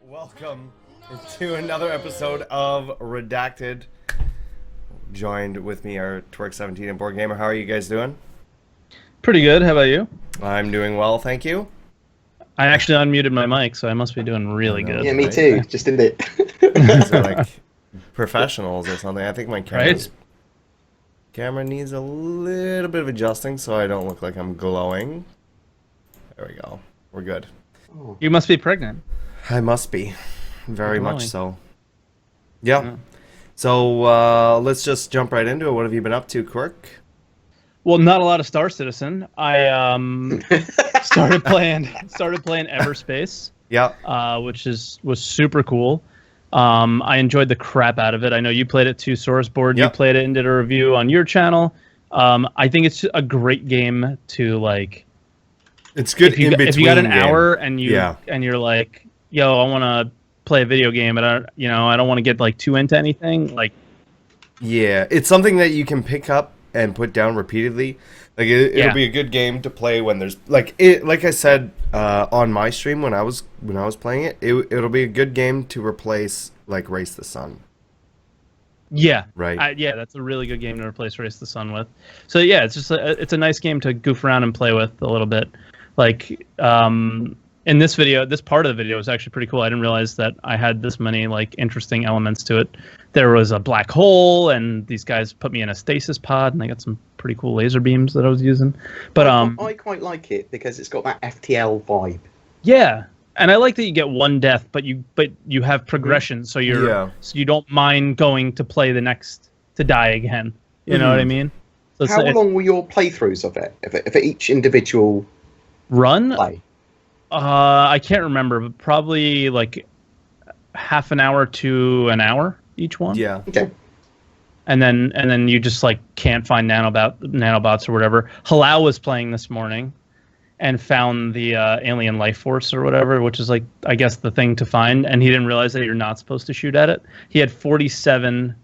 welcome to another episode of Redacted. Joined with me are Twerk17 and BoredGamer. How are you guys doing? Pretty good. How about you? I'm doing well, thank you. I actually unmuted my mic, so I must be doing really good. Yeah, me too. Just didn't it. These are like professionals or something. I think my Right? camera needs a little bit of adjusting so I don't look like I'm glowing. There we go. We're good. You must be pregnant. I must be. Very Glowing. much so. Yeah. So let's just jump right into it. What have you been up to, Quirk? Well, not a lot of Star Citizen. I started playing Everspace. Yeah. Which was super cool. I enjoyed the crap out of it. I know you played it too, Source Board. Yep. You played it and did a review on your channel. I think it's a great game to like. It's good If you, in between. if you got an game. hour and you're like, yo, I want to play a video game, and I don't want to get like too into anything. Like, Yeah, it's something that you can pick up and put down repeatedly. Like it'll be a good game to play when there's like I said on my stream when I was playing it. It'll be a good game to replace like Race the Sun. yeah, Right. yeah, that's a really good game to replace Race the Sun with. So yeah, it's just it's a nice game to goof around and play with a little bit. Like in this video, this part of the video was actually pretty cool. I didn't realize that I had this many like interesting elements to it. There was a black hole, and these guys put me in a stasis pod, and I got some pretty cool laser beams that I was using. But I quite like it because it's got that FTL vibe. yeah, and I like that you get one death, but you have progression, so so you don't mind going to play the next to die again. You know what I mean? So How long were your playthroughs of it? If each individual run? play? I can't remember, but probably like half an hour to an hour each one. Yeah. Okay. And then you just like can't find nanobots or whatever. Halal was playing this morning and found the alien life force or whatever, which is like I guess the thing to find, and he didn't realize that you're not supposed to shoot at it. He had 47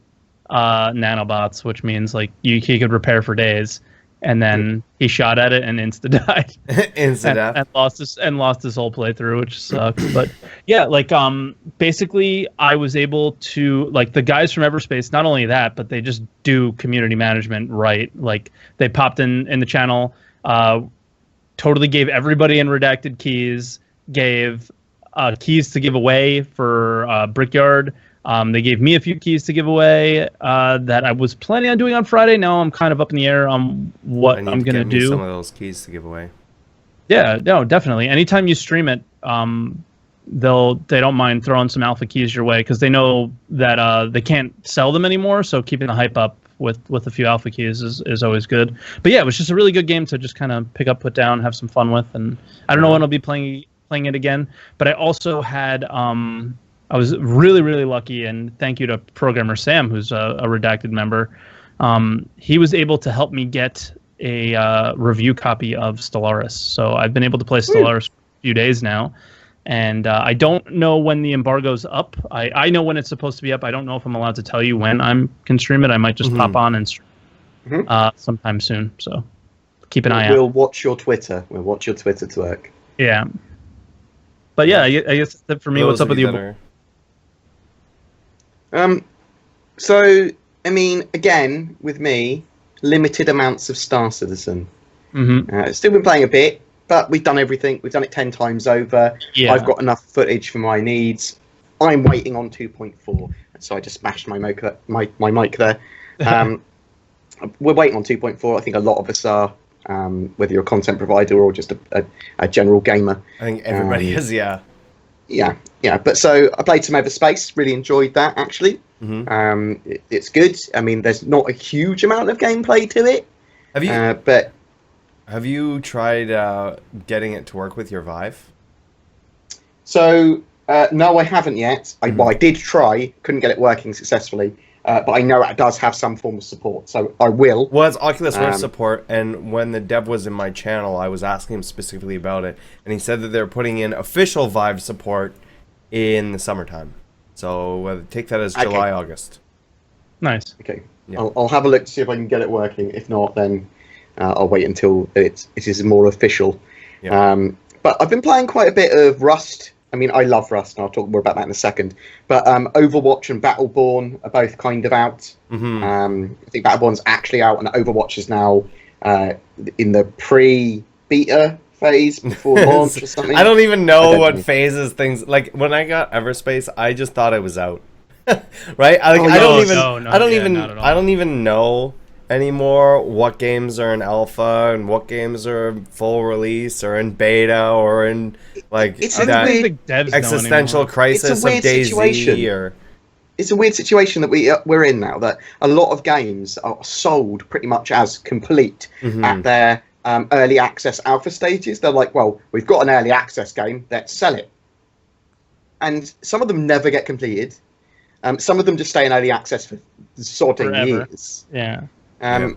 nanobots, which means like he could repair for days. And then he shot at it and insta died. Insta death. And lost his whole playthrough, which sucks. But yeah, like basically I was able to like the guys from Everspace, not only that, but they just do community management right. Like they popped in the channel, totally gave everybody in Redacted keys, gave keys to give away for Brickyard. They gave me a few keys to give away that I was planning on doing on Friday. Now I'm kind of up in the air on what I'm going to do. Some of those keys to give away. Yeah, no, definitely. Anytime you stream it, they don't mind throwing some alpha keys your way because they know that they can't sell them anymore. So keeping the hype up with a few alpha keys is always good. But yeah, it was just a really good game to just kind of pick up, put down, have some fun with. And I don't know when I'll be playing it again. But I also had I was really, really lucky, and thank you to Programmer Sam, who's a Redacted member. He was able to help me get a review copy of Stellaris. So I've been able to play Stellaris for a few days now, and I don't know when the embargo's up. I know when it's supposed to be up. I don't know if I'm allowed to tell you when I can stream it. I might just pop on and stream sometime soon. So keep an eye out. We'll watch your Twitter. We'll watch your Twitter twerk. Yeah. But yeah, I guess that's it for me. What's up with you? So, I mean, again, with me, limited amounts of Star Citizen. Still been playing a bit, but we've done everything. We've done it 10 times over. Yeah. I've got enough footage for my needs. I'm waiting on 2.4, so I just smashed my mic there. We're waiting on 2.4. I think a lot of us are, whether you're a content provider or just a general gamer. I think everybody is, yeah. Yeah, but so I played some Everspace, really enjoyed that actually. It's good. I mean, there's not a huge amount of gameplay to it. Have you tried getting it to work with your Vive? So no, I haven't yet. I did try, couldn't get it working successfully. But I know it does have some form of support, so I will. Well, it's Oculus Rift support, and when the dev was in my channel, I was asking him specifically about it, and he said that they're putting in official Vive support in the summertime. So take that as July, August. Nice. Okay. Yeah. I'll have a look to see if I can get it working. If not, then I'll wait until it is more official. Yeah. But I've been playing quite a bit of Rust I mean, I love Rust, and I'll talk more about that in a second. But Overwatch and Battleborn are both kind of out. Mm-hmm. I think Battleborn's actually out, and Overwatch is now in the pre-beta phase before launch or something. I don't even know what phases things like. When I got Everspace, I just thought it was out. Right? I don't even know anymore what games are in alpha and what games are in full release or in beta or in like it's that devs existential crisis of DayZ or. It's a weird situation that we're in now, that a lot of games are sold pretty much as complete at their early access alpha stages. They're like, well, we've got an early access game, let's sell it. And some of them never get completed. Some of them just stay in early access for sorting years. Yeah. And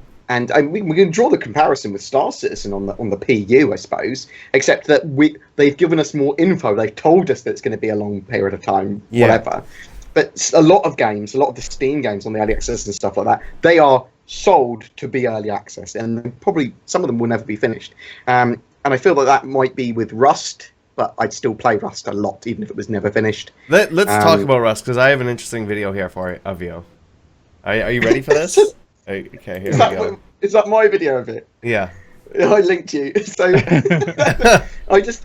we can draw the comparison with Star Citizen on the PU, I suppose, except that they've given us more info. They've told us that it's going to be a long period of time, whatever. But a lot of games, a lot of the Steam games on the early access and stuff like that, they are sold to be early access, and probably some of them will never be finished. And I feel that might be with Rust, but I'd still play Rust a lot, even if it was never finished. Let's talk about Rust, because I have an interesting video here of you. Are you ready for this? Okay, here we go. Is that my video of it? Yeah. I linked you. So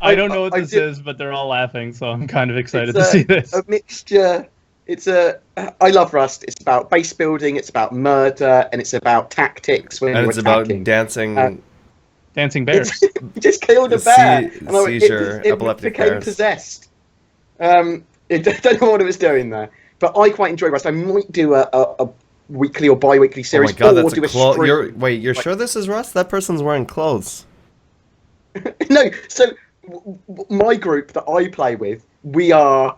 I don't know what this is, but they're all laughing, so I'm kind of excited to see this. A mixture. I love Rust. It's about base building, it's about murder, and it's about tactics when you're attacking. About dancing. Dancing bears. You just killed a bear. Seizure, it epileptic became bears. Possessed. I don't know what it was doing there, but I quite enjoy Rust. I might do a weekly or bi-weekly series. Oh my god, that's a stream. You're sure this is Rust? That person's wearing clothes. No, so my group that I play with, we're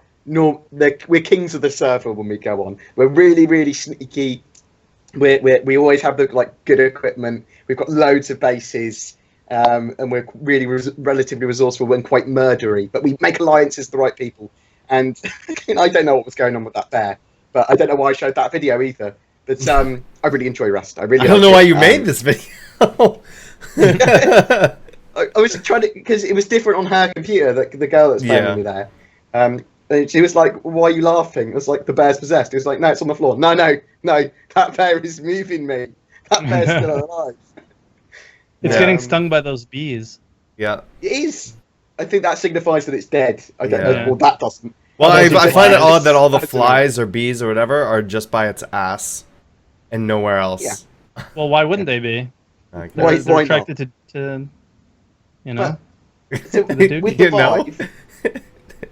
kings of the server when we go on. We're really, really sneaky. We always have the good equipment. We've got loads of bases, and we're really relatively resourceful and quite murdery. But we make alliances with the right people. And I don't know what was going on with that bear, but I don't know why I showed that video either. But I really enjoy Rust. I don't know why you made this video. I was trying to, because it was different on her computer. The girl that's playing with me there. And she was like, "Why are you laughing?" It was like, "The bear's possessed." It was like, "No, it's on the floor." No, that bear is moving me. That bear's still alive. It's getting stung by those bees. Yeah. It is. I think that signifies that it's dead. I don't know. Well, that doesn't. Well, I find it odd that all the flies or bees or whatever are just by its ass and nowhere else. Yeah. Well, why wouldn't they be? Okay. They're attracted to you know. So with the Vive,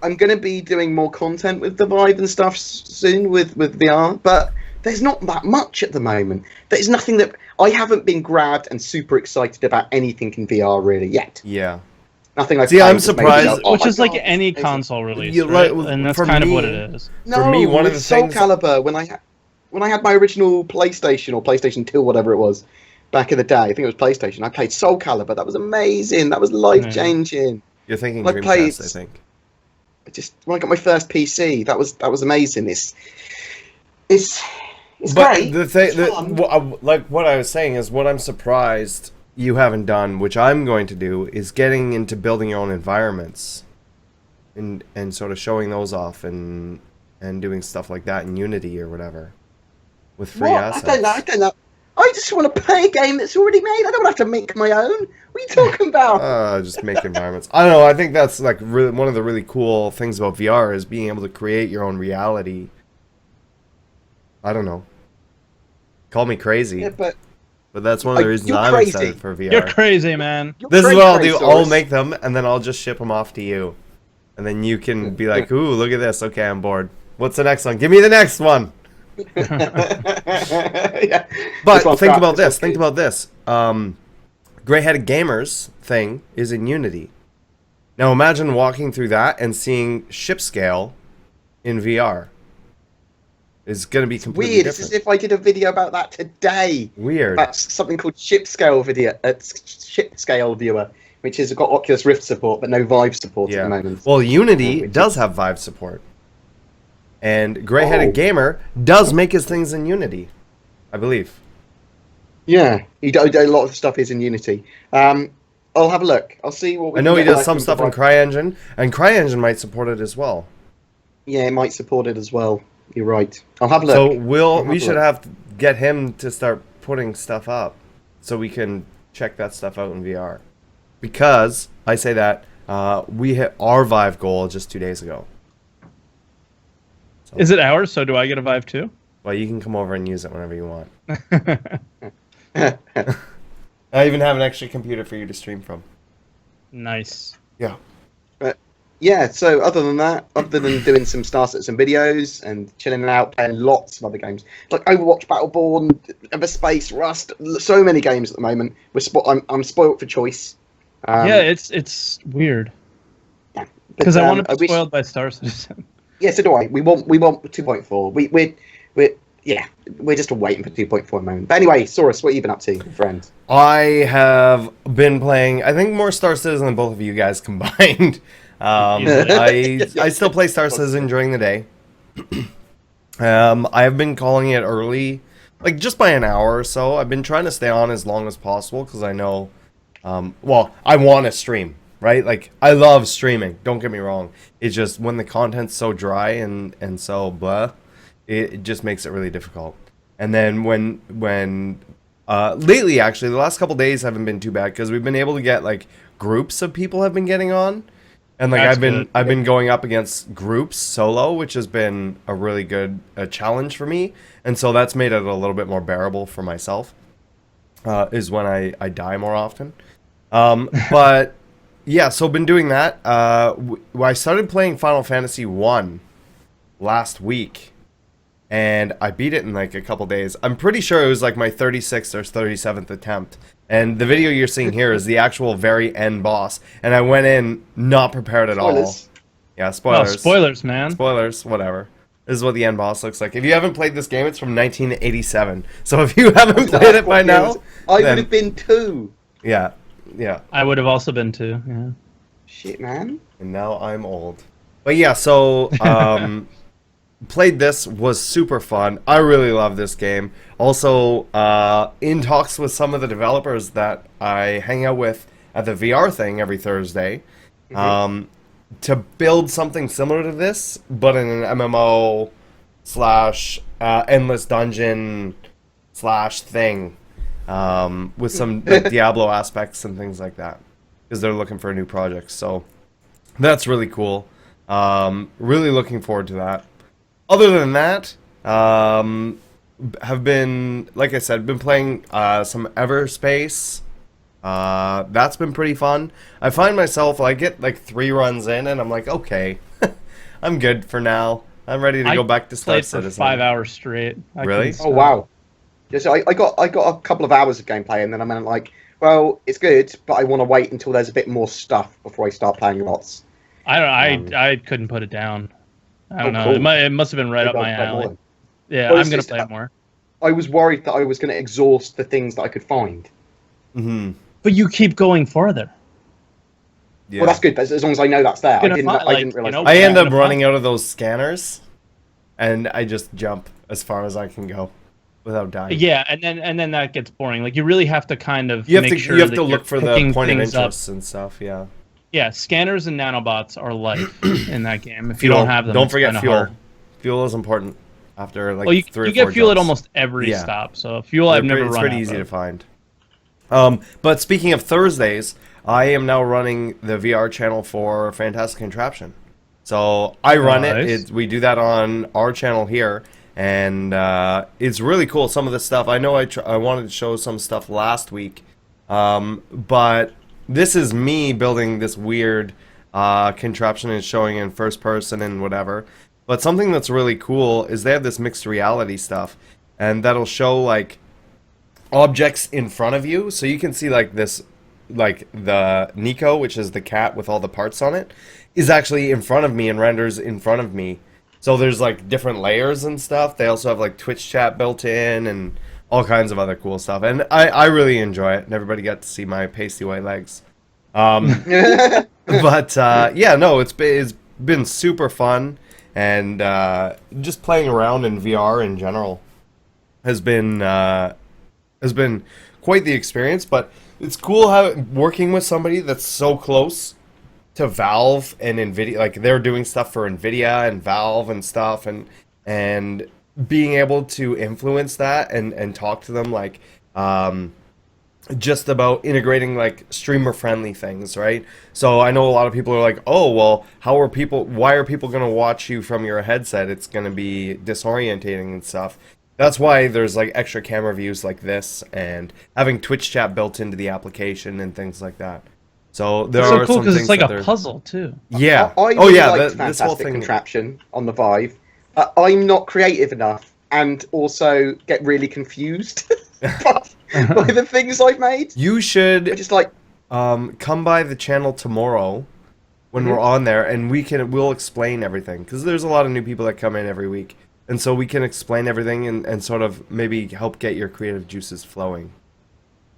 I'm going to be doing more content with the Vive and stuff soon with VR, but there's not that much at the moment. There's nothing that I haven't been grabbed and super excited about anything in VR really yet. Yeah. Nothing. I'm surprised. Which is like any console release, right? And that's kind of what it is. No, for me, one of the Soul things. Calibur, when I had my original PlayStation or PlayStation 2, whatever it was, back in the day, I think it was PlayStation. I played Soul Calibur. That was amazing. That was life changing. You're thinking I Dreamcast, I think. When I got my first PC, that was amazing. It's But great. the thing, like what I was saying is, what I'm surprised you haven't done, which I'm going to do, is getting into building your own environments, and sort of showing those off and doing stuff like that in Unity or whatever, with free assets. I don't know. I just want to play a game that's already made. I don't have to make my own. What are you talking about? Just make environments. I don't know. I think that's like one of the really cool things about VR is being able to create your own reality. I don't know. Call me crazy. Yeah, but that's one of the reasons I'm excited for VR. You're crazy, man. This is what I'll do. I'll make them, and then I'll just ship them off to you. And then you can be like, ooh, look at this. Okay, I'm bored. What's the next one? Give me the next one. Yeah. But think about this. Think about this. Gray-headed gamers thing is in Unity. Now imagine walking through that and seeing ship scale in VR. It's going to be completely weird. different. It's as if I did a video about that today. Weird. That's something called ship scale viewer, which has got Oculus Rift support but no Vive support at the moment. Well, Unity does have Vive support. And Gray-headed Gamer does make his things in Unity, I believe. Yeah, a lot of the stuff is in Unity. I'll have a look. I'll see what we I can know he get does some working stuff for in CryEngine, and CryEngine might support it as well. Yeah, it might support it as well. You're right. I'll have a look. So we should have to get him to start putting stuff up, so we can check that stuff out in VR. Because I say that we hit our Vive goal just 2 days ago. So, Is it ours? So do I get a Vive too? well, you can come over and use it whenever you want. I even have an extra computer for you to stream from. Nice. Yeah. Yeah, so other than that, other than doing some Starsets and videos and chilling out, playing lots of other games like Overwatch, Battleborn, Everspace, Rust, so many games at the moment. I'm spoilt for choice. Yeah, it's weird because I want to be spoiled by Star Citizen. Yeah, so do I. We want 2.4. We're just waiting for 2.4 at the moment. But anyway, Saurus, what have you been up to, friend? I have been playing, I think, more Star Citizen than both of you guys combined. I still play Star Citizen during the day. I have been calling it early, like just by an hour or so. I've been trying to stay on as long as possible because I know, I want to stream, right? Like, I love streaming, don't get me wrong. It's just when the content's so dry and so blah, it just makes it really difficult. And then when lately, actually, the last couple days haven't been too bad because we've been able to get, like, groups of people have been getting on. And like I've been going up against groups solo, which has been a really good challenge for me, and so that's made it a little bit more bearable for myself. Is when I die more often, but yeah. So been doing that. I started playing Final Fantasy 1 last week, and I beat it in like a couple days. I'm pretty sure it was like my 36th or 37th attempt. And the video you're seeing here is the actual very end boss. And I went in not prepared at all. Yeah, spoilers. Oh, spoilers, man. Spoilers, whatever. This is what the end boss looks like. If you haven't played this game, it's from 1987. So if you haven't played it by now... I would have been 2. Yeah. I would have also been 2, yeah. Shit, man. And now I'm old. But yeah, so... played this, was super fun. I really love this game. Also, in talks with some of the developers that I hang out with at the VR thing every Thursday, to build something similar to this, but in an MMO / endless dungeon / thing, with some like, Diablo aspects and things like that, because they're looking for a new project. So that's really cool. Really looking forward to that. Other than that, have been, like I said, been playing some Everspace. That's been pretty fun. I find myself, I get like 3 runs in, and I'm like, okay, I'm good for now. I'm ready to go back to Star Citizen. I played for 5 hours straight. Really? Oh wow! Yes, I got a couple of hours of gameplay, and then I'm like, well, it's good, but I want to wait until there's a bit more stuff before I start playing lots. I couldn't put it down. I don't know. Cool. It must have been right up my alley. Yeah, I'm going to play it more. I was worried that I was going to exhaust the things that I could find. Mm-hmm. But you keep going farther. Yeah. Well, that's good, as long as I know that's there. I didn't realize. I end up running out of those scanners, and I just jump as far as I can go without dying. Yeah, and then that gets boring. Like, you really have to kind of you make sure you have that to look for the point of interest up. And stuff, yeah. Yeah, scanners and nanobots are life in that game. If you don't have them, don't forget fuel. Hard. Fuel is important after like 3 or 4 you get fuel jumps. at almost every stop. So fuel I've never run out of. It's pretty easy to find. But speaking of Thursdays, I am now running the VR channel for Fantastic Contraption. So I run it. We do that on our channel here, and it's really cool. Some of the stuff I know. I wanted to show some stuff last week, but this is me building this weird contraption and showing in first person and whatever. But something that's really cool is they have this mixed reality stuff, and that'll show like objects in front of you, so you can see like this, like the Nico, which is the cat with all the parts on it, is actually in front of me and renders in front of me. So there's like different layers and stuff. They also have like Twitch chat built in and all kinds of other cool stuff, and I really enjoy it, and everybody got to see my pasty white legs. But yeah, no, it's been super fun, and just playing around in VR in general has been quite the experience. But it's cool how working with somebody that's so close to Valve and Nvidia, like they're doing stuff for Nvidia and Valve and stuff, and being able to influence that and talk to them like just about integrating like streamer friendly things, right? So I know a lot of people are like, oh well, why are people going to watch you from your headset? It's going to be disorientating and stuff. That's why there's like extra camera views like this and having Twitch chat built into the application and things like that. So there It's are so cool some because things it's like that a puzzle too. Yeah. I Oh really yeah. liked This whole Fantastic thing. Contraption on the Vive. I'm not creative enough, and also get really confused by the things I've made. You I should just like come by the channel tomorrow when we're on there, and we'll explain everything because there's a lot of new people that come in every week, and so we can explain everything and sort of maybe help get your creative juices flowing.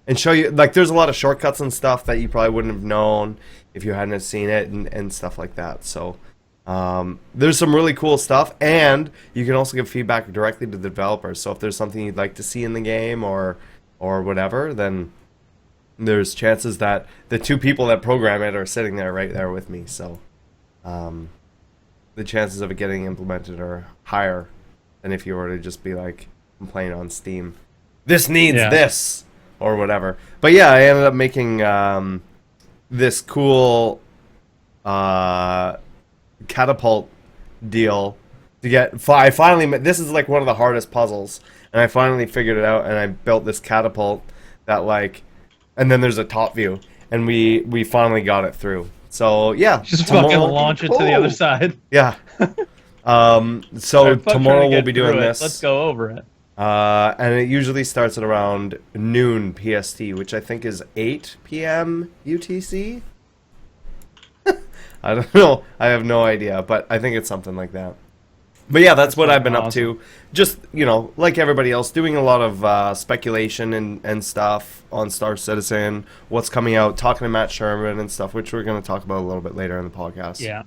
And show you, like, there's a lot of shortcuts and stuff that you probably wouldn't have known if you hadn't have seen it and stuff like that. So there's some really cool stuff, and you can also give feedback directly to the developers. So if there's something you'd like to see in the game or whatever, then there's chances that the two people that program it are sitting there right there with me. So the chances of it getting implemented are higher than if you were to just be like complain on Steam. This needs this. Or whatever. But yeah, I ended up making this cool catapult deal to get. I finally. This is like one of the hardest puzzles, and I finally figured it out. And I built this catapult that like, and then there's a top view, and we finally got it through. So yeah, Just fucking launch it to the other side. Yeah. So tomorrow we'll be doing this. Let's go over it. And it usually starts at around noon PST, which I think is 8 p.m. UTC. I don't know. I have no idea, but I think it's something like that. But yeah, that's what I've been up to. Just, like everybody else, doing a lot of speculation and stuff on Star Citizen, what's coming out, talking to Matt Sherman and stuff, which we're going to talk about a little bit later in the podcast. Yeah.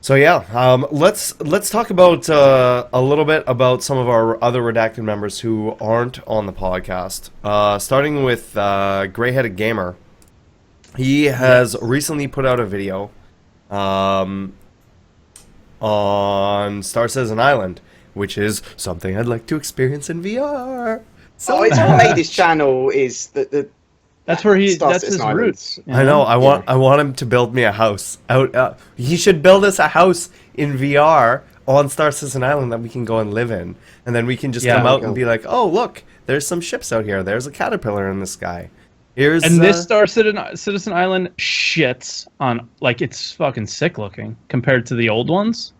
So yeah, let's talk about a little bit about some of our other Redacted members who aren't on the podcast. Starting with Gray-Headed Gamer. He has recently put out a video on Star Citizen Island, which is something I'd like to experience in VR. So it's what made his channel is the That's where that's his roots. I know. I want him to build me a house. He should build us a house in VR on Star Citizen Island that we can go and live in, and then we can just come out and be like, "Oh, look, there's some ships out here. There's a caterpillar in the sky." This Star Citizen Island shits on, like, it's fucking sick looking compared to the old ones.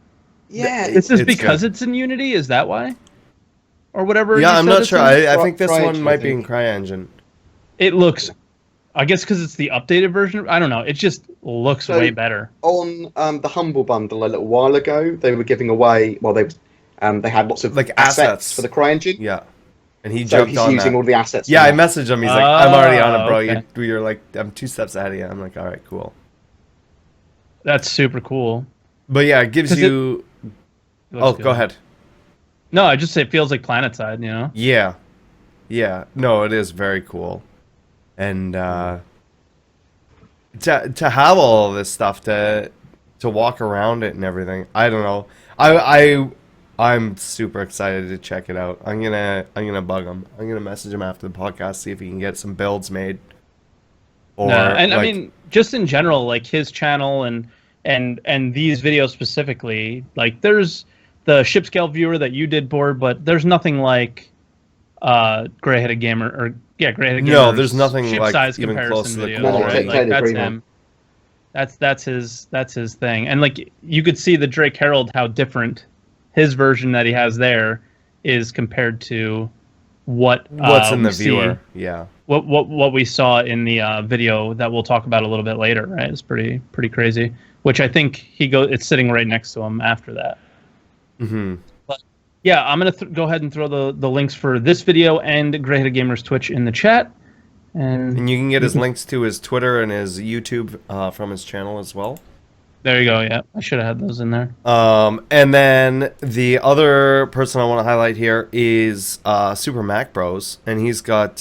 Yeah, this is because it's in Unity. Is that why? Or whatever. Yeah, I'm not sure. I think this one might be in CryEngine. It looks, I guess, because it's the updated version. I don't know. It just looks way better. On the Humble Bundle a little while ago, they were giving away. Well, they had lots of like assets for the CryEngine. Yeah, and he's using all the assets. Yeah, I messaged him. He's like, "I'm already on it, bro. Okay. You're like, I'm 2 steps ahead of you." I'm like, "All right, cool." That's super cool. But yeah, it gives you. Go ahead. No, I just say it feels like PlanetSide, Yeah, yeah. No, it is very cool. And to have all this stuff to walk around it and everything, I don't know. I'm super excited to check it out. I'm gonna bug him. I'm gonna message him after the podcast, see if he can get some builds made. Or I mean, just in general, like his channel and these videos specifically, like there's the ship scale viewer that you did, Board, but there's nothing like Gray-Headed Gamer Gray-Headed Gamer. No, there's nothing ship like size even close to the videos, quality. right? Like, that's him. That's his thing. And like you could see the Drake Herald, how different his version that he has there is compared to what's in the viewer. Yeah. What we saw in the video that we'll talk about a little bit later, right? It's pretty crazy. Which I think it's sitting right next to him after that. Mm-hmm. But yeah, I'm gonna go ahead and throw the links for this video and Gray-Headed Gamer's Twitch in the chat, and you can get his links to his Twitter and his YouTube from his channel as well. There you go. Yeah, I should have had those in there. And then the other person I want to highlight here is Super Mac Bros, and he's got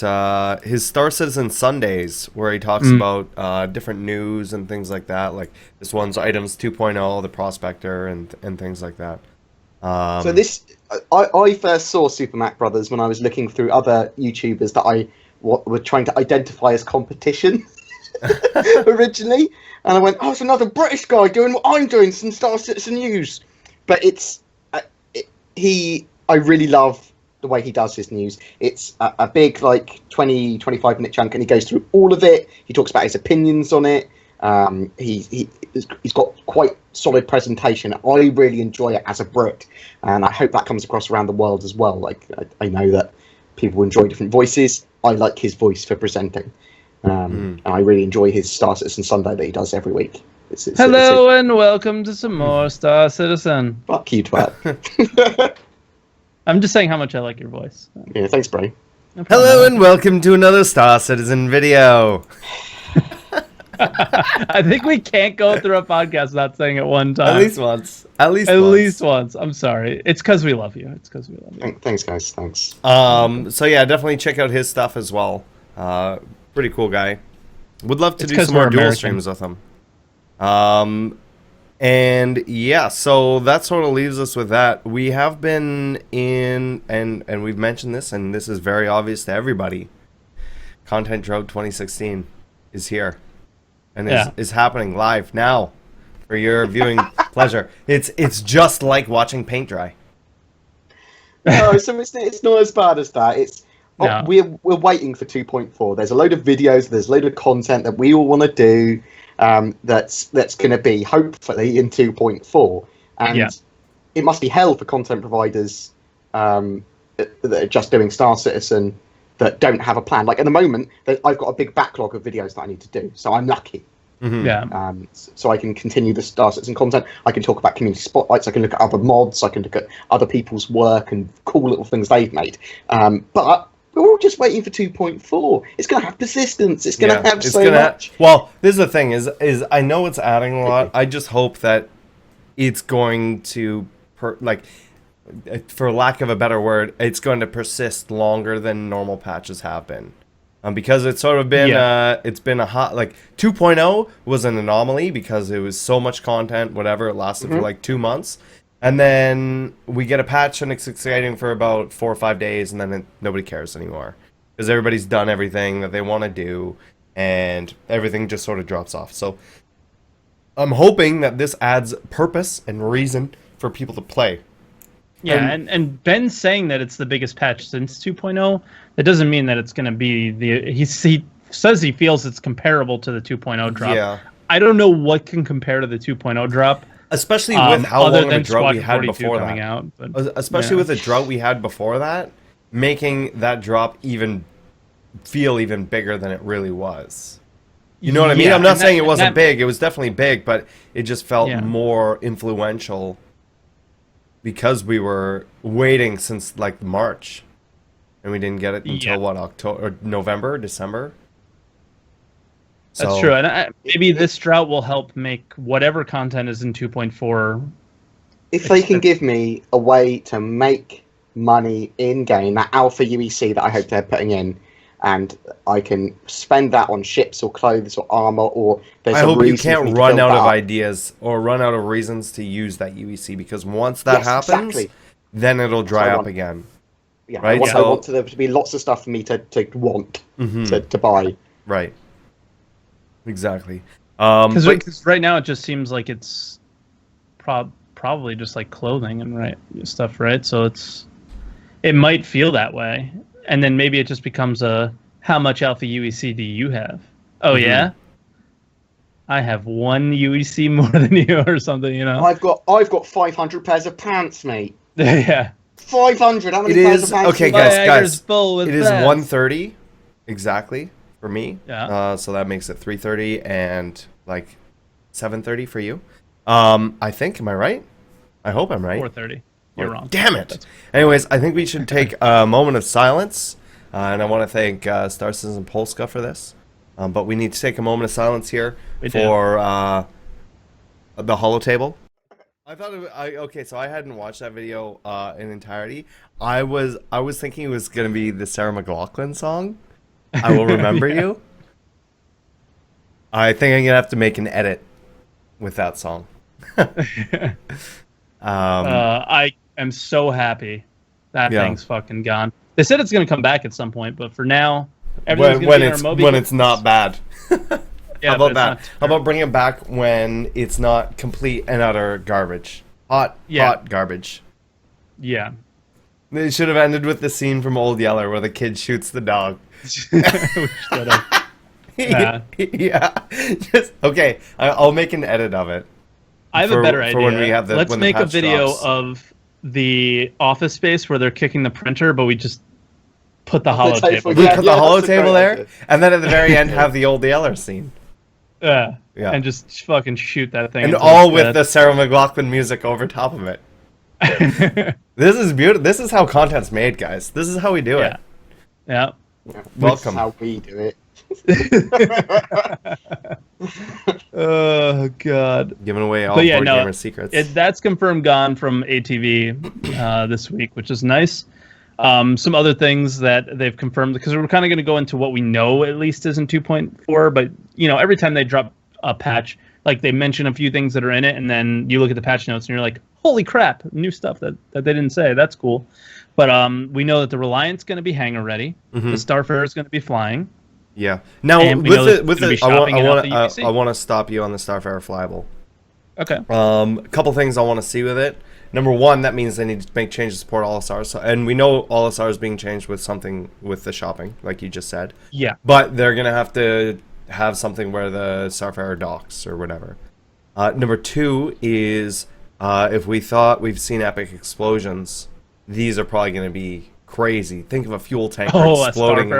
his Star Citizen Sundays, where he talks about different news and things like that. Like this one's Items 2.0, the Prospector, and things like that. So this, I first saw Super Mac Brothers when I was looking through other YouTubers that I were trying to identify as competition originally, and I went, "Oh, it's another British guy doing what I'm doing, some Star Citizen news." But it's I really love the way he does his news. It's a big, like 20-25 minute chunk, and he goes through all of it. He talks about his opinions on it. He's got quite solid presentation. I really enjoy it as a Brit, and I hope that comes across around the world as well. Like I know that people enjoy different voices. I like his voice for presenting, and I really enjoy his Star Citizen Sunday that he does every week. Hello and welcome to some more Star Citizen. Fuck you, twat. I'm just saying how much I like your voice. Yeah, thanks, Bray. No problem. Hello and welcome to another Star Citizen video. I think we can't go through a podcast without saying it one time. At least once. At least once. I'm sorry. It's because we love you. Thanks, guys. Thanks. So yeah, definitely check out his stuff as well. Pretty cool guy. Would love to do some more dual streams with him. And yeah, so that sort of leaves us with that. We have been in, and we've mentioned this, and this is very obvious to everybody. Content Drought 2016 is here, and is happening live now for your viewing pleasure. It's just like watching paint dry. No, so it's not as bad as that. It's we're waiting for 2.4. There's a load of videos, there's a load of content that we all want to do. That's going to be hopefully in 2.4, and it must be hell for content providers that are just doing Star Citizen that don't have a plan. Like at the moment, I've got a big backlog of videos that I need to do, so I'm lucky. Yeah. So I can continue the Star Citizen content. I can talk about community spotlights. I can look at other mods. I can look at other people's work and cool little things they've made. But we're all just waiting for 2.4. It's going to have persistence. It's going to have so much. Well, this is the thing: is I know it's adding a lot. I just hope that it's going to, for lack of a better word, it's going to persist longer than normal patches have been. Because it's sort of been it's been a hot, like 2.0 was an anomaly because it was so much content, whatever, it lasted for like 2 months. And then we get a patch and it's exciting for about 4 or 5 days, and then nobody cares anymore because everybody's done everything that they want to do, and everything just sort of drops off. So I'm hoping that this adds purpose and reason for people to play. Yeah, and Ben's saying that it's the biggest patch since 2.0. That doesn't mean that it's going to be he says he feels it's comparable to the 2.0 drop. Yeah. I don't know what can compare to the 2.0 drop. Especially with how long of a drought we had before that. Out, but, especially with the drought we had before that, making that drop feel even bigger than it really was. You know what I mean? I'm not saying it wasn't big. It was definitely big, but it just felt more influential because we were waiting since like March, and we didn't get it until what, October, or November, December. That's true, and maybe this drought will help make whatever content is in 2.4. If they can give me a way to make money in game, that alpha UEC that I hope they're putting in, and I can spend that on ships or clothes or armor, or there's I hope you can't run out of ideas or run out of reasons to use that UEC, because once that happens, then it'll dry up again. Yeah, right? I want there to be lots of stuff for me to want to buy. Right. Exactly. Because right now it just seems like it's probably just like clothing and stuff, right? So it might feel that way, and then maybe it just becomes how much alpha UEC do you have? Oh yeah, I have 1 UEC more than you, or something. You know, I've got 500 pairs of pants, mate. Yeah, 500. How many pairs of pants? Okay, guys. It is 130 exactly. For me, so that makes it 3:30 and like 7:30 for you. I think, am I right? I hope I'm right. 4:30. You're wrong. Damn it. Anyways, I think we should take a moment of silence, and I want to thank Star Citizen Polska for this. But we need to take a moment of silence here for The holotable. I thought okay, so I hadn't watched that video in entirety. I was thinking it was gonna be the Sarah McLachlan song. I will remember you. I think I'm gonna have to make an edit with that song. I am so happy that thing's fucking gone. They said it's gonna come back at some point, but for now, everything's gonna be in our Moby when it's not bad. Yeah, how about that? How about bring it back when it's not complete and utter garbage? Hot garbage. Yeah. They should have ended with the scene from Old Yeller where the kid shoots the dog. Yeah. Just okay. I'll make an edit of it. I have a better idea. For when we have Let's make a video of the office space where they're kicking the printer, but we just put the holotable. We put the holotable there, and then at the very end have the Old Yeller scene. Yeah. And just fucking shoot that thing. And all with the Sarah McLachlan music over top of it. This is beautiful. This is how content's made, guys. This is how we do it. Yeah. This Welcome. is how we do it. Oh god. Giving away all BoredGamer secrets. That's confirmed gone from ATV this week, which is nice. Some other things that they've confirmed, because we're kind of going to go into what we know at least is in 2.4, but you know, every time they drop a patch, like they mention a few things that are in it, and then you look at the patch notes and you're like, holy crap, new stuff that they didn't say. That's cool. But we know that the Reliant's going to be hangar ready. Mm-hmm. The Starfarer is going to be flying. Yeah. Now I want to stop you on the Starfarer flyable. Okay. A couple things I want to see with it. Number one, that means they need to make changes to support All-Stars. So, and we know All-Stars is being changed with something with the shopping, like you just said. Yeah. But they're going to have something where the Starfarer docks or whatever. Number two is if we thought we've seen epic explosions, these are probably going to be crazy. Think of a fuel tanker exploding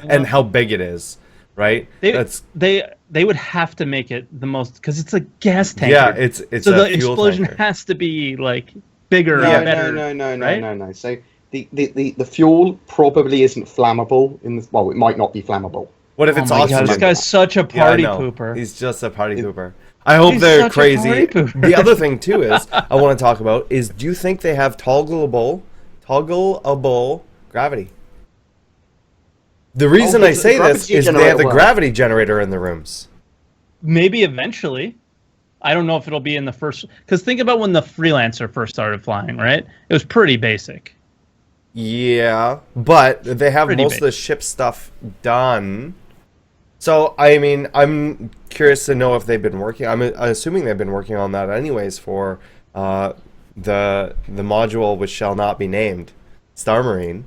and how big it is, right? They would have to make it the most, because it's a gas tanker. Yeah, it's so a the fuel explosion tanker. Has to be like bigger. Better, no. So the fuel probably isn't flammable. Well, it might not be flammable. What if it's awesome? This guy's such a party pooper. He's just a party pooper. I hope they're crazy. The other thing too is I want to talk about is, do you think they have toggleable gravity? The reason I say this is they have the gravity generator in the rooms. Maybe eventually. I don't know if it'll be in the first, because think about when the Freelancer first started flying, right? It was pretty basic. Yeah, but they have most of the ship stuff done. So, I mean, I'm curious to know if they've been working. I'm assuming they've been working on that anyways for the module which shall not be named, Star Marine,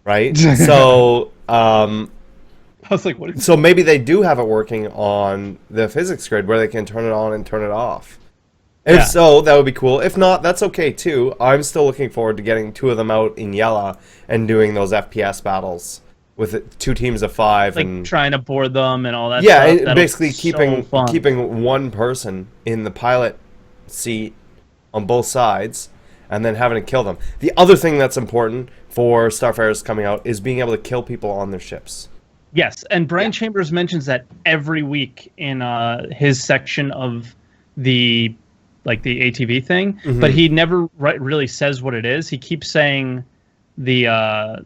right? So, I was like, what? So maybe they do have it working on the physics grid where they can turn it on and turn it off. If so, that would be cool. If not, that's okay too. I'm still looking forward to getting two of them out in Yella and doing those FPS battles with 2 teams of 5, like and trying to board them and all that. Yeah, stuff. and basically keeping one person in the pilot seat on both sides, and then having to kill them. The other thing that's important for Starfarers coming out is being able to kill people on their ships. Yes, and Brian Chambers mentions that every week in his section of the ATV thing, but he never really says what it is. He keeps saying the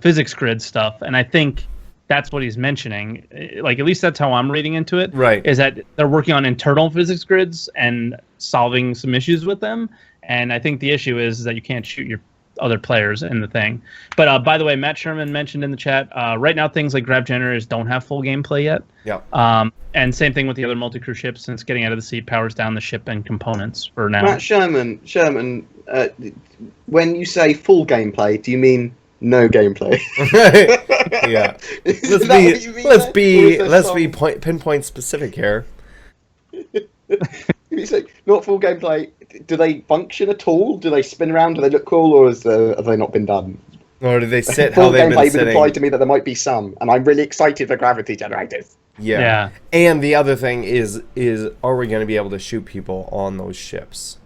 physics grid stuff, and I think that's what he's mentioning. Like, at least that's how I'm reading into it. Right. Is that they're working on internal physics grids and solving some issues with them, and I think the issue is that you can't shoot your other players in the thing. But by the way, Matt Sherman mentioned in the chat, right now things like grav generators don't have full gameplay yet. Yeah. And same thing with the other multi-crew ships, since getting out of the sea powers down the ship and components for now. Matt Sherman, when you say full gameplay, do you mean no gameplay? Yeah. Let's be pinpoint specific here. You say not full gameplay. Do they function at all? Do they spin around? Do they look cool, or have they not been done? Or do they sit how they've been sitting? Would imply to me that there might be some, and I'm really excited for gravity generators. Yeah. And the other thing is are we going to be able to shoot people on those ships?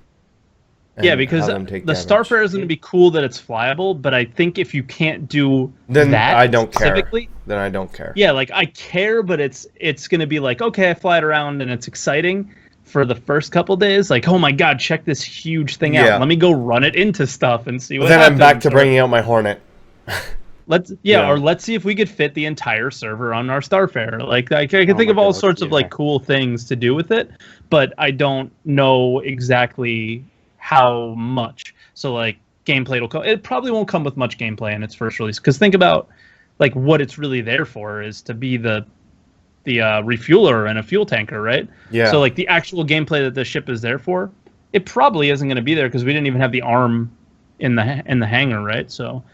and Yeah, because have them take the damage. Starfare is going to be cool that it's flyable, but I think if you can't do Then that I don't care. specifically, Then I don't care. yeah, like I care, but it's going to be like, okay, I fly it around and it's exciting for the first couple days. Like, oh my god, check this huge thing Yeah. out. Let me go run it into stuff and see what Then happens. I'm back to Or bringing out my Hornet. or let's see if we could fit the entire server on our Starfare. Like I can think of all sorts of like cool things to do with it, but I don't know exactly how much. So like gameplay will come. It probably won't come with much gameplay in its first release. Because think about like what it's really there for is to be the refueler and a fuel tanker, right? Yeah. So like the actual gameplay that the ship is there for, it probably isn't going to be there because we didn't even have the arm in the hangar, right? So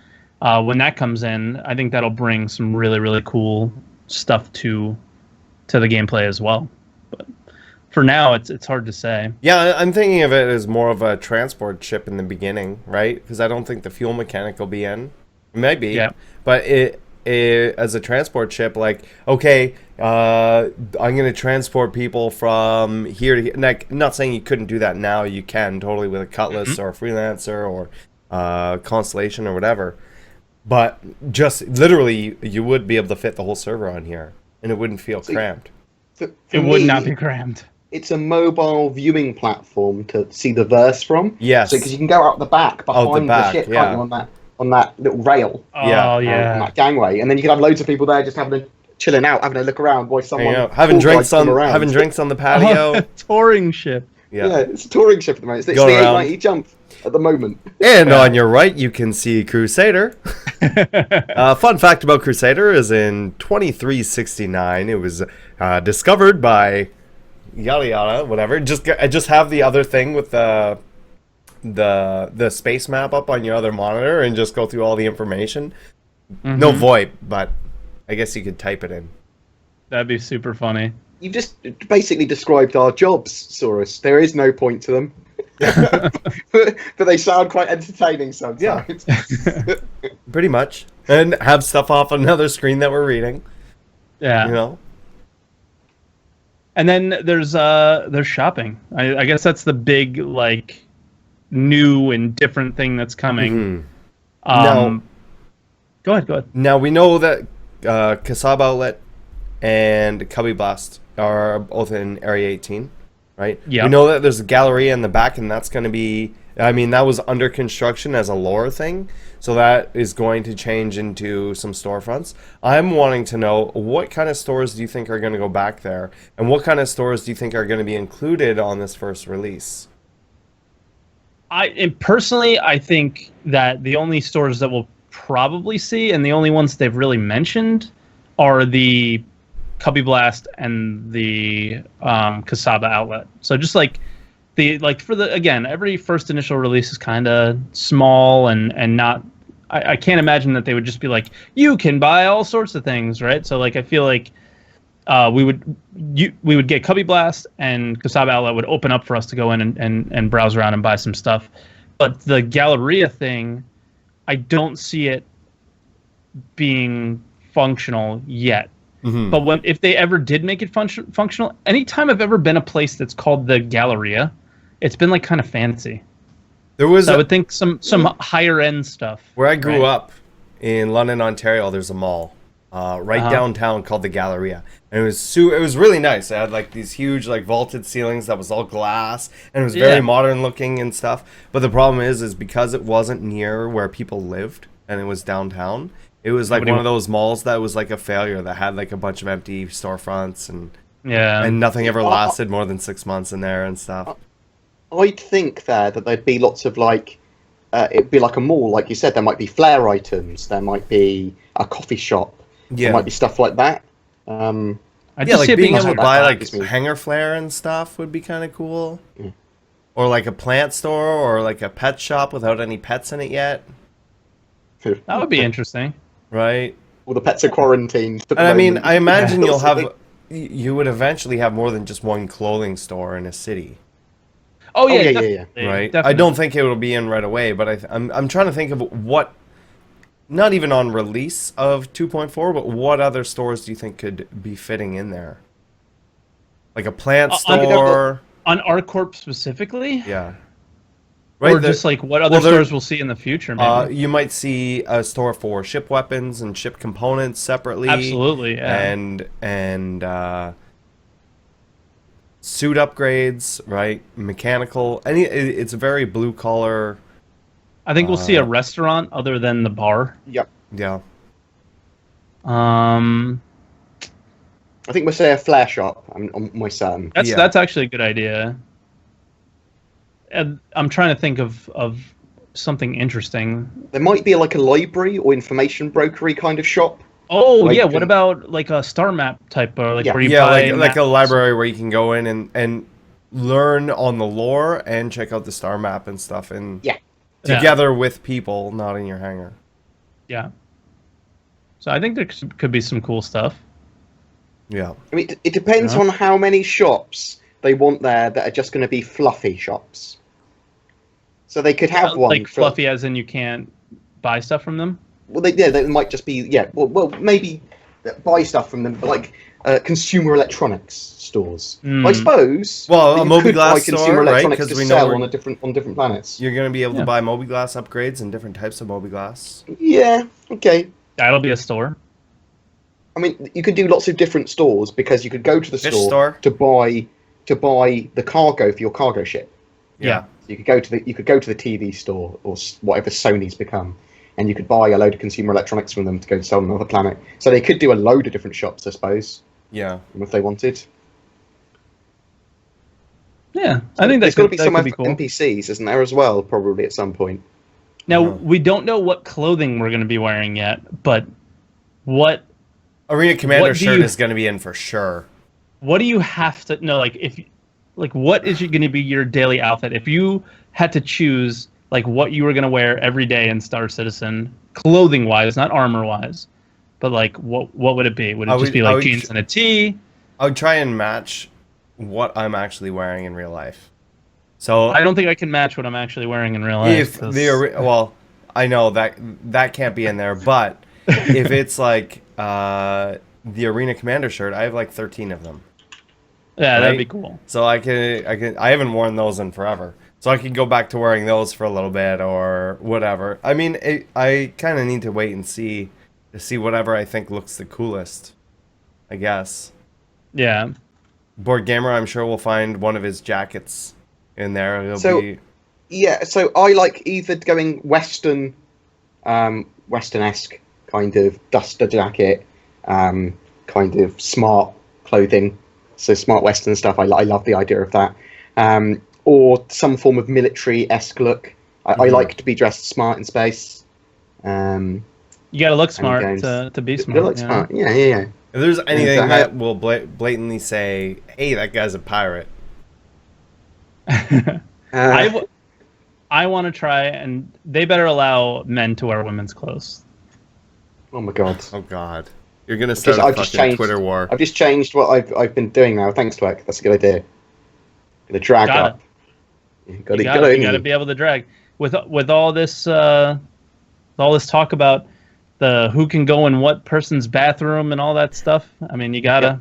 when that comes in, I think that'll bring some really, really cool stuff to the gameplay as well. But for now, it's hard to say. Yeah, I'm thinking of it as more of a transport ship in the beginning, right? Because I don't think the fuel mechanic will be in. It might be, Yeah. but it as a transport ship, like, okay, I'm going to transport people from here to here. Like, not saying you couldn't do that now. You can totally with a Cutlass or a Freelancer or Constellation or whatever. But just literally, you would be able to fit the whole server on here, and it wouldn't feel cramped. For It would me, not be crammed. It's a mobile viewing platform to see the verse from. Yes. So because you can go out the back behind the ship, yeah. can't you, on that little rail. Yeah. Oh On yeah. that gangway, and then you can have loads of people there just chilling out, having a look around while someone having cool drinks guides them on around. the patio. Touring ship. Yeah, it's a touring ship at the moment. It's Go the around. 890 jump at the moment. And on your right, you can see Crusader. Fun fact about Crusader is in 2369, it was discovered by yada yada, whatever. Just have the other thing with the space map up on your other monitor and just go through all the information. No VoIP, but I guess you could type it in. That'd be super funny. You've just basically described our jobs, Saurus. There is no point to them. but they sound quite entertaining sometimes. Pretty much. And have stuff off another screen that we're reading. Yeah. You know? And then there's shopping. I guess that's the big like new and different thing that's coming. Now, go ahead. Now we know that Kasab Outlet and Cubby Blast are both in Area 18, right? Yeah. We know that there's a Galleria in the back, and that's going to be... I mean, that was under construction as a lore thing, so that is going to change into some storefronts. I'm wanting to know, what kind of stores do you think are going to go back there? And what kind of stores do you think are going to be included on this first release? Personally, I think that the only stores that we'll probably see, and the only ones they've really mentioned, are the Cubby Blast and the Kasaba Outlet. So just like every first initial release is kind of small and not. I can't imagine that they would just be like, you can buy all sorts of things, right? So like I feel like we would get Cubby Blast, and Kasaba Outlet would open up for us to go in and browse around and buy some stuff. But the Galleria thing, I don't see it being functional yet. But if they ever did make it functional, anytime I've ever been a place that's called the Galleria, it's been like kind of fancy. There was, I would think some higher end stuff. Where I grew up in London, Ontario, there's a mall downtown called the Galleria, and it was really nice. It had like these huge like vaulted ceilings that was all glass, and it was very modern looking and stuff. But the problem is because it wasn't near where people lived and it was downtown, it was like one of those malls that was like a failure, that had like a bunch of empty storefronts and nothing ever lasted more than 6 months in there and stuff. I'd think that there'd be lots of like, it'd be like a mall, like you said. There might be flair items, there might be a coffee shop, there might be stuff like that. Like being able to buy like hanger flare and stuff would be kind of cool. Or like a plant store, or like a pet shop without any pets in it yet. That would be interesting. Right. All the pets are quarantined. And I mean, I imagine you would eventually have more than just one clothing store in a city. Oh yeah. Right. Definitely. I don't think it will be in right away, but I'm trying to think of what, not even on release of 2.4, but what other stores do you think could be fitting in there? Like a plant store. On ArcCorp specifically? Yeah. Right, or just like what other stores we'll see in the future, maybe. You might see a store for ship weapons and ship components separately. Absolutely, yeah. And suit upgrades, right? Mechanical. It's a very blue collar. I think we'll see a restaurant other than the bar. Yep. Yeah. I think we'll say a flare shop. I'm almost certain. That's actually a good idea. And I'm trying to think of something interesting. There might be like a library or information brokery kind of shop. Oh, like, yeah. What about like a star map type, or like where you buy like a library where you can go in and learn on the lore and check out the star map and stuff, and together with people, not in your hangar. Yeah. So I think there could be some cool stuff. Yeah. I mean, it depends on how many shops they want there that are just going to be fluffy shops. So they could have one like fluffy, as in you can't buy stuff from them. Well, they might just be Well, maybe buy stuff from them, but like consumer electronics stores. I suppose. Well, a Mobiglass store, right? Because we know on different planets. You're going to be able to buy Mobiglass upgrades and different types of Mobiglass. Yeah. Okay. That'll be a store. I mean, you could do lots of different stores because you could go to the store to buy the cargo for your cargo ship. Yeah. So you could go to the TV store or whatever Sony's become, and you could buy a load of consumer electronics from them to go sell on another planet. So they could do a load of different shops, I suppose. Yeah. If they wanted. Yeah, I think there's got to be some cool. NPCs, isn't there, as well? Probably at some point. Now we don't know what clothing we're going to be wearing yet, but what Arena Commander shirt is going to be in for sure. What do you have to know? What is going to be your daily outfit if you had to choose like what you were going to wear every day in Star Citizen, clothing wise, not armor wise, but like what would it be? Would it just be like jeans and a tee? I would try and match what I'm actually wearing in real life. So I don't think I can match what I'm actually wearing in real life. I know that can't be in there, but if it's like the Arena Commander shirt, I have like 13 of them. Yeah, that'd be cool. So I haven't worn those in forever. So I could go back to wearing those for a little bit or whatever. I mean, I kind of need to wait and see whatever I think looks the coolest, I guess. Yeah. BoredGamer, I'm sure we'll find one of his jackets in there. Yeah, so I like either going Western, Western-esque kind of duster jacket, kind of smart clothing, so smart Western stuff. I love the idea of that, or some form of military-esque look. I like to be dressed smart in space. You gotta look smart to be smart. You gotta look smart. Yeah. If there's anything that will blatantly say, "Hey, that guy's a pirate," I want to try, and they better allow men to wear women's clothes. Oh my god! Oh god! You're gonna start a fucking Twitter war. I've just changed what I've been doing now. Thanks, Twerk. That's a good idea. Gonna drag up. You gotta be able to drag with all this talk about the who can go in what person's bathroom and all that stuff. I mean, you gotta.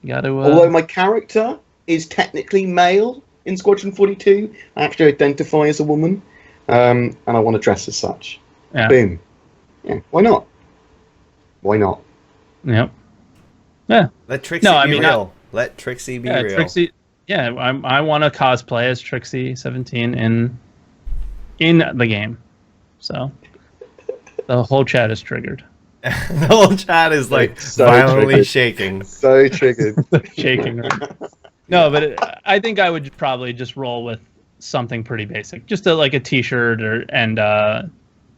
Although my character is technically male in Squadron 42, I actually identify as a woman, and I want to dress as such. Yeah. Boom. Yeah. Why not? Yep. Yeah. Let Trixie be real. Let Trixie be real. Trixie. Yeah, I want to cosplay as Trixie 17 in the game. So the whole chat is triggered. The whole chat is like so violently triggered. Shaking. So triggered. Shaking. Right. No, but I think I would probably just roll with something pretty basic, just like a t-shirt and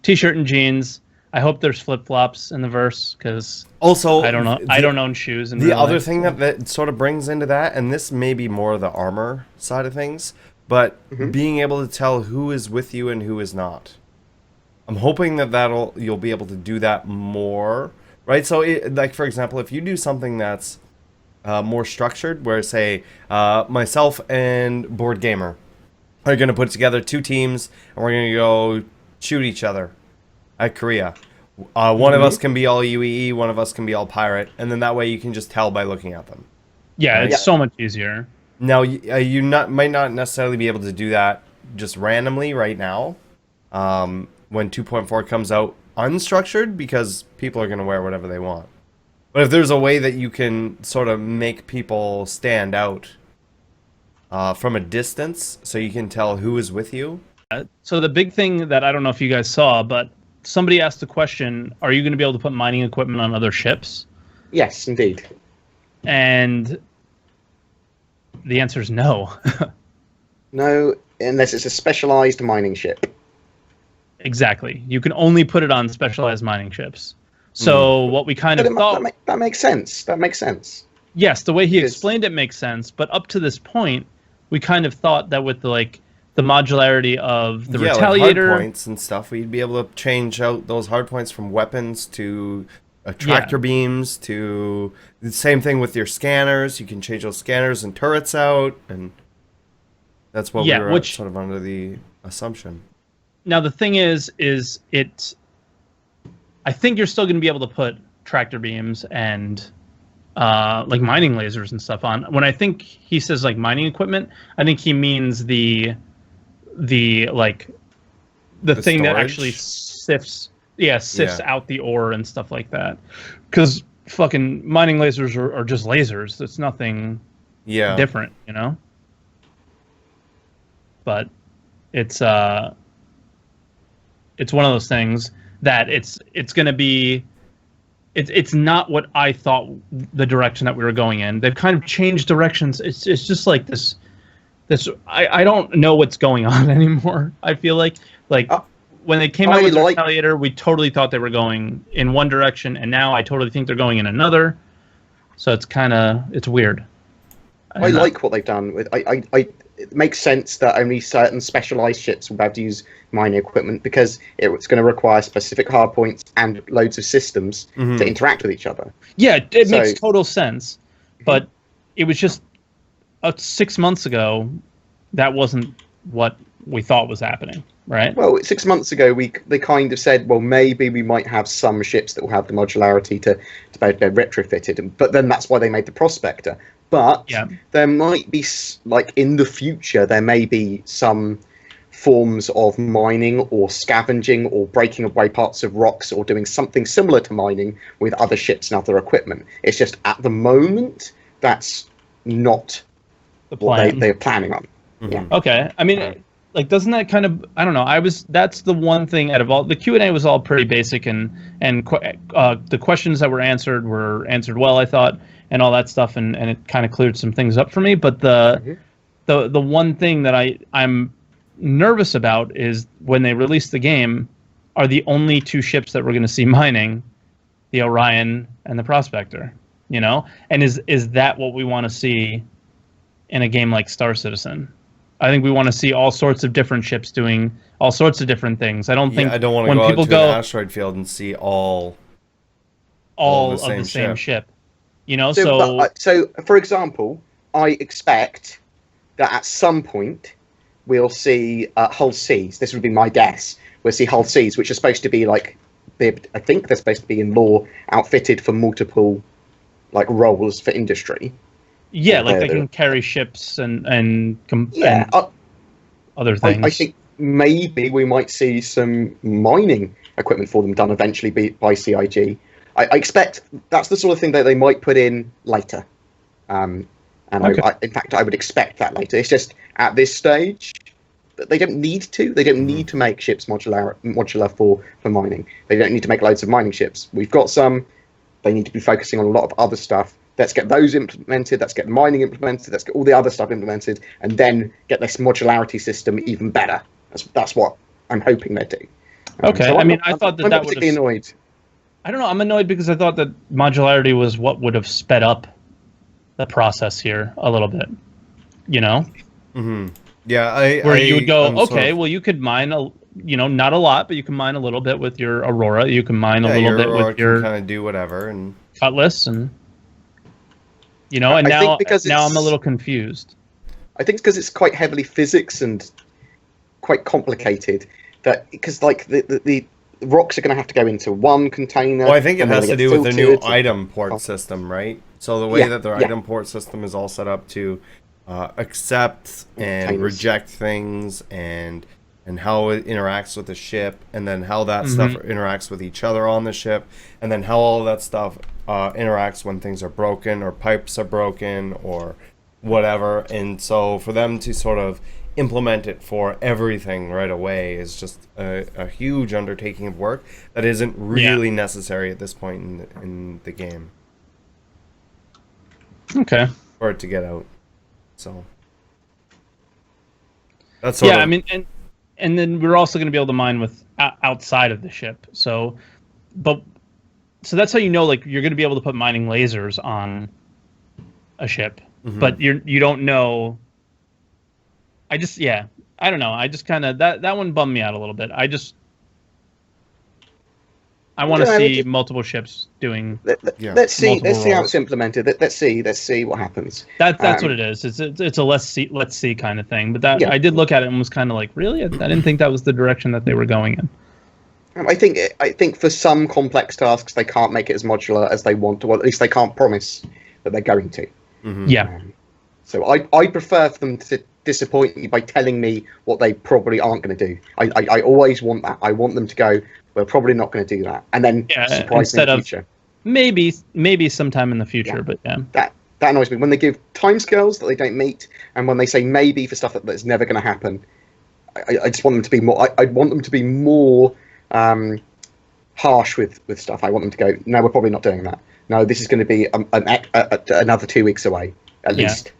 t-shirt and jeans. I hope there's flip-flops in the verse because also I don't know. I don't own shoes. The other thing that sort of brings into that, and this may be more the armor side of things, but being able to tell who is with you and who is not. I'm hoping that you'll be able to do that more, right? So, like for example, if you do something that's more structured, where say myself and BoredGamer are going to put together 2 teams, and we're going to go shoot each other at Korea. One of us can be all UEE, one of us can be all pirate, and then that way you can just tell by looking at them. Yeah, right? It's so much easier. Now, you might not necessarily be able to do that just randomly right now, when 2.4 comes out unstructured, because people are going to wear whatever they want. But if there's a way that you can sort of make people stand out from a distance, so you can tell who is with you. So the big thing that I don't know if you guys saw, but somebody asked the question, are you going to be able to put mining equipment on other ships? Yes, indeed. And the answer is no. No, unless it's a specialized mining ship. Exactly. You can only put it on specialized mining ships. So what we kind of thought... That makes sense. That makes sense. Yes, the way he explained it makes sense. But up to this point, we kind of thought that with the modularity of the Retaliator... like hard points and stuff, we'd be able to change out those hard points from weapons to tractor beams to... The same thing with your scanners. You can change those scanners and turrets out, and that's what we were sort of under the assumption. Now, the thing is I think you're still going to be able to put tractor beams and like mining lasers and stuff on. When I think he says like mining equipment, I think he means the thing storage that actually sifts out the ore and stuff like that. Because fucking mining lasers are just lasers. It's nothing different, you know? But it's one of those things that it's going to be... It's not what I thought the direction that we were going in. They've kind of changed directions. It's just like this I don't know what's going on anymore. I feel like when they came out with Retaliator, we totally thought they were going in one direction, and now I totally think they're going in another. So it's weird. I like what they've done with it makes sense that only certain specialized ships will be able to use mining equipment, because it's going to require specific hard points and loads of systems to interact with each other. Yeah, it makes total sense. But it was just 6 months ago, that wasn't what we thought was happening, right? Well, 6 months ago, they kind of said, well, maybe we might have some ships that will have the modularity to be able to go retrofitted. But then that's why they made the Prospector. But there might be, like, in the future, there may be some forms of mining or scavenging or breaking away parts of rocks or doing something similar to mining with other ships and other equipment. It's just at the moment, that's not what they're planning on. Yeah. Okay. I mean, like, doesn't that kind of... I don't know. That's the one thing out of all... The Q&A was all pretty basic, and the questions that were answered well, I thought, and all that stuff, and it kind of cleared some things up for me. But the one thing that I'm nervous about is when they release the game, are the only two ships that we're going to see mining the Orion and the Prospector, you know? And is that what we want to see in a game like Star Citizen? I think we want to see all sorts of different ships doing all sorts of different things. I don't want to go out to an asteroid field and see all of the same ship. You know, so for example, I expect that at some point we'll see Hull Cs. This would be my guess. We'll see Hull Cs, which are supposed to be like, I think they're supposed to be in lore outfitted for multiple like roles for industry. Yeah, like they can carry ships and other things. I think maybe we might see some mining equipment for them done eventually by CIG. I expect that's the sort of thing that they might put in later. In fact, I would expect that later. It's just at this stage, they don't need to. They don't need to make ships modular for mining. They don't need to make loads of mining ships. We've got some. They need to be focusing on a lot of other stuff. Let's get those implemented. Let's get mining implemented. Let's get all the other stuff implemented, and then get this modularity system even better. That's what I'm hoping they do. Okay. So I thought that would have annoyed. I don't know. I'm annoyed because I thought that modularity was what would have sped up the process here a little bit. You know? Mm-hmm. Yeah, where you would go, okay, well, you could mine not a lot, but you can mine a little bit with your Aurora. You can mine a little bit with your kind of do whatever and Cutlass, and and now I'm a little confused. I think it's because it's quite heavily physics and quite complicated. Because like the rocks are going to have to go into one container. Well, I think it has to do with the new item port system, right? So the way that their item port system is all set up to accept and Containers. reject things, and how it interacts with the ship, and then how that stuff interacts with each other on the ship, and then how all that stuff interacts when things are broken or pipes are broken or whatever. And so for them to sort of implement it for everything right away is just a huge undertaking of work that isn't really necessary at this point in the game Okay. for it to get out. So that's sort of, I mean, and then we're also going to be able to mine with outside of the ship. So that's how you know, like, you're going to be able to put mining lasers on a ship, but you don't know. I don't know. I just kind of that one bummed me out a little bit. I want to see multiple ships doing. Let's see multiple how roles. it's implemented. Let's see what happens. That's what it is. It's a let's see kind of thing. But I did look at it and was kind of like, really? I didn't think that was the direction that they were going in. I think for some complex tasks they can't make it as modular as they want to, or at least they can't promise that they're going to. Yeah. So I prefer for them to disappoint me by telling me what they probably aren't going to do. I always want that. I want them to go, we're probably not going to do that, and then surprise me in the future. Maybe sometime in the future, but that annoys me when they give timescales that they don't meet, and when they say maybe for stuff that's never going to happen. I just want them to be more. I want them to be more harsh with stuff. I want them to go, no, we're probably not doing that. No, this is going to be another 2 weeks away at least.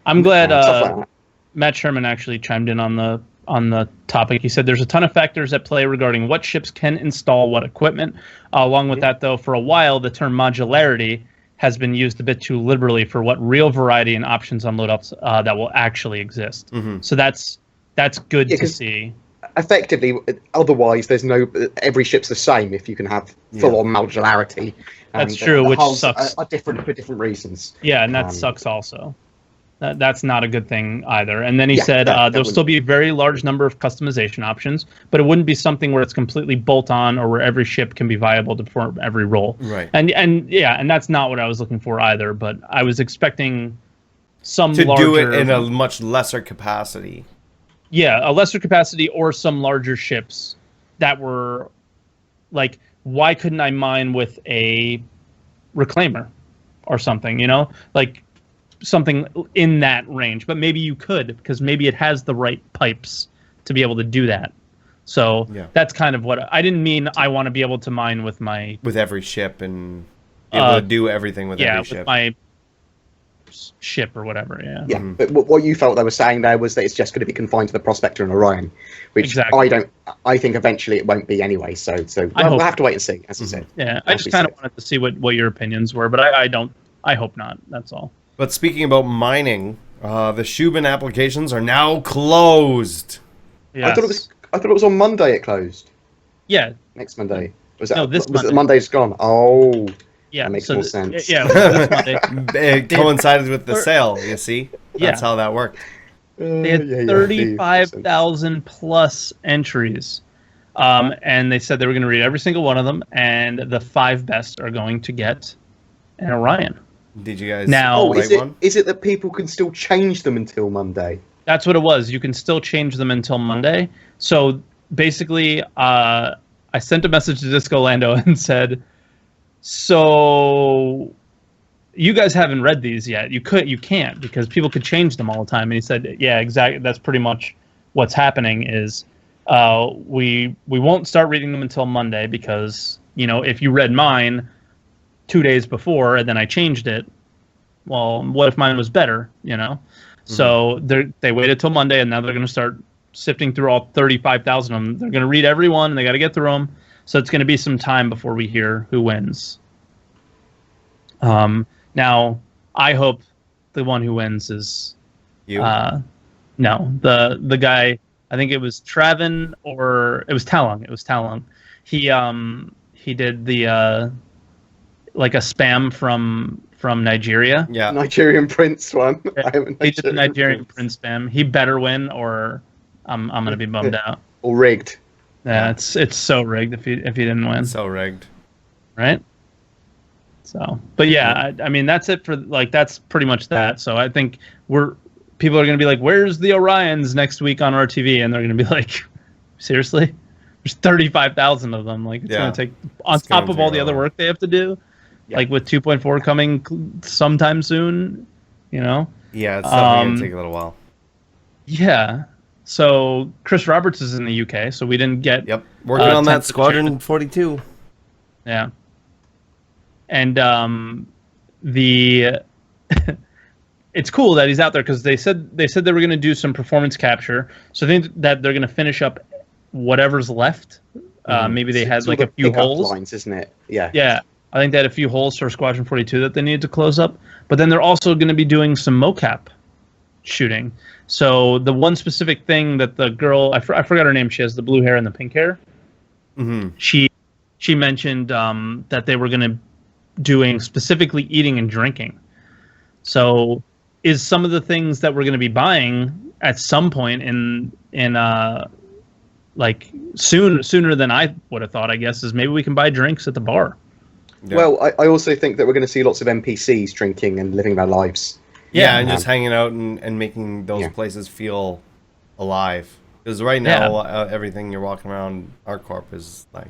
I'm glad stuff like that. Matt Sherman actually chimed in on the topic. He said there's a ton of factors at play regarding what ships can install what equipment. Along with that, though, for a while, the term modularity has been used a bit too liberally for what real variety and options on loadouts that will actually exist. So that's good to see. Effectively, otherwise, there's no. Every ship's the same if you can have full-on modularity. That's true, the which hulls sucks. Are different for different reasons. Yeah, and that sucks also. That's not a good thing either. And then he said that there'll still be a very large number of customization options, but it wouldn't be something where it's completely bolt-on or where every ship can be viable to perform every role. Right. And that's not what I was looking for either. But I was expecting some to larger, do it in a much lesser capacity. Yeah, a lesser capacity or some larger ships that were like, why couldn't I mine with a reclaimer or something? You know, like something in that range. But maybe you could, because maybe it has the right pipes to be able to do that. So that's kind of what I didn't mean. I want to be able to mine with every ship and be able to do everything with every ship. With my ship or whatever. But what you felt they were saying there was that it's just going to be confined to the Prospector and Orion, which I think eventually it won't be anyway. So we'll have to wait and see, as you said. Yeah, I just kind of wanted to see what your opinions were, but I hope not. That's all. But speaking about mining, the Shubin applications are now closed. Yes. I thought it was on Monday it closed. Yeah. Next Monday. This Monday. Was it Monday's gone? Oh. Yeah. That makes more sense. Yeah. This Monday. It coincided with the sale, you see? That's how that worked. They had 35,000 plus entries. And they said they were going to read every single one of them, and the 5 best are going to get an Orion. Did you guys is it that people can still change them until Monday? That's what it was. You can still change them until Monday. So basically, I sent a message to Disco Lando and said, so you guys haven't read these yet. You can't, because people could change them all the time. And he said, yeah, exactly. That's pretty much what's happening is we won't start reading them until Monday, because, you know, if you read mine 2 days before and then I changed it, well, what if mine was better, you know? So they waited till Monday, and now they're going to start sifting through all 35,000 of them. They're going to read every one, and they got to get through them. So it's going to be some time before we hear who wins. Now, I hope the one who wins is you. No, the guy. I think it was Travin, or it was Talung. It was Talung. He did the like a spam from Nigeria. Yeah, Nigerian Prince one. He did the Nigerian Prince spam. He better win, or I'm gonna be bummed out. Or rigged. Yeah, it's so rigged if he didn't win. So rigged, right? So, but yeah, I mean that's it for that's pretty much that. So I think people are going to be like, "Where's the Orions next week on RTV?" And they're going to be like, "Seriously? There's 35,000 of them. Like, it's going to take on top of all the other work they have to do. Like with 2.4 coming sometime soon, you know." Yeah, it's definitely going to take a little while. Yeah. So Chris Roberts is in the UK, so we didn't get. Yep, working on that Squadron 42. Yeah. And the it's cool that he's out there because they said they were going to do some performance capture. So I think that they're going to finish up whatever's left. Maybe they had like a few holes. Lines, isn't it? Yeah. Yeah. I think they had a few holes for Squadron 42 that they needed to close up. But then they're also going to be doing some mocap shooting. So the one specific thing that the girl, I forgot her name, she has the blue hair and the pink hair. Mm-hmm. She mentioned that they were going to doing specifically eating and drinking. So is some of the things that we're going to be buying at some point in like sooner than I would have thought, I guess, is maybe we can buy drinks at the bar. Yeah. Well, I also think that we're going to see lots of NPCs drinking and living their lives. Yeah, and just hanging out and making those places feel alive. Because right now, everything you're walking around ArcCorp is like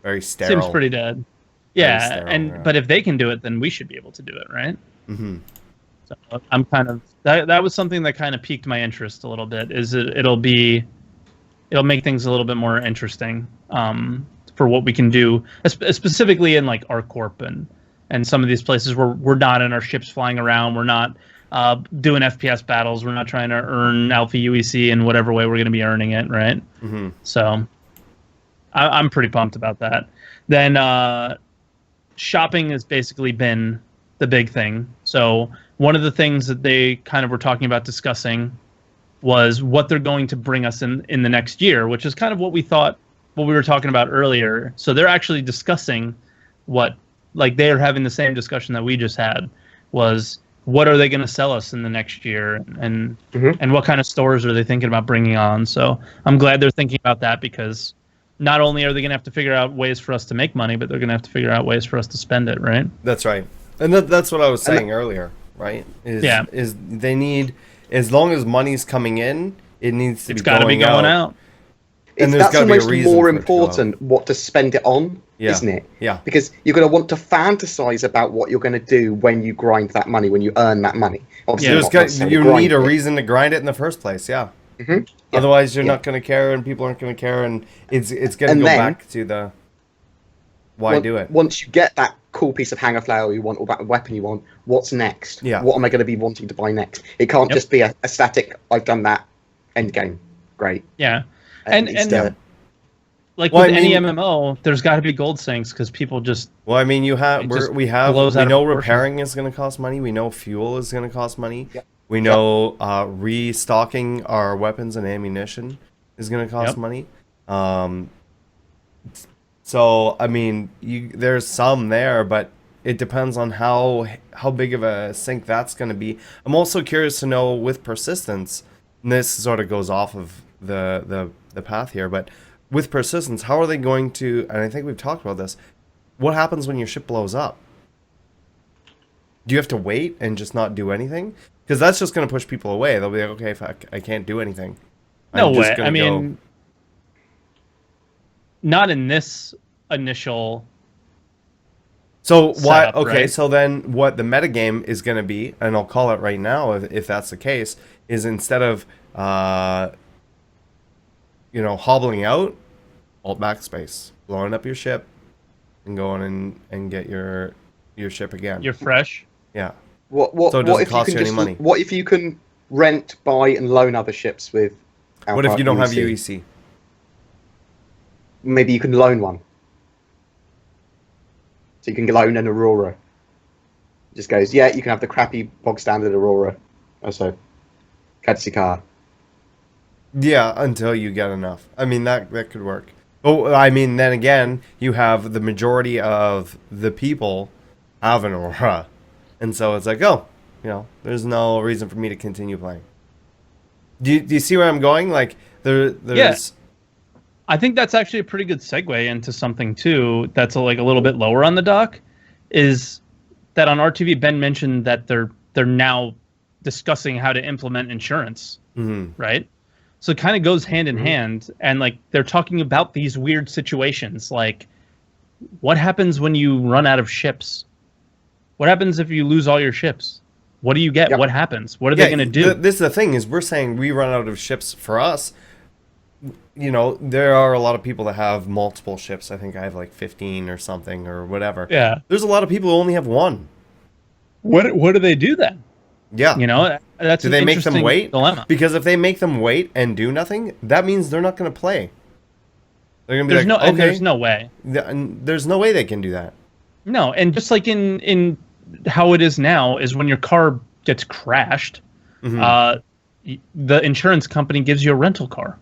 very sterile. Seems pretty dead. Yeah, sterile, but if they can do it, then we should be able to do it, right? Mm-hmm. So I'm kind of that was something that kind of piqued my interest a little bit. It'll make things a little bit more interesting for what we can do, specifically in like ArcCorp and some of these places where we're not in our ships flying around, we're not doing FPS battles, we're not trying to earn Alpha UEC in whatever way we're going to be earning it, right? Mm-hmm. So I'm pretty pumped about that. Then shopping has basically been the big thing. So one of the things that they kind of were talking about discussing was what they're going to bring us in the next year, which is kind of what we were talking about earlier. So they're actually discussing they're having the same discussion that we just had, was what are they going to sell us in the next year, and what kind of stores are they thinking about bringing on. So I'm glad they're thinking about that, because not only are they going to have to figure out ways for us to make money, but they're going to have to figure out ways for us to spend it, right? That's right. And that's what I was saying earlier, right? Is they need, as long as money's coming in, it needs to be going out. And that's almost more important what to spend it on, isn't it? Yeah. Because you're going to want to fantasize about what you're going to do when you grind that money, when you earn that money. Obviously, you need a reason to grind it in the first place, Otherwise, you're not going to care, and people aren't going to care, and it's going to go back to the why do it. Once you get that cool piece of hanger flower you want, or that weapon you want, what's next? Yeah. What am I going to be wanting to buy next? It can't just be a static, I've done that, end game. Great. Yeah. And like with any MMO, there's got to be gold sinks, because people just. Well, I mean, we know repairing is going to cost money. We know fuel is going to cost money. Yep. We know restocking our weapons and ammunition is going to cost money. So I mean, there's some there, but it depends on how big of a sink that's going to be. I'm also curious to know with persistence. And this sort of goes off of the path here, but with persistence, how are they going to, and I think we've talked about this, what happens when your ship blows up? Do you have to wait and just not do anything? Because that's just going to push people away. They'll be like, okay, if I can't do anything. No way. I mean, not in this initial. So why? Setup, okay, right? So then what the metagame is going to be, and I'll call it right now, if that's the case, is instead of hobbling out, alt backspace, blowing up your ship, and going and get your ship again. You're fresh. Yeah. So it doesn't cost you any money. What if you can rent, buy, and loan other ships with? What if you don't have UEC? Maybe you can loan one. So you can loan an Aurora. It just goes, yeah, you can have the crappy bog standard Aurora. Also, courtesy car. Yeah, until you get enough. I mean, that could work. Oh, I mean, then again, you have the majority of the people have an Aurora. And so it's like, there's no reason for me to continue playing. Do you see where I'm going? Like, there's... Yeah. I think that's actually a pretty good segue into something, too, that's a little bit lower on the dock, is that on RTV, Ben mentioned that they're now discussing how to implement insurance, Mm-hmm. right? So it kind of goes hand in hand, and like they're talking about these weird situations, like what happens when you run out of ships? What happens if you lose all your ships? What do you get? Yep. What happens? What are they going to do? This is the thing, is we're saying we run out of ships. For us, you know, there are a lot of people that have multiple ships. I think I have like 15 or something or whatever. Yeah. There's a lot of people who only have one. What do they do then? Yeah. You know, that's do an they make them interesting wait? dilemma. Because if they make them wait and do nothing, that means they're not going to play. They're going to be There's like, no, okay. and there's no way. And there's no way they can do that. No, and just like in how it is now is when your car gets crashed, the insurance company gives you a rental car,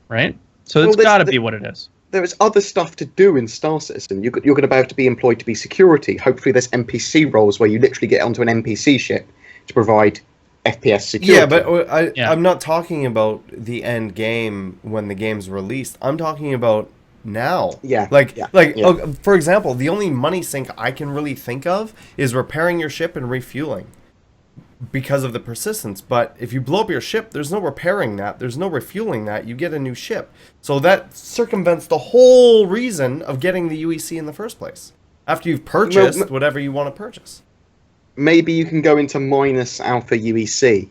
right? So it's got to be what it is. There is other stuff to do in Star Citizen. You're going to be able to be employed to be security. Hopefully there's NPC roles where you literally get onto an NPC ship to provide FPS security. Yeah, but I'm not talking about the end game when the game's released. I'm talking about now. Yeah. Okay, for example, the only money sink I can really think of is repairing your ship and refueling because of the persistence. But if you blow up your ship, there's no repairing that. There's no refueling that. You get a new ship. So that circumvents the whole reason of getting the UEC in the first place. After you've purchased whatever you want to purchase. Maybe you can go into minus alpha UEC.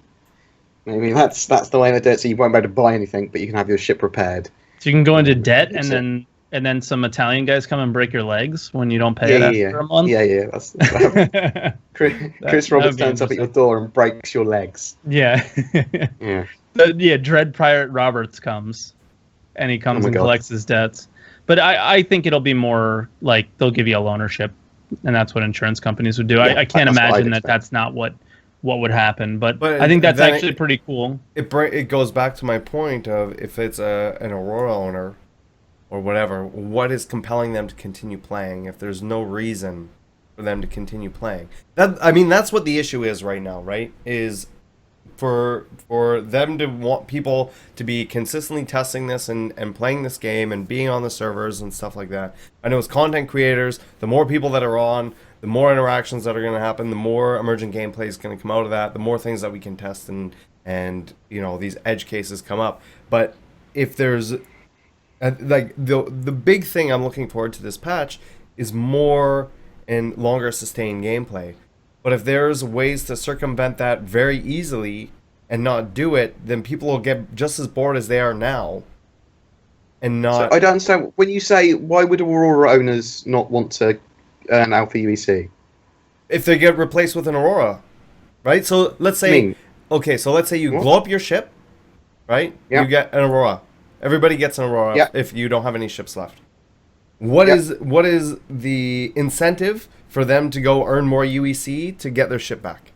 Maybe that's the way they do it, so you won't be able to buy anything, but you can have your ship repaired. So you can go into debt, and then some Italian guys come and break your legs when you don't pay it after a month. Yeah. That's Chris Roberts turns up at your door and breaks your legs. Yeah. Yeah. Dread Pirate Roberts comes, and he comes and collects his debts. But I think it'll be more like they'll give you a loanership, and that's what insurance companies would do. I can't imagine that's not what would happen, but I think that's actually pretty cool. It goes back to my point of if it's an Aurora owner or whatever, what is compelling them to continue playing if there's no reason for them to continue playing? That's what the issue is right now, right? Is for them to want people to be consistently testing this and playing this game and being on the servers and stuff like that. I know as content creators, the more people that are on, the more interactions that are going to happen, the more emergent gameplay is going to come out of that, the more things that we can test and you know, these edge cases come up. But if there's like the big thing I'm looking forward to this patch is more and longer sustained gameplay. But if there's ways to circumvent that very easily and not do it, then people will get just as bored as they are now. And not. So I don't understand when you say why would Aurora owners not want to earn Alpha UEC? If they get replaced with an Aurora, right? So let's say, let's say you blow up your ship, right? Yep. You get an Aurora. Everybody gets an Aurora if you don't have any ships left. What is the incentive for them to go earn more UEC to get their ship back?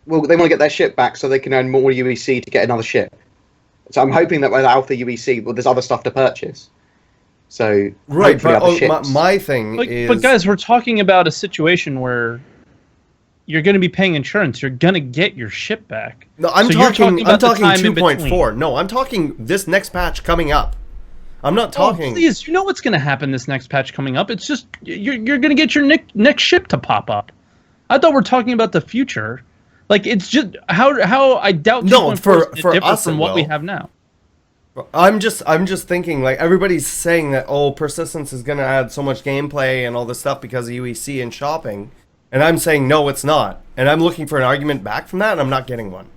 Well, they want to get their ship back so they can earn more UEC to get another ship. So I'm hoping that with Alpha UEC, there's other stuff to purchase. So right, but my thing is... But guys, we're talking about a situation where you're going to be paying insurance. You're going to get your ship back. No, I'm talking 2.4. No, I'm talking this next patch coming up. I'm not talking... Oh, please, you know what's going to happen this next patch coming up. It's just, you're going to get your next ship to pop up. I thought we're talking about the future. Like, it's just, how I doubt... No, for us from what we have now. I'm just thinking, like, everybody's saying that, persistence is going to add so much gameplay and all this stuff because of UEC and shopping. And I'm saying, no, it's not. And I'm looking for an argument back from that, and I'm not getting one.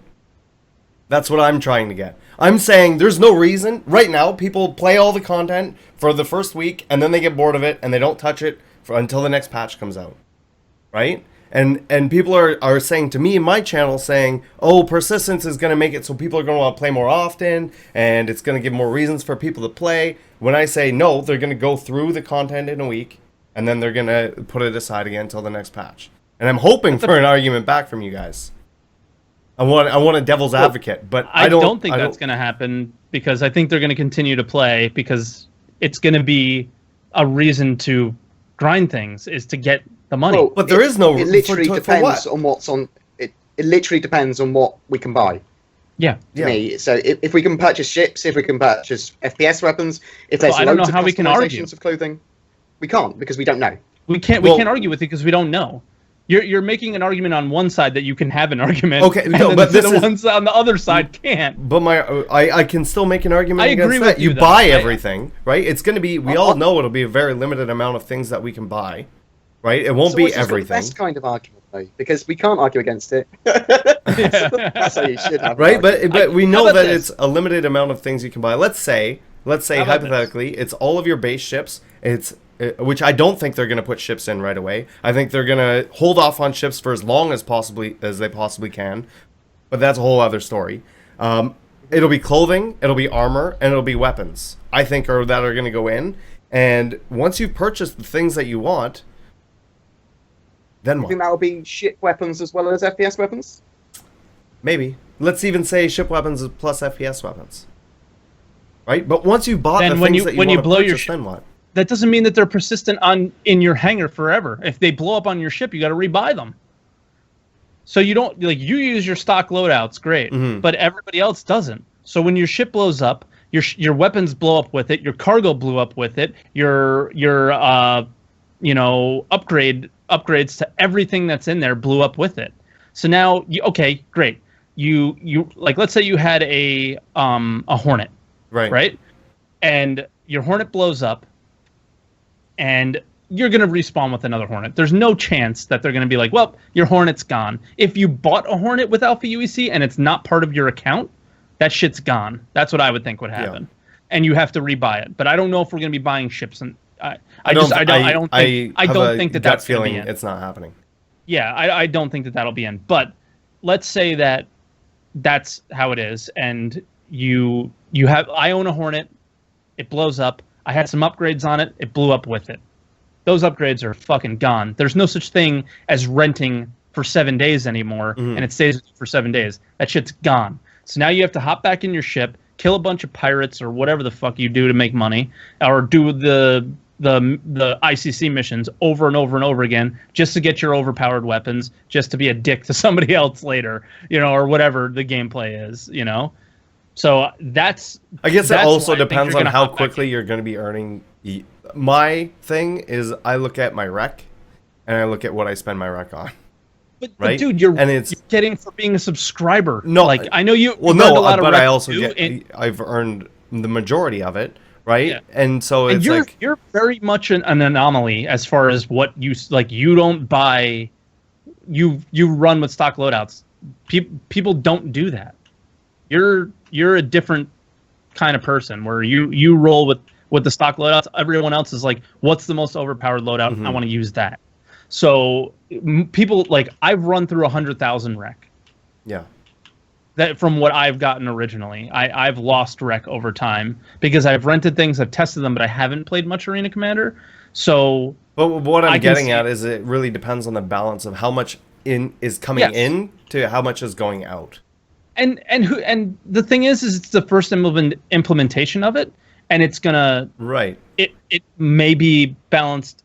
That's what I'm trying to get. I'm saying there's no reason. Right now, people play all the content for the first week, and then they get bored of it, and they don't touch it until the next patch comes out. Right? And people are saying to me in my channel, saying, persistence is going to make it so people are going to want to play more often, and it's going to give more reasons for people to play. When I say no, they're going to go through the content in a week, and then they're going to put it aside again until the next patch. And I'm hoping for an argument back from you guys. I want a devil's advocate, but I don't think that's going to happen, because I think they're going to continue to play, because it's going to be a reason to grind things, is to get the money. Well, but there is no. It literally depends on what's on. It literally depends on what we can buy. Yeah. To me, so if we can purchase ships, if we can purchase FPS weapons, if there's I don't know loads how of we can argue customizations of clothing, we can't, because we don't know. We can't argue with it because we don't know. You're making an argument on one side that you can have an argument. Okay, no, but the one side on the other side can't. But I can still make an argument I agree against that. with you, You though. buy everything, right? It's going to be. We all know it'll be a very limited amount of things that we can buy, right? It won't be It's everything. the best kind of argument, though, because we can't argue against it. That's how you should have. Right, but we know that this? it's a limited amount of things you can buy. Let's say about hypothetically, it's all of your base ships. Which I don't think they're going to put ships in right away. I think they're going to hold off on ships for as long as they possibly can. But that's a whole other story. It'll be clothing, it'll be armor, and it'll be weapons. I think that are going to go in. And once you've purchased the things that you want, then I what? think that'll be ship weapons as well as FPS weapons. Maybe. Let's even say ship weapons plus FPS weapons. Right? But once you bought Then the when things you- that you when want you to blow your purchase, ship- then what? That doesn't mean that they're persistent in your hangar forever. If they blow up on your ship, you got to rebuy them. So you don't you use your stock loadouts, great, but everybody else doesn't. So when your ship blows up, your weapons blow up with it, your cargo blew up with it, your upgrades to everything that's in there blew up with it. So now great. You let's say you had a Hornet, right? And your Hornet blows up, and you're going to respawn with another Hornet. There's no chance that they're going to be like, well, your Hornet's gone. If you bought a Hornet with Alpha UEC and it's not part of your account, that shit's gone. That's what I would think would happen. Yeah. And you have to rebuy it. But I don't know if we're going to be buying ships. And I don't think that that's feeling going to be in. It's not happening. Yeah, I don't think that that'll be in. But let's say that that's how it is. And I own a Hornet. It blows up. I had some upgrades on it. It blew up with it. Those upgrades are fucking gone. There's no such thing as renting for 7 days anymore, and it stays with you for 7 days. That shit's gone. So now you have to hop back in your ship, kill a bunch of pirates or whatever the fuck you do to make money, or do the ICC missions over and over and over again just to get your overpowered weapons, just to be a dick to somebody else later, or whatever the gameplay is, So I guess it also depends on how quickly you're going to be earning. My thing is I look at my rec, and I look at what I spend my rec on. But dude, you're getting for being a subscriber. No, I know you. Well, no, but I also I've earned the majority of it, right? Yeah. And so it's you're very much an anomaly as far as what you You don't buy. You run with stock loadouts. People don't do that. You're a different kind of person where you roll with the stock loadouts. Everyone else is like, what's the most overpowered loadout? I want to use that. So people I've run through 100,000 rec. Yeah. That from what I've gotten originally, I've lost rec over time because I've rented things, I've tested them, but I haven't played much Arena Commander. So, but what I'm getting at is it really depends on the balance of how much is coming in to how much is going out. And the thing is it's the first implementation of it, and it's gonna It may be balanced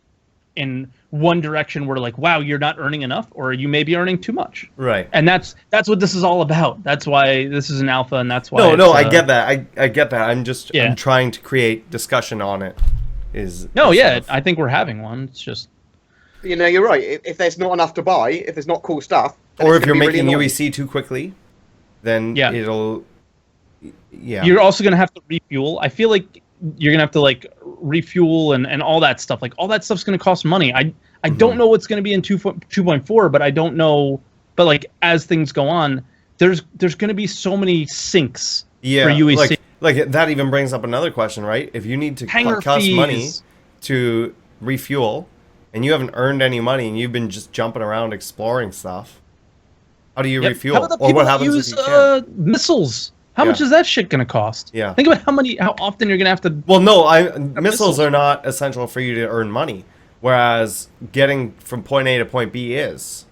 in one direction where wow, you're not earning enough, or you may be earning too much. Right. And that's what this is all about. That's why this is an alpha, and that's why. No, I get that. I get that. I'm just I'm trying to create discussion on it. I think we're having one. It's just you're right. If there's not enough to buy, if there's not cool stuff, or if you're making UEC too quickly, then it'll. Yeah. You're also gonna have to refuel. I feel like you're gonna have to refuel and all that stuff. All that stuff's gonna cost money. I don't know what's gonna be in 2.4, but I don't know. But as things go on, there's gonna be so many sinks for UEC. Like that even brings up another question, right? If you need to cost money to refuel, and you haven't earned any money, and you've been just jumping around exploring stuff, how do you refuel? Or what happens if you can't? Missiles. How much is that shit going to cost? Yeah. Think about how often you're going to have to... Well, no, missiles are not essential for you to earn money, whereas getting from point A to point B is,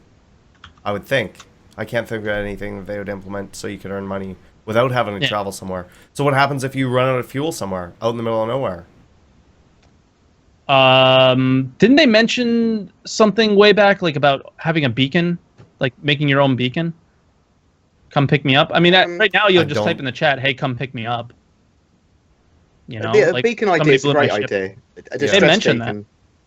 I would think. I can't think of anything that they would implement so you could earn money without having to travel somewhere. So what happens if you run out of fuel somewhere, out in the middle of nowhere? Didn't they mention something way back, about having a beacon? Making your own beacon? Come pick me up. I mean, right now you'll just type in the chat, "Hey, come pick me up." The beacon idea is a great idea. They mentioned that.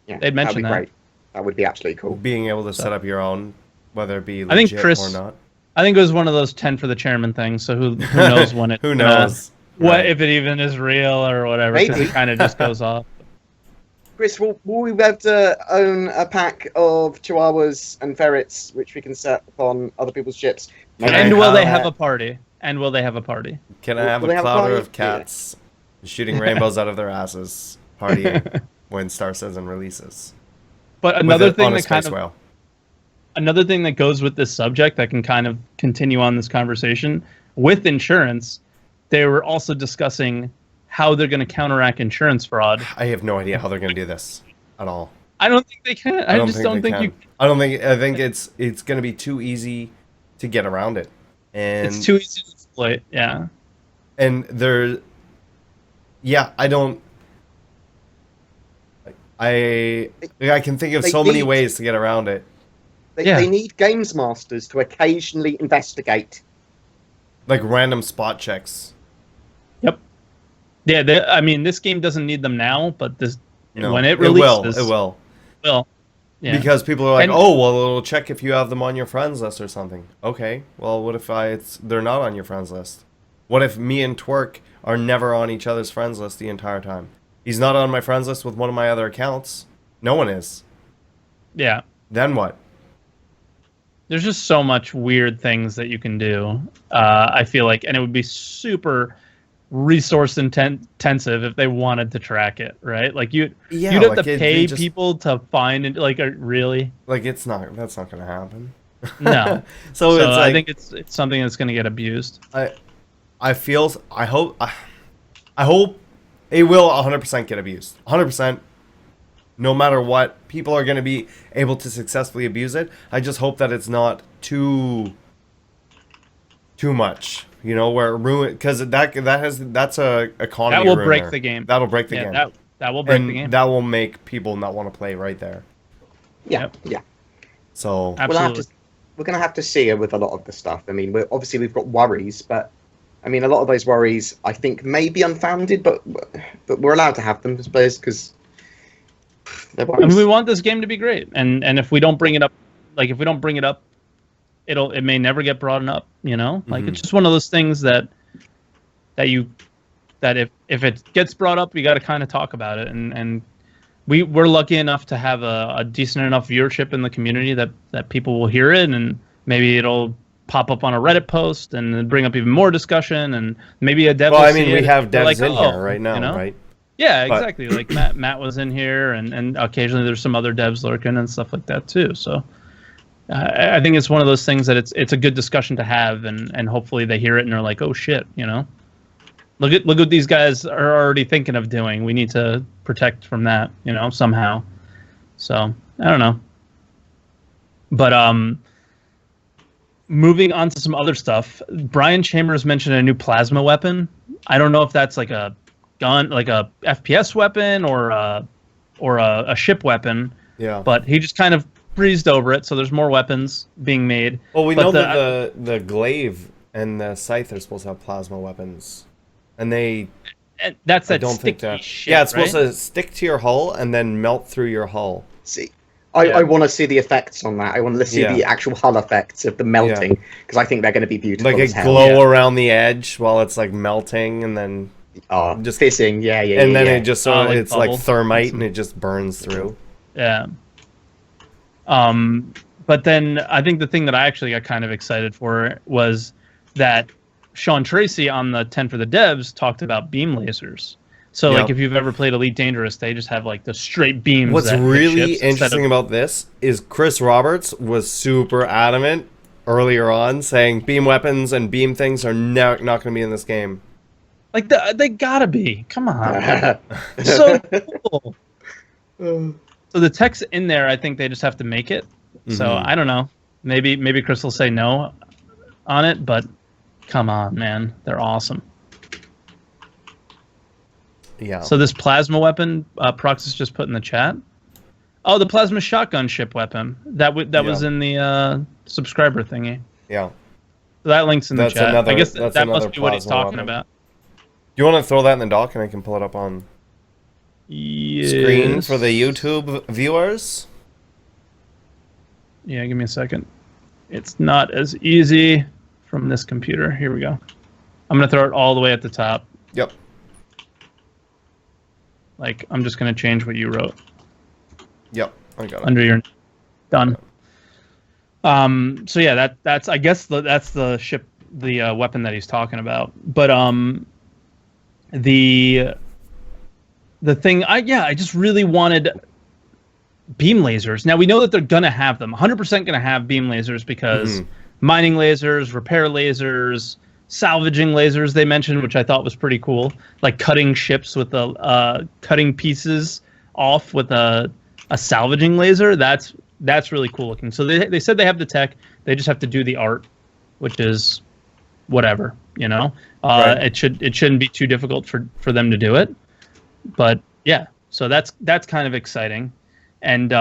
Yeah, they'd mentioned that. Great. That would be absolutely cool. Being able to set up your own, whether it be I think legit Chris, or not. I think it was one of those 10 for the chairman things. So who knows when it Who knows? what Right. if it even is real or whatever? Because Maybe. it kind of just goes off. Chris, will we be able to own a pack of chihuahuas and ferrets, which we can set on other people's ships? Can And I will they have- have a party? And will they have a party? Can I have Will a they have a clouder party? of cats shooting rainbows out of their asses partying when Star Citizen releases? But another thing on a that kind space of whale. another thing that goes with this subject that can kind of continue on this conversation with insurance, they were also discussing how they're going to counteract insurance fraud. I have no idea how they're going to do this at all. I don't think they can. I just don't they think you. can. I think it's going to be too easy to get around it. And It's too easy to exploit. Yeah. And I don't. I can think of They so many need- ways to get around it. They need games masters to occasionally investigate. Like random spot checks. Yep. Yeah. I mean, this game doesn't need them now, but No, when it releases, it will. will. Yeah. Because people are like, And- oh, well, it'll check if you have them on your friends list or something. Okay, well, what if they're not on your friends list? What if me and Twerk are never on each other's friends list the entire time? He's not on my friends list with one of my other accounts. No one is. Yeah. Then what? There's just so much weird things that you can do. I feel like, and it would be super resource intensive if they wanted to track it, right? Like you'd have like to it- pay they just- people to find it. Like, really? Like that's not going to happen. No. so it's like I think it's something that's going to get abused. I hope it will 100% get abused. 100%. No matter what, people are going to be able to successfully abuse it. I just hope that it's not too much, you know, where it ruin, because that's a economy That will ruiner. break the game. That'll break the Yeah, game. that will break and the game. that will make people not want to play right there. Yeah, Yep. yeah. So Absolutely. We're going to have to see it with a lot of the stuff. I mean, we've got worries, but I mean, a lot of those worries I think may be unfounded, but we're allowed to have them, I suppose, because they're I worries. mean, we want this game to be great, and if we don't bring it up, it may never get brought up. You know, like it's just one of those things that if it gets brought up, we got to kind of talk about it, and we're lucky enough to have a decent enough viewership in the community that people will hear it, and maybe it'll pop up on a Reddit post and then bring up even more discussion, and maybe a dev. well, will I mean, see we it have and they're devs like, in "Oh," here right now, you know? right? Yeah, But- exactly. Like Matt was in here, and occasionally there's some other devs lurking and stuff like that too. So I think it's one of those things that it's a good discussion to have, and hopefully they hear it and they're like, oh shit, you know, look what these guys are already thinking of doing. We need to protect from that, you know, somehow. So I don't know, but moving on to some other stuff. Brian Chambers mentioned a new plasma weapon. I don't know if that's like a gun, like a FPS weapon or a ship weapon. Yeah. But he just kind of breezed over it. So there's more weapons being made. Well, we But know that the glaive and the scythe are supposed to have plasma weapons, and and that's I that don't think sticky that. shit. Yeah, it's right? supposed to stick to your hull and then melt through your hull. See, Yeah. I want to see the effects on that. I want to see Yeah. the actual hull effects of the melting, because I think they're going to be beautiful. Like as a hell. glow Yeah. around the edge while it's like melting, and then Just fizzing, yeah. and then yeah. it just like it's like bubble. thermite and it just burns through. Yeah. But then I think the thing that I actually got kind of excited for was that Sean Tracy on the 10 for the Devs talked about beam lasers. So like Yep. if you've ever played Elite Dangerous, they just have like the straight beams. What's that hit really ships instead interesting of- about this is Chris Roberts was super adamant earlier on, saying beam weapons and beam things are not going to be in this game. like they gotta be. Come on, so cool. So the tech's in there. I think they just have to make it. So Mhm. I don't know. Maybe Chris will say no on it, but come on, man, they're awesome. Yeah. So this plasma weapon, Proxys just put in the chat. Oh, the plasma shotgun ship weapon that was Yeah. in the subscriber thingy. Yeah. So that link's in the That's chat. another- I guess that's that another must be what he's plasma talking weapon. about. Do you want to throw that in the dock and I can pull it up on Yes. screen for the YouTube viewers? Yeah, give me a second. It's not as easy from this computer. Here we go. I'm going to throw it all the way at the top. Yep. Like, I'm just going to change what you wrote. Yep. I got it. Under your... Done. So yeah, that's I guess that's the ship, the weapon that he's talking about. But the thing I just really wanted beam lasers. Now we know that they're gonna have them. 100% gonna have beam lasers because mining lasers, repair lasers, salvaging lasers they mentioned, which I thought was pretty cool. Like cutting ships with cutting pieces off with a salvaging laser. That's really cool looking. So they said they have the tech. They just have to do the art, which is whatever, you know. Right. It shouldn't be too difficult for them to do it. But yeah, so that's kind of exciting. And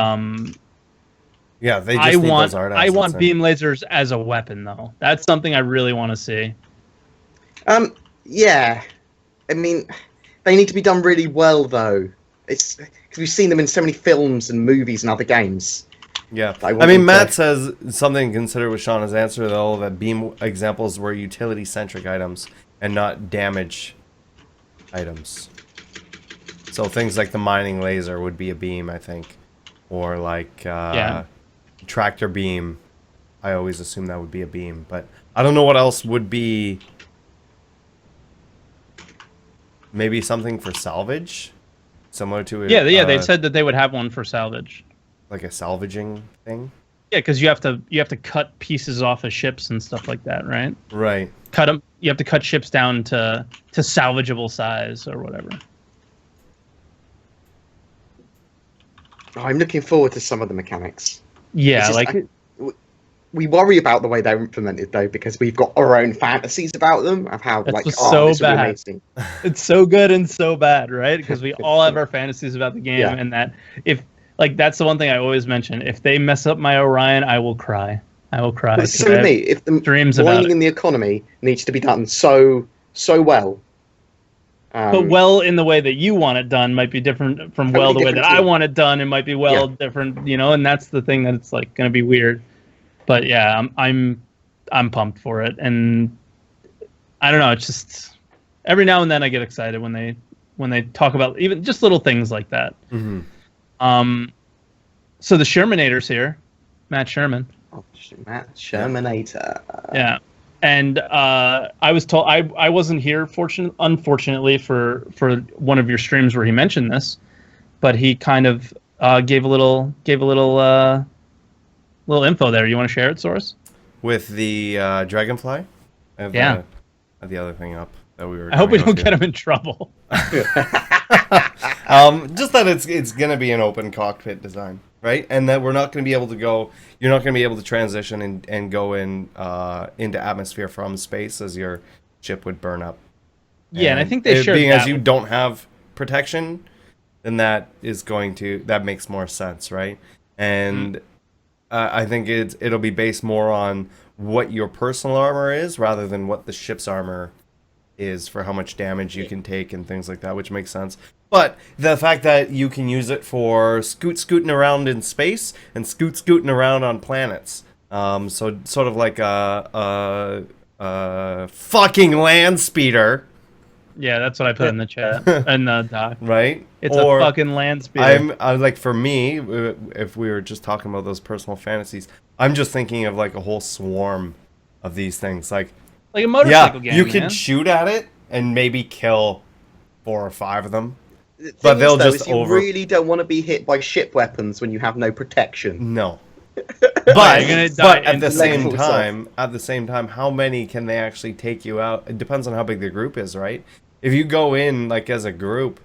yeah, they just need those art assets. I want beam lasers as a weapon though. That's something I really want to see. Yeah, I mean, they need to be done really well though. It's because we've seen them in so many films and movies and other games. Yeah, I mean, Matt says something to consider with Shauna's answer, though, that beam examples were utility-centric items and not damage items. So things like the mining laser would be a beam, I think. Or like tractor beam. I always assume that would be a beam. But I don't know what else would be... Maybe something for salvage? Similar to... Yeah, they said that they would have one for salvage. Like a salvaging thing? Yeah, because you have to cut pieces off of ships and stuff like that, right? Right. Cut them. You have to cut ships down to salvageable size or whatever. I'm looking forward to some of the mechanics. Yeah, we worry about the way they're implemented though, because we've got our own fantasies about them of how this this so would be bad. amazing. It's so good and so bad, right? Because we all have our fantasies about the game, and that if that's the one thing I always mention. If they mess up my Orion, I will cry. I will cry. But so me, if the dreams about mining in the economy needs to be done so well. But well in the way that you want it done might be different from the way that I want it done. It might be different, you know. And that's the thing that it's like going to be weird. But yeah, I'm pumped for it, and I don't know. It's just every now and then I get excited when they talk about even just little things like that. Mm-hmm. So the Shermanator's here, Matt Sherman. Oh, Matt Shermanator. Yeah, and I was told I wasn't here, unfortunately, for one of your streams where he mentioned this, but he kind of gave a little info there. You want to share it, Source? With the dragonfly? I have the other thing up that we were. I hope we don't get him in trouble. Just that it's gonna be an open cockpit design, right? And that we're not gonna be able to go. You're not gonna be able to transition and go in into atmosphere from space, as your ship would burn up. Yeah, and I think they shared being that. As you don't have protection, then that makes more sense, right? And I think it'll be based more on what your personal armor is rather than what the ship's armor is for how much damage you can take and things like that, which makes sense. But the fact that you can use it for scooting around in space and scooting around on planets, so sort of like a fucking land speeder. Yeah, that's what I put in the chat and the doc. Right? It's a fucking land speeder. I'm like, for me, if we were just talking about those personal fantasies, I'm just thinking of like a whole swarm of these things, like a motorcycle game. You can shoot at it and maybe kill 4 or 5 of them, but they'll just you really don't want to be hit by ship weapons when you have no protection. No. But at the same time, how many can they actually take you out? It depends on how big the group is, right? If you go in like as a group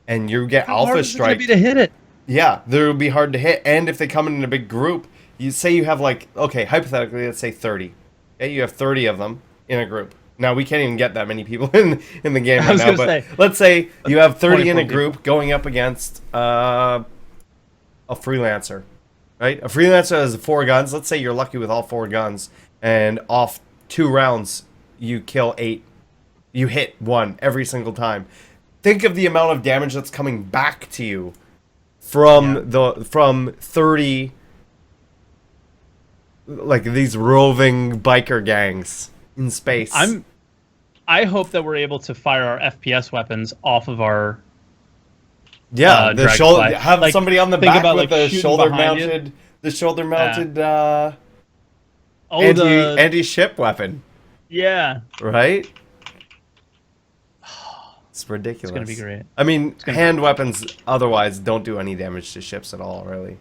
and you get alpha strike, hard is it gonna be to hit it? Yeah, there will be hard to hit. And if they come in a big group, you say you have hypothetically, let's say 30. Okay, you have 30 of them in a group. Now we can't even get that many people in the game right now, but let's say you have 30 in a group going up against a freelancer. Right? A freelancer has 4 guns. Let's say you're lucky with all 4 guns, and off 2 rounds, you kill 8. You hit 1 every single time. Think of the amount of damage that's coming back to you from 30 like these roving biker gangs in space. I hope that we're able to fire our FPS weapons off of our the shoulder. Have like, somebody on the think back about, with like, the shoulder behind mounted the anti-ship weapon. Yeah. Right? It's ridiculous. It's gonna be great. I mean, hand weapons otherwise don't do any damage to ships at all, really.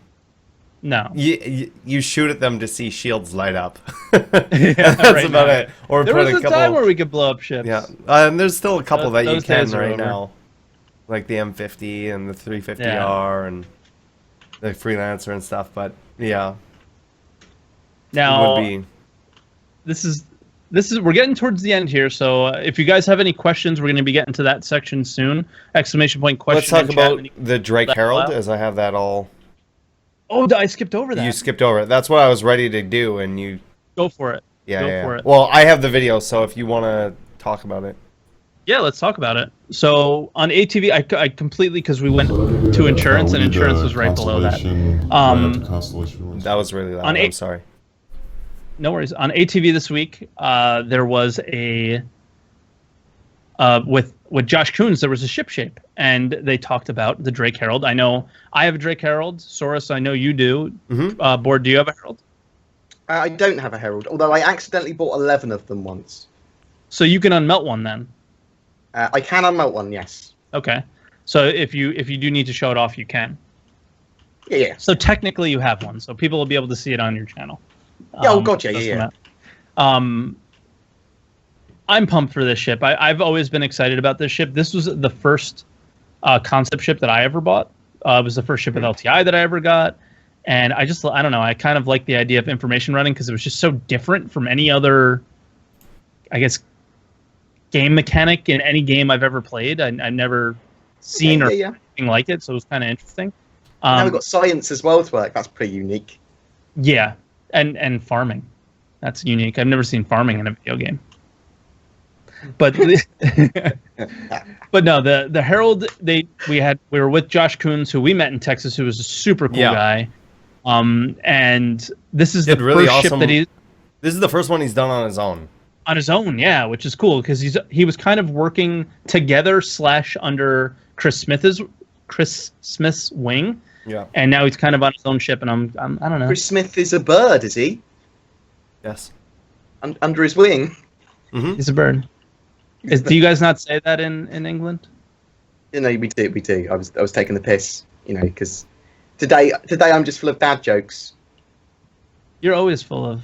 No. You shoot at them to see shields light up. Yeah, That's about it. Or there put was a couple, time where we could blow up ships. Yeah, and there's still a couple that you those can days are right over. now, like the M50 and the 350R and the Freelancer and stuff. But yeah, now it would be. This is we're getting towards the end here, so if you guys have any questions, we're going to be getting to that section soon. Exclamation point question. Let's talk in chat. about the Drake Herald, as I have that all. Oh, I skipped over that. You skipped over it. That's what I was ready to do, and you. Go for it. Yeah, for it. Well, I have the video, so if you want to talk about it. Yeah, let's talk about it. So on ATV, I completely, because we went to insurance, and insurance was right below that. That was really loud. I'm sorry. No worries. On ATV this week, there was a with Josh Coons, there was a ship shape, and they talked about the Drake Herald. I know I have a Drake Herald. Saurus, I know you do. Mm-hmm. Board, do you have a Herald? I don't have a Herald, although I accidentally bought 11 of them once. So you can unmelt one then. I can unmelt one, yes. Okay. So if you do need to show it off, you can. Yeah. So technically, you have one, so people will be able to see it on your channel. Yeah, oh, gotcha, yeah. I'm pumped for this ship. I've always been excited about this ship. This was the first concept ship that I ever bought. It was the first ship with LTI that I ever got. And I don't know, I kind of like the idea of information running because it was just so different from any other, I guess, game mechanic in any game I've ever played. I've never seen anything like it, so it was kind of interesting. Now we've got science as well to work. That's pretty unique. Yeah, and farming. That's unique. I've never seen farming in a video game. But but no, the Herald, we were with Josh Coons, who we met in Texas, who was a super cool guy. And this is the really first awesome ship that this is the first one he's done on his own. On his own, yeah, which is cool because he was kind of working together / under Chris Smith's wing. Yeah. And now he's kind of on his own ship, and I don't know. Chris Smith is a bird, is he? Yes. Under his wing. Mm-hmm. He's a bird. Do you guys not say that in England? You know, we do. I was taking the piss, because today I'm just full of dad jokes. You're always full of.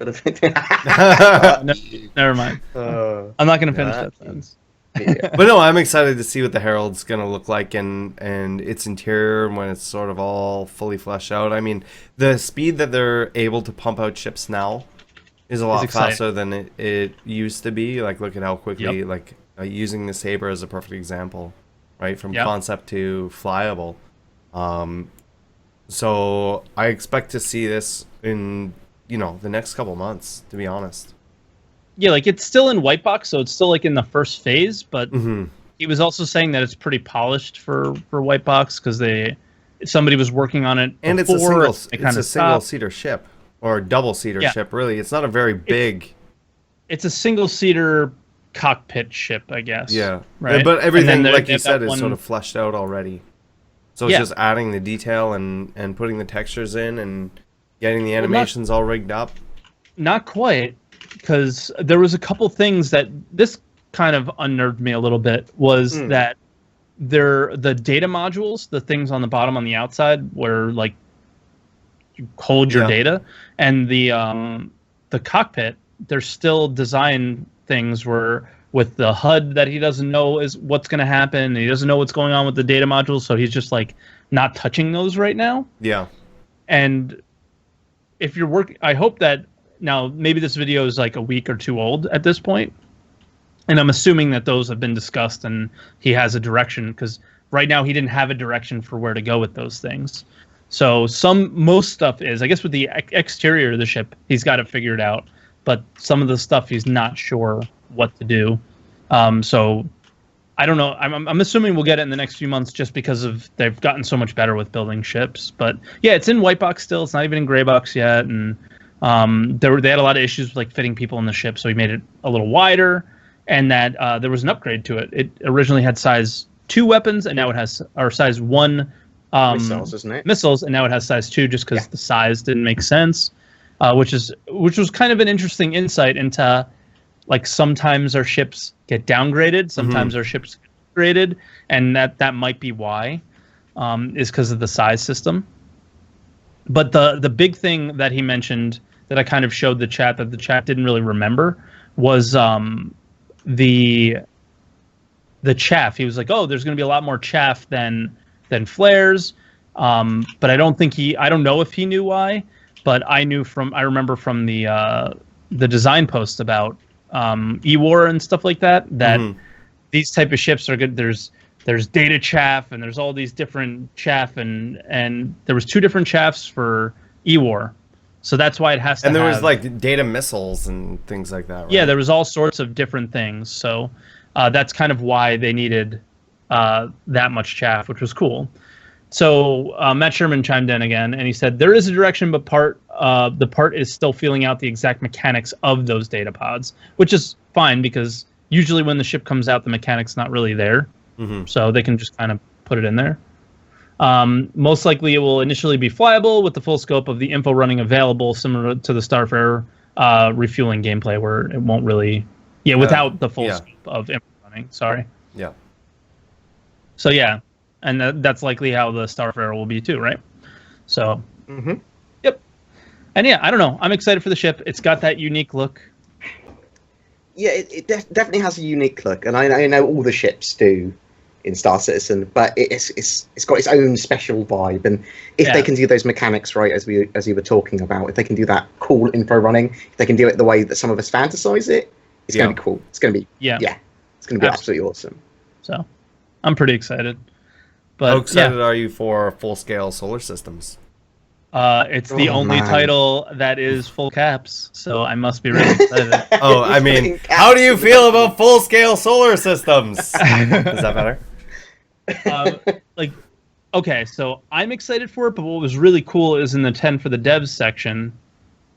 No, never mind. I'm not going to finish that sentence. Yeah. But no, I'm excited to see what the Herald's going to look like and its interior when it's sort of all fully fleshed out. I mean, the speed that they're able to pump out ships now is a lot faster than it used to be. Like, look at how quickly, using the Saber as a perfect example, right? From concept to flyable. So I expect to see this in, the next couple months, to be honest. Yeah, like it's still in white box, so it's still like in the first phase, but he was also saying that it's pretty polished for white box because somebody was working on it and before, it's a single seater ship or double seater ship, really. It's not a very big. It's a single seater cockpit ship, I guess. Yeah, right. But everything, like you said, is sort of fleshed out already. So it's just adding the detail and putting the textures in and getting the animations all rigged up. Not quite. Because there was a couple things that this kind of unnerved me a little bit was that the data modules, the things on the bottom on the outside where like you hold your data, and the cockpit, there's still design things where with the HUD that he doesn't know is what's going to happen, and he doesn't know what's going on with the data modules, so he's just like not touching those right now. Yeah. And if you're working, I hope that. Now, maybe this video is like a week or two old at this point, and I'm assuming that those have been discussed and he has a direction, because right now he didn't have a direction for where to go with those things. So most stuff is, I guess with the exterior of the ship, he's got it figured out, but some of the stuff he's not sure what to do. So I don't know. I'm assuming we'll get it in the next few months just because they've gotten so much better with building ships. But yeah, it's in white box still. It's not even in gray box yet, and They had a lot of issues with like fitting people in the ship, so he made it a little wider, and that there was an upgrade to it. It originally had size 2 weapons, and now it has size 1 missiles, isn't it? Missiles, and now it has size 2 just because the size didn't make sense, which was kind of an interesting insight into like sometimes our ships get downgraded, sometimes our ships get upgraded, and that might be why, is because of the size system. But the big thing that he mentioned that I kind of showed the chat that the chat didn't really remember was the chaff. He was like, "Oh, there's going to be a lot more chaff than flares," but I don't know if he knew why. But I remember from the design post about E-War and stuff like that these type of ships are good. There's data chaff and there's all these different chaff and there was 2 different chaffs for E-War. So that's why it has to And there was like data missiles and things like that, right? Yeah, there was all sorts of different things. So that's kind of why they needed that much chaff, which was cool. So Matt Sherman chimed in again, and he said, there is a direction, but the part is still feeling out the exact mechanics of those data pods, which is fine because usually when the ship comes out, the mechanic's not really there. So they can just kind of put it in there. Most likely it will initially be flyable with the full scope of the info running available, similar to the Starfarer refueling gameplay, where it won't really... Yeah, without the full scope of info running, sorry. Yeah. So yeah, and that's likely how the Starfarer will be too, right? So, yep. And yeah, I don't know. I'm excited for the ship. It's got that unique look. Yeah, it definitely has a unique look, and I know all the ships do in Star Citizen, but it's got its own special vibe. And if they can do those mechanics right, as you were talking about, if they can do that cool info running, if they can do it the way that some of us fantasize it, it's going to be cool. It's going to be it's going to be absolutely awesome. So, I'm pretty excited. But how excited are you for full-scale solar systems? It's the only title that is full caps, so I must be really excited. I mean, how do you feel about full-scale solar systems? Is that better? Okay, so I'm excited for it, but what was really cool is in the 10 for the devs section,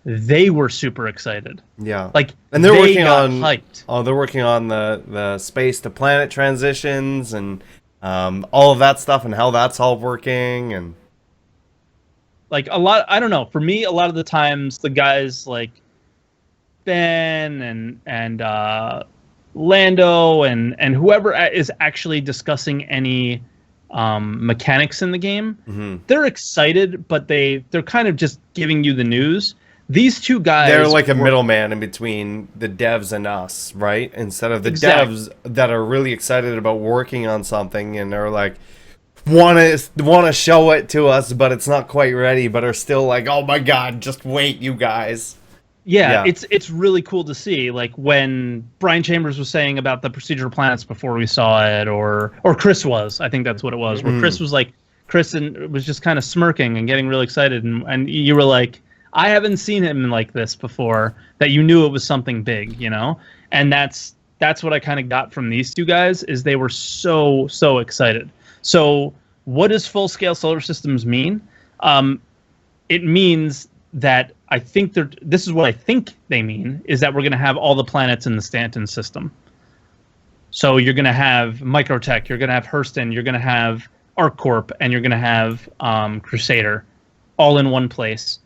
they were super excited. Yeah. And they're working on hyped. Oh, they're working on the space to planet transitions and all of that stuff and how that's all working and I don't know. For me, a lot of the times the guys like Ben and Lando and whoever is actually discussing any mechanics in the game, they're excited, but they're kind of just giving you the news. These 2 guys, they're like a middleman in between the devs and us, right? Instead of the devs that are really excited about working on something and are like want to show it to us, but it's not quite ready, but are still like, oh my god, just wait, you guys. Yeah, it's really cool to see, like when Brian Chambers was saying about the procedural planets before we saw it, or Chris was, I think that's what it was, where Chris was just kind of smirking and getting really excited, and you were like, I haven't seen him like this before, that you knew it was something big, you know? And that's what I kind of got from these 2 guys, is they were so excited. So what does full-scale solar systems mean? It means that this is what I think they mean, is that we're going to have all the planets in the Stanton system. So you're going to have Microtech, you're going to have Hurston, you're going to have ArcCorp, and you're going to have Crusader all in one place.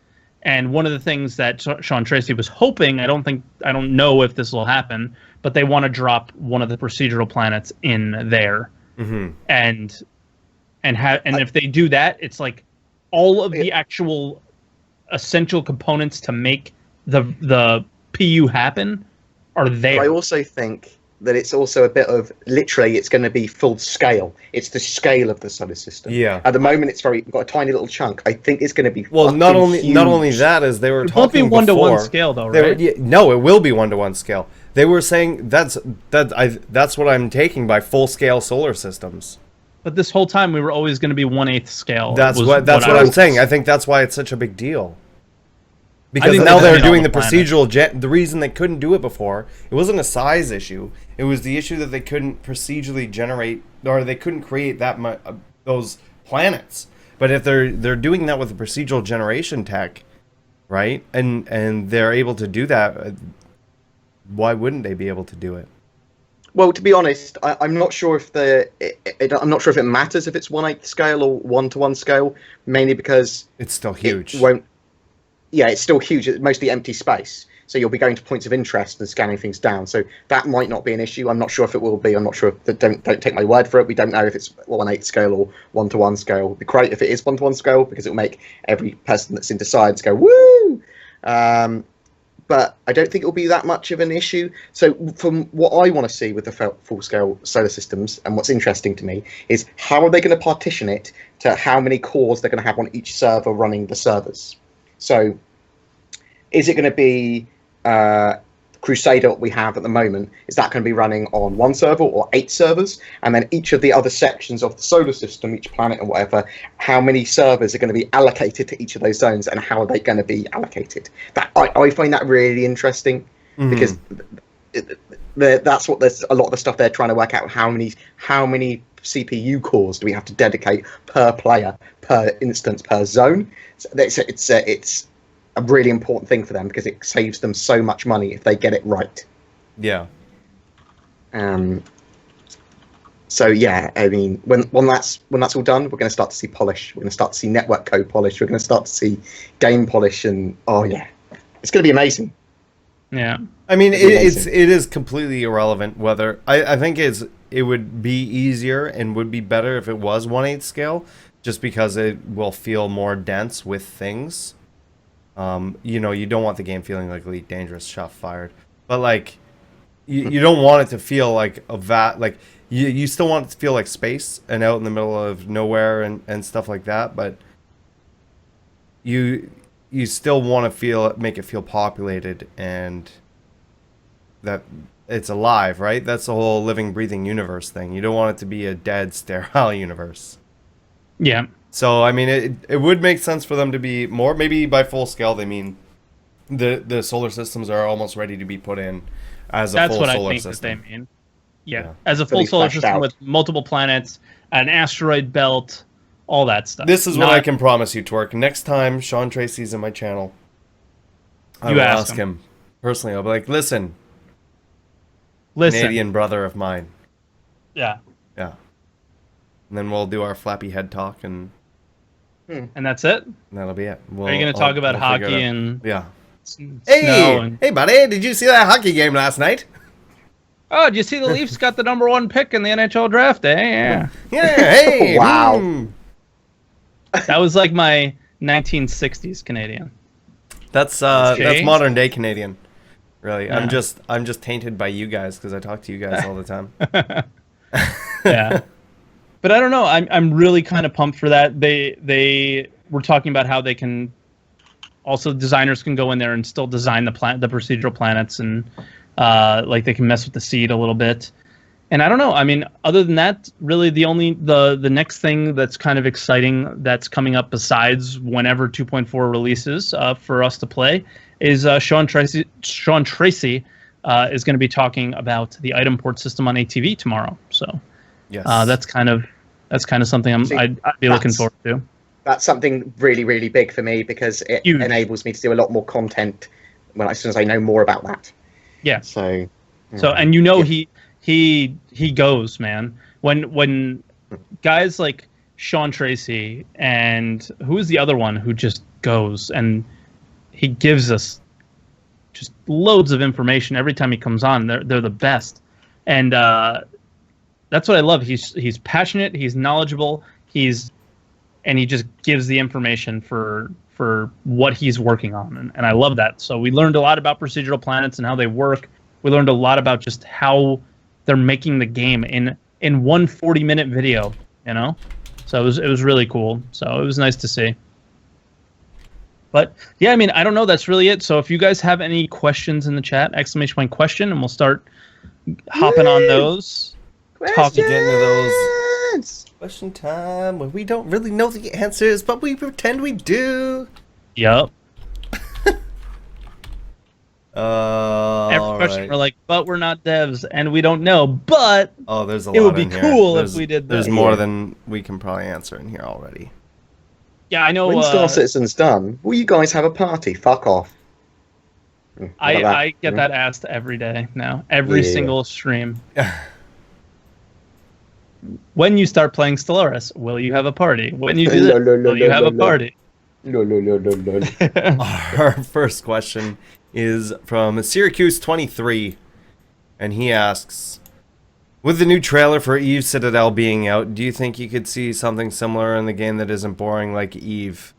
And one of the things that Sean Tracy was hoping, I don't know if this will happen, but they want to drop one of the procedural planets in there. And if they do that, it's like all of the actual essential components to make the PU happen are there. I also think that it's also a bit of, literally, it's going to be full scale. It's the scale of the solar system. Yeah. At the moment, it's got a tiny little chunk. I think it's going to be not only that, as they were talking before. It won't be 1-to-1 scale, though, right? No, it will be 1-to-1 scale. They were saying that's what I'm taking by full-scale solar systems. But this whole time, we were always going to be 1/8 scale. That's what I'm saying. I think that's why it's such a big deal. Because now they're doing the procedural the reason they couldn't do it before, it wasn't a size issue. It was the issue that they couldn't procedurally generate, or they couldn't create those planets. But if they're doing that with the procedural generation tech, right? And they're able to do that. Why wouldn't they be able to do it? Well, to be honest, I'm not sure if I'm not sure if it matters if it's 1/8 scale or 1-to-1 scale, mainly because It's still huge. it won't. Yeah, it's still huge. It's mostly empty space. So you'll be going to points of interest and scanning things down. So that might not be an issue. I'm not sure if it will be. I'm not sure if don't take my word for it. We don't know if it's 1/8 scale or 1-to-1 scale. It'd be great if it is 1-to-1 scale because it will make every person that's into science go woo. But I don't think it will be that much of an issue. So from what I want to see with the full-scale solar systems, and what's interesting to me, is how are they going to partition it to how many cores they're going to have on each server running the servers. So is it going to be Crusader we have at the moment? Is that going to be running on 1 server or 8 servers? And then each of the other sections of the solar system, each planet or whatever, how many servers are going to be allocated to each of those zones, and how are they going to be allocated? That I find that really interesting, because that's what there's a lot of the stuff they're trying to work out. How many CPU cores do we have to dedicate per player, per instance, per zone? So it's a really important thing for them because it saves them so much money if they get it right. Yeah. So yeah, I mean, when that's all done, we're going to start to see polish. We're going to start to see network code polish. We're going to start to see game polish, and oh yeah, it's going to be amazing. Yeah. I mean, it is completely irrelevant whether I think it would be easier and would be better if it was 1/8 scale, just because it will feel more dense with things. You know, you don't want the game feeling like Elite Dangerous, shot fired, but like you don't want it to feel like like you still want it to feel like space and out in the middle of nowhere and stuff like that, but you still want to make it feel populated and that it's alive, right? That's the whole living, breathing universe thing. You don't want it to be a dead, sterile universe. Yeah. So, I mean, it would make sense for them to be more, maybe by full scale, they mean the solar systems are almost ready to be put in as a full solar system. That's what I think that they mean. Yeah, as a full solar system with multiple planets, an asteroid belt, all that stuff. This is what I can promise you, Twerk. Next time Sean Tracy's in my channel, I will ask him personally. I'll be like, listen, Canadian brother of mine. Yeah. Yeah. And then we'll do our flappy head talk and that's it? And that'll be it. Are you going to talk about hockey and Hey, buddy, did you see that hockey game last night? Oh, did you see the Leafs got the #1 pick in the NHL draft, eh? Yeah. Yeah, hey. Wow. That was like my 1960s Canadian. That's modern day Canadian. Really. Yeah. I'm just tainted by you guys because I talk to you guys all the time. Yeah. But I don't know. I'm really kind of pumped for that. They were talking about how they can also, designers can go in there and still design the procedural planets, and like they can mess with the seed a little bit. And I don't know. I mean, other than that, really the next thing that's kind of exciting that's coming up besides whenever 2.4 releases for us to play is Sean Tracy is going to be talking about the item port system on ATV tomorrow. So yes. That's kind of something I'd be looking forward to. That's something really, really big for me because it enables me to do a lot more content as soon as I know more about that. Yeah. So and you know he goes, man. When guys like Sean Tracy and who is the other one who just goes and he gives us just loads of information every time he comes on. They're the best. And that's what I love. He's passionate, he's knowledgeable, and he just gives the information for what he's working on, and I love that. So we learned a lot about procedural planets and how they work. We learned a lot about just how they're making the game in one 40-minute video, you know? So it was really cool. So it was nice to see. But yeah, I mean, I don't know. That's really it. So if you guys have any questions in the chat, !question, and we'll start hopping on those. Get into those. Question time when we don't really know the answers, but we pretend we do. Yep. Every question we're like, but we're not devs and we don't know, but there's a lot. It would be cool if we did that. There's more than we can probably answer in here already. Yeah, I know. When Star Citizen's done, will you guys have a party? Fuck off. I get that asked every day now, every single stream. When you start playing Stellaris, will you have a party? When you do this, will you have a party? Our first question is from Syracuse23, and he asks, with the new trailer for Eve Citadel being out, do you think you could see something similar in the game that isn't boring like Eve?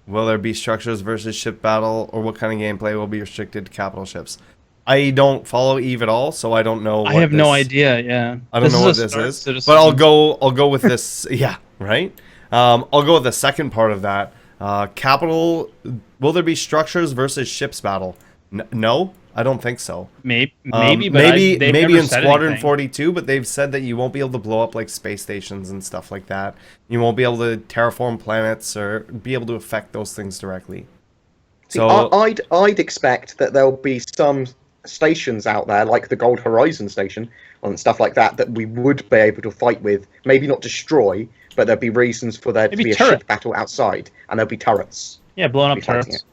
Will there be structures versus ship battle, or what kind of gameplay will be restricted to capital ships? I don't follow Eve at all, so I don't know. I have no idea. Yeah, I don't know what this is, but I'll go with this. Yeah, right. I'll go with the second part of that. Capital. Will there be structures versus ships battle? No, I don't think so. Maybe, maybe in Squadron 42, but they've said that you won't be able to blow up like space stations and stuff like that. You won't be able to terraform planets or be able to affect those things directly. So I'd expect that there'll be some stations out there, like the Gold Horizon station and stuff like that, that we would be able to fight with. Maybe not destroy, but there'll be reasons for there to be a ship battle outside, and there'll be turrets. Yeah, blowing up turrets.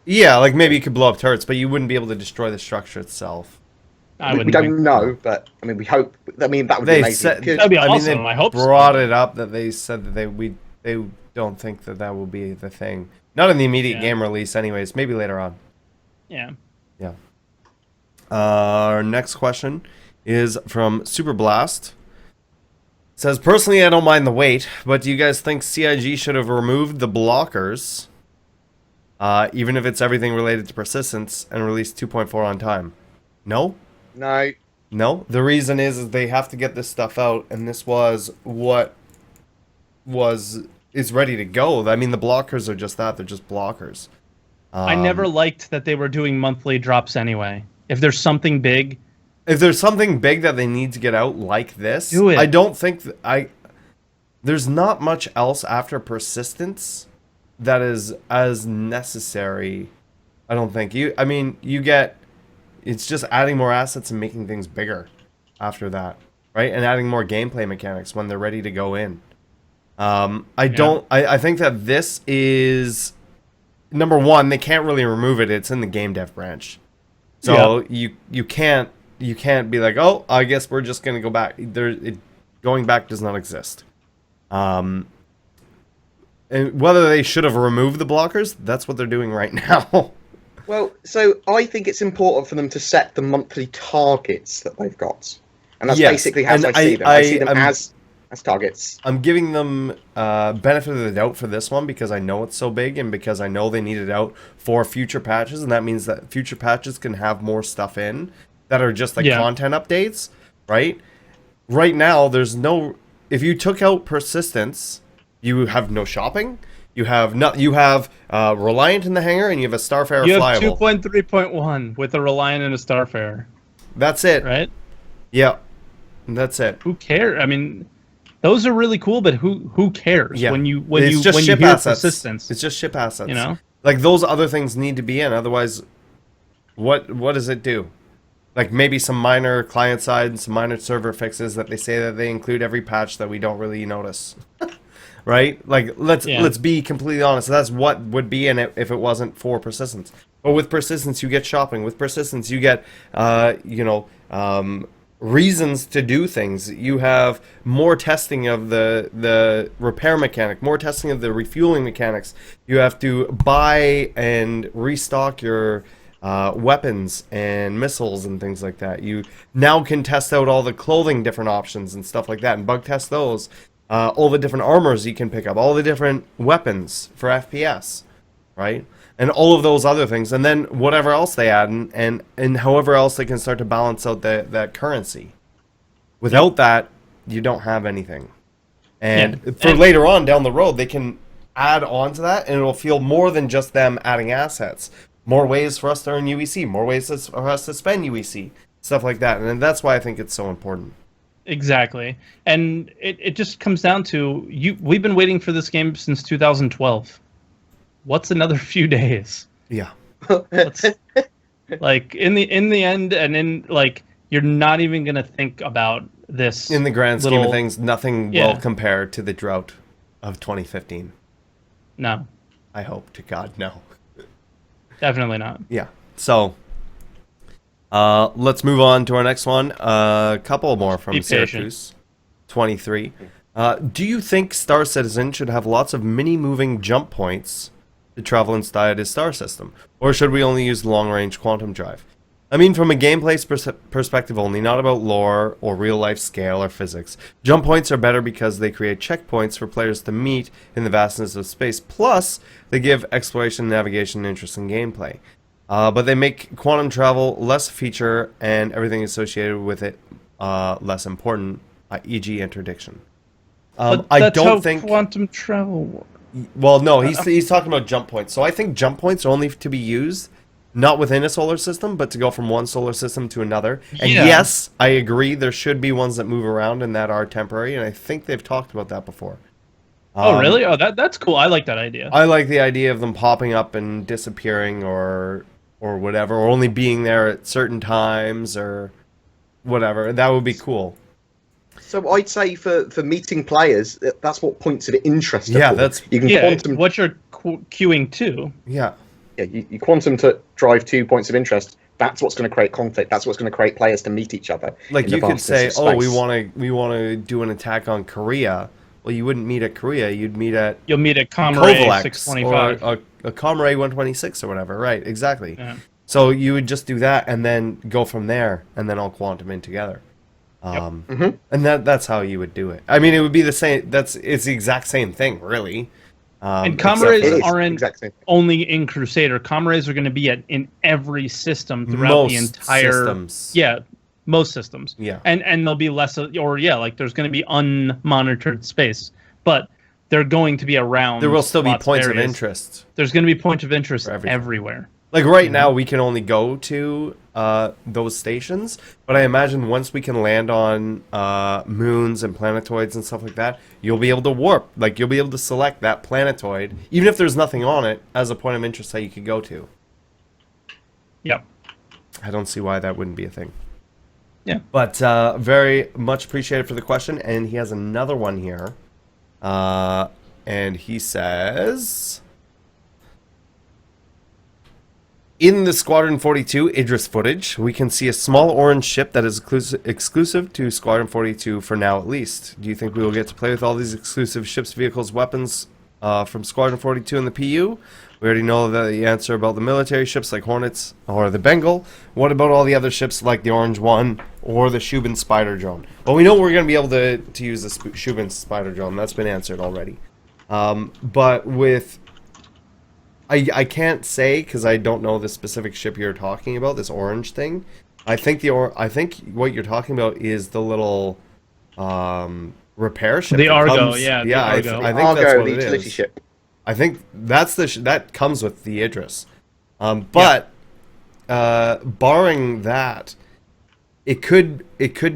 Yeah, like maybe you could blow up turrets, but you wouldn't be able to destroy the structure itself. We don't know, but I mean, we hope. I mean, that would be amazing. That'd be awesome. I hope brought it up that they said that they don't think that will be the thing. Not in the immediate game release, anyways. Maybe later on. Yeah. Yeah. Our next question is from Super Blast. It says, personally, I don't mind the wait, but do you guys think CIG should have removed the blockers, even if it's everything related to persistence, and released 2.4 on time? No? No. The reason is they have to get this stuff out, and this was what is ready to go. I mean, the blockers are just that. They're just blockers. I never liked that they were doing monthly drops anyway. If there's something big that they need to get out like this, do it. I don't think there's not much else after persistence that is as necessary. I don't think it's just adding more assets and making things bigger after that, right? And adding more gameplay mechanics when they're ready to go in. I think that this is number one. They can't really remove it. It's in the game dev branch. So you can't be like, oh, I guess we're just gonna go back. Going back does not exist. And whether they should have removed the blockers, that's what they're doing right now. Well, so I think it's important for them to set the monthly targets that they've got, and that's basically how I see them. I see them as targets. I'm giving them benefit of the doubt for this one because I know it's so big and because I know they need it out for future patches, and that means that future patches can have more stuff in that are just like content updates, right? Right now, there's no... If you took out persistence, you have no shopping. You have Reliant in the hangar, and you have a Starfarer flyable. You have 2.3.1 with a Reliant and a Starfarer. That's it. Right? Yeah. That's it. Who cares? I mean... Those are really cool, but who cares when you hear persistence? It's just ship assets. You know, like those other things need to be in. Otherwise, what does it do? Like maybe some minor client side and some minor server fixes that they say that they include every patch that we don't really notice, right? Like let's be completely honest. That's what would be in it if it wasn't for persistence. But with persistence, you get shopping. With persistence, you get reasons to do things. You have more testing of the repair mechanic, more testing of the refueling mechanics. You have to buy and restock your weapons and missiles and things like that. You now can test out all the clothing different options and stuff like that and bug test those. All the different armors you can pick up, all the different weapons for FPS, right? And all of those other things, and then whatever else they add, and however else they can start to balance out that currency. Without that, you don't have anything. And for later on down the road, they can add on to that, and it'll feel more than just them adding assets. More ways for us to earn UEC, more ways for us to spend UEC, stuff like that. And that's why I think it's so important. Exactly. And it just comes down to, we've been waiting for this game since 2012. What's another few days? Yeah. Like in the end, and in like you're not even gonna think about this in the grand scheme of things. Nothing will compare to the drought. of 2015? No, I hope to God no. definitely not. Yeah. So let's move on to our next one. A couple more from Be patient. Syracuse, 23. Do you think Star Citizen should have lots of mini-moving jump points to travel inside his star system? Or should we only use long-range quantum drive? I mean, from a gameplay perspective only, not about lore or real-life scale or physics. Jump points are better because they create checkpoints for players to meet in the vastness of space. Plus, they give exploration, navigation, and interesting gameplay. But they make quantum travel less a feature and everything associated with it less important, e.g. interdiction. But I that's don't how think quantum travel works. Well, no, he's talking about jump points. So I think jump points are only to be used not within a solar system, but to go from one solar system to another. And Yeah. yes, I agree, there should be ones that move around and that are temporary, and I think they've talked about that before. Oh, really? Oh, that's cool. I like that idea. I like the idea of them popping up and disappearing or whatever, or only being there at certain times or whatever. That would be cool. So I'd say for meeting players, that's what points of interest. Yeah, for. that's You can Yeah, quantum. what you're queuing to. yeah. Yeah, you quantum to drive 2 points of interest. That's what's going to create conflict. That's what's going to create players to meet each other. Like in the you could vastness say, of "Oh, we space. want to do an attack on Korea." Well, you wouldn't meet at Korea. You'd meet at You'll meet at Comrade Kovalex 625. or a Comrade 126 or whatever. Right? Exactly. Yeah. So you would just do that and then go from there, and then all quantum in together. And that's how you would do it. I mean, it would be the same. It's the exact same thing, really. And except Comrades It is, aren't exactly. only in Crusader. Comrades are going to be in every system throughout the Most entire systems. Yeah, most systems. Yeah. And there'll be less like there's going to be unmonitored space, but they're going to be around. There will still be lots points of areas. interest. There's going to be points of interest For everything. everywhere. Like right now, we can only go to those stations, but I imagine once we can land on moons and planetoids and stuff like that, you'll be able to warp. Like you'll be able to select that planetoid, even if there's nothing on it, as a point of interest that you could go to. Yep. I don't see why that wouldn't be a thing. Yeah. But very much appreciated for the question, and he has another one here, and he says, in the Squadron 42 Idris footage, we can see a small orange ship that is exclusive to Squadron 42 for now at least. Do you think we will get to play with all these exclusive ships, vehicles, weapons from Squadron 42 in the PU? We already know the answer about the military ships like Hornets or the Bengal. What about all the other ships like the Orange One or the Shubin Spider Drone? Well, we know we're going to be able to use the Shubin Spider Drone. That's been answered already. But with... I can't say because I don't know the specific ship you're talking about, this orange thing. I think what you're talking about is the little repair ship. The that Argo, comes- yeah, the yeah. I Argo. think Argo, that's what the it utility is. ship. I think that's that comes with the Idris. But barring that, it could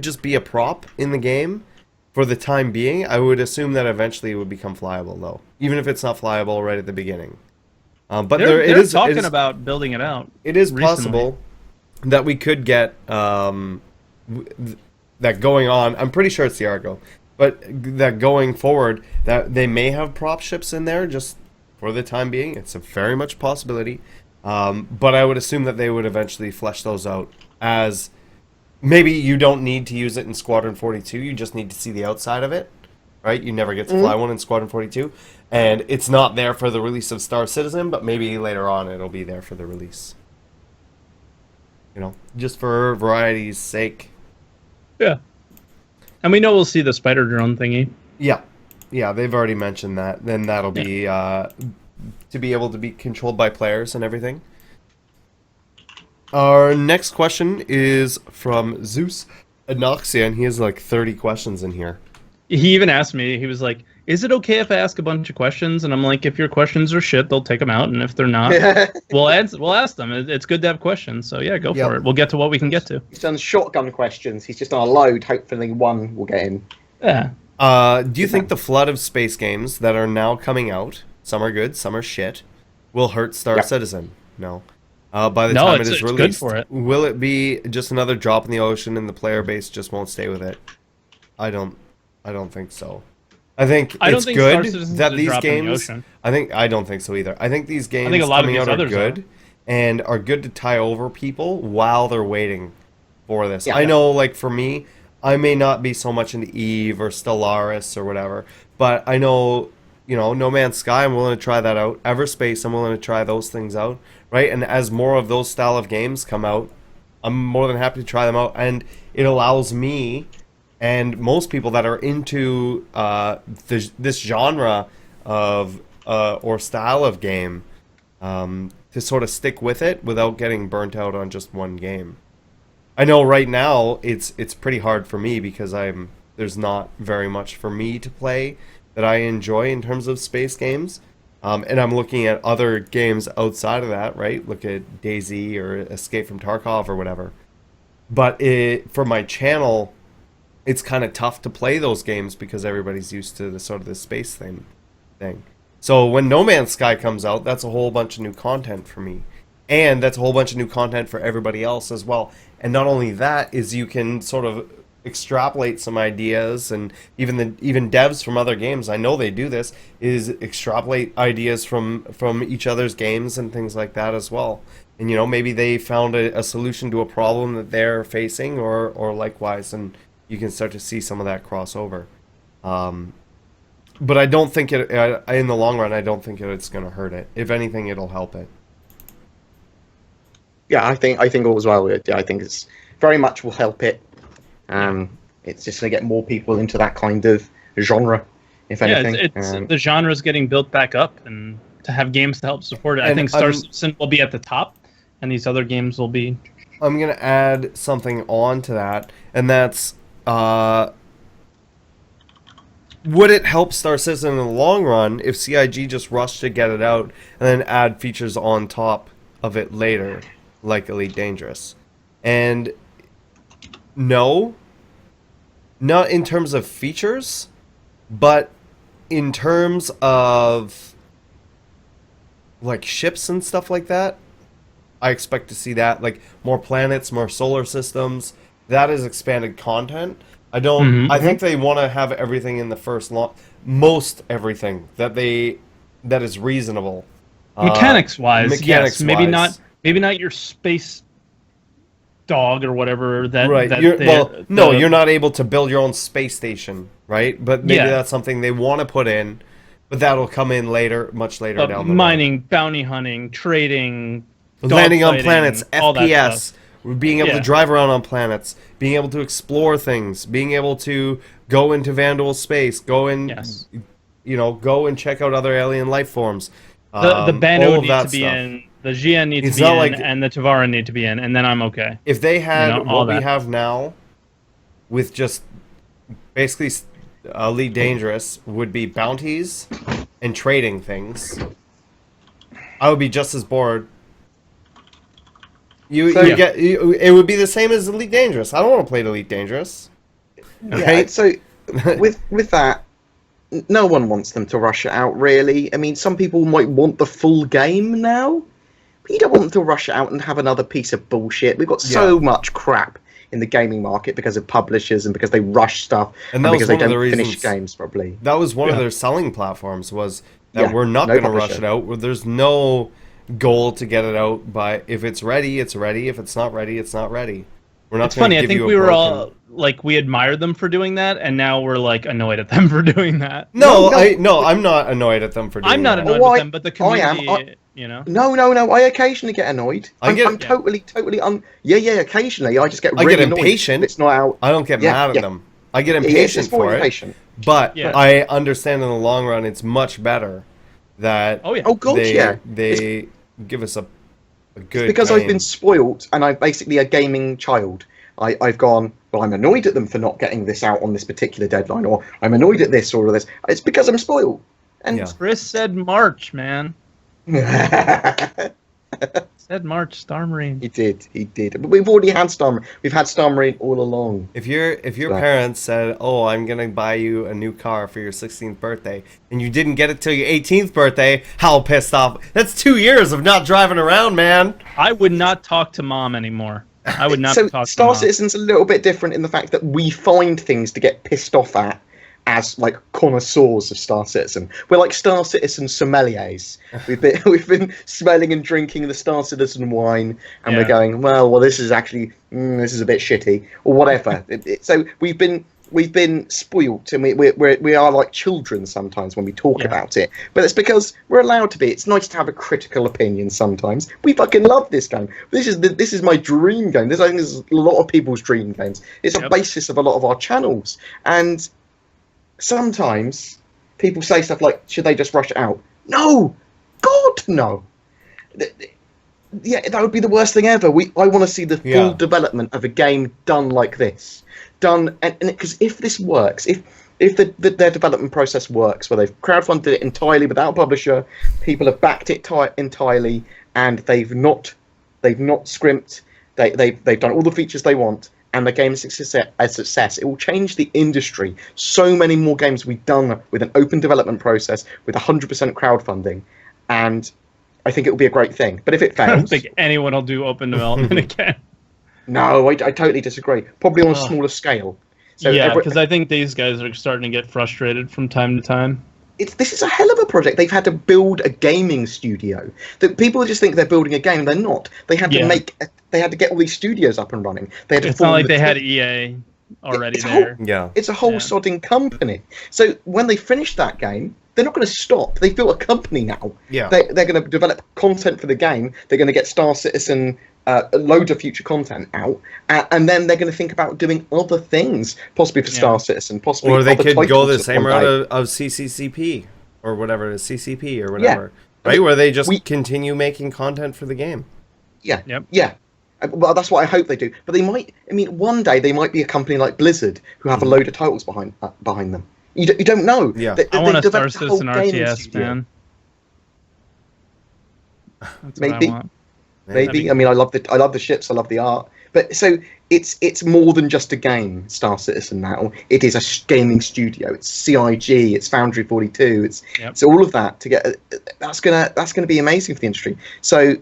just be a prop in the game for the time being. I would assume that eventually it would become flyable, though, even if it's not flyable right at the beginning. But They're it is talking about building it out. it is recently. possible that we could get that going on. I'm pretty sure it's the Argo, but that going forward, that they may have prop ships in there just for the time being. It's a very much possibility. But I would assume that they would eventually flesh those out as maybe you don't need to use it in Squadron 42. You just need to see the outside of it. Right? You never get to fly one in Squadron 42. And it's not there for the release of Star Citizen, but maybe later on it'll be there for the release. You know, just for variety's sake. Yeah. And we know we'll see the spider drone thingy. Yeah. Yeah, they've already mentioned that. Then that'll be to be able to be controlled by players and everything. Our next question is from Zeus Anoxia, and he has like 30 questions in here. He even asked me, he was like, is it okay if I ask a bunch of questions? And I'm like, if your questions are shit, they'll take them out. And if they're not, we'll ask them. It's good to have questions. So yeah, go for it. We'll get to what we can get to. He's done shotgun questions. He's just on a load. Hopefully one will get in. Yeah. Do you think the flood of space games that are now coming out, some are good, some are shit, will hurt Star Citizen? No. By the time it is it's released, good for it. Will it be just another drop in the ocean and the player base just won't stay with it? I don't think so. I think I don't it's think Star good Citizen's that a these drop in the games. ocean. I don't think so either. I think these games think a lot of coming these out are others good, are. and are good to tie over people while they're waiting for this. Yeah. I know, like for me, I may not be so much into Eve or Stellaris or whatever, but I know, No Man's Sky. I'm willing to try that out. Everspace. I'm willing to try those things out, right? And as more of those style of games come out, I'm more than happy to try them out, and it allows me and most people that are into this genre of or style of game to sort of stick with it without getting burnt out on just one game. I know right now it's pretty hard for me because there's not very much for me to play that I enjoy in terms of space games. And I'm looking at other games outside of that, right? Look at DayZ or Escape from Tarkov or whatever. But for my channel, it's kind of tough to play those games because everybody's used to the sort of the space thing. So when No Man's Sky comes out, that's a whole bunch of new content for me. And that's a whole bunch of new content for everybody else as well. And not only that is you can sort of extrapolate some ideas, and even devs from other games, I know they do this, is extrapolate ideas from each other's games and things like that as well. And maybe they found a solution to a problem that they're facing or likewise, and you can start to see some of that crossover. But I don't think in the long run, I don't think it's going to hurt it. If anything, it'll help it. Yeah, I think all as well. I think it's very much will help it. It's just going to get more people into that kind of genre, if anything. It's the genre's getting built back up, and to have games to help support it. I think Star Citizen will be at the top, and these other games will be... I'm going to add something on to that, and that's... would it help Star Citizen in the long run if CIG just rushed to get it out and then add features on top of it later, like Elite Dangerous? And no, not in terms of features, but in terms of like ships and stuff like that. I expect to see that, like more planets, more solar systems. That is expanded content. I think they want to have everything in the first most everything that is reasonable. Mechanics wise, yes. Maybe not your space dog or whatever. Right. You're not able to build your own space station, right? But maybe that's something they want to put in, but that'll come in later, much later down the road. Mining, bounty hunting, trading, landing on fighting, planets, FPS. Being able to drive around on planets, being able to explore things, being able to go into Vandal space, go and check out other alien life forms. The Banu need to be stuff. in, the GN need to be in, and the Tavaran need to be in, and then I'm okay. If they had what we have now, with just basically Elite Dangerous, would be bounties and trading things, I would be just as bored. It would be the same as Elite Dangerous. I don't want to play Elite Dangerous. Okay? Yeah, so with that, no one wants them to rush it out, really. I mean, some people might want the full game now, but you don't want them to rush it out and have another piece of bullshit. We've got so much crap in the gaming market because of publishers and because they rush stuff and because they don't finish games properly. That was one of their selling platforms, was that we're not going to rush it out. There's no goal to get it out, but if it's ready, it's ready. If it's not ready, it's not ready. We're not. It's funny. I think we were all like, we admired them for doing that, and now we're like annoyed at them for doing that. No, I'm not annoyed at them for doing that. I'm not annoyed with them, but the community, No. I occasionally get annoyed. I'm totally occasionally. I just get really impatient. It's not out. I don't get mad at them. I get impatient for it. But I understand in the long run, it's much better that they give us a good. It's because I've been spoilt, and I'm basically a gaming child. I've gone, well, I'm annoyed at them for not getting this out on this particular deadline, or I'm annoyed at this or this. It's because I'm spoiled. And Chris said March, man. Said March, Star Marine. He did. But we've already had Star Marine. We've had Star Marine all along. If your parents said, "Oh, I'm gonna buy you a new car for your 16th birthday," and you didn't get it till your 18th birthday, how pissed off! That's 2 years of not driving around, man. I would not talk to mom anymore. I would not talk to Star Citizen's a little bit different in the fact that we find things to get pissed off at as like connoisseurs of Star Citizen. We're like Star Citizen sommeliers. We've been smelling and drinking the Star Citizen wine, and we're going, well, this is actually this is a bit shitty, or whatever. So we've been spoilt, and we are like children sometimes when we talk about it. But it's because we're allowed to be. It's nice to have a critical opinion sometimes. We fucking love this game. This is my dream game. I think this is a lot of people's dream games. It's a basis of a lot of our channels. And sometimes people say stuff like, should they just rush it out? No! God, no! Yeah, that would be the worst thing ever. I want to see the full development of a game done like this. Done, and because if this works, if their development process works, where they've crowdfunded it entirely without a publisher, people have backed it entirely, and they've not scrimped, they've done all the features they want, and the game is a success, it will change the industry. So many more games will be done with an open development process, with 100% crowdfunding, and I think it will be a great thing. But if it fails, I don't think anyone will do open development again. No, I totally disagree. Probably on a smaller scale. So because I think these guys are starting to get frustrated from time to time. This is a hell of a project. They've had to build a gaming studio. That people just think they're building a game. They're not. They had to They had to get all these studios up and running. They had to. It's not like they had EA already there. It's a whole sodding company. So when they finish that game, they're not going to stop. They've built a company now. Yeah. They're going to develop content for the game. They're going to get Star Citizen. Loads of future content out, and then they're going to think about doing other things, possibly for Star Citizen, possibly. Or they could go the same route of CCCP or whatever, CCP or whatever, right? Where they just continue making content for the game. Yeah, yeah. Well, that's what I hope they do. But they might. I mean, one day they might be a company like Blizzard who have a load of titles behind them. You don't know. Yeah, I want a Star Citizen RTS, man. That's Maybe. What I want. Maybe. I mean, I love the ships. I love the art. But so it's more than just a game. Star Citizen now. It is a gaming studio. It's CIG. It's Foundry 42. It's all of that to get. That's gonna be amazing for the industry. So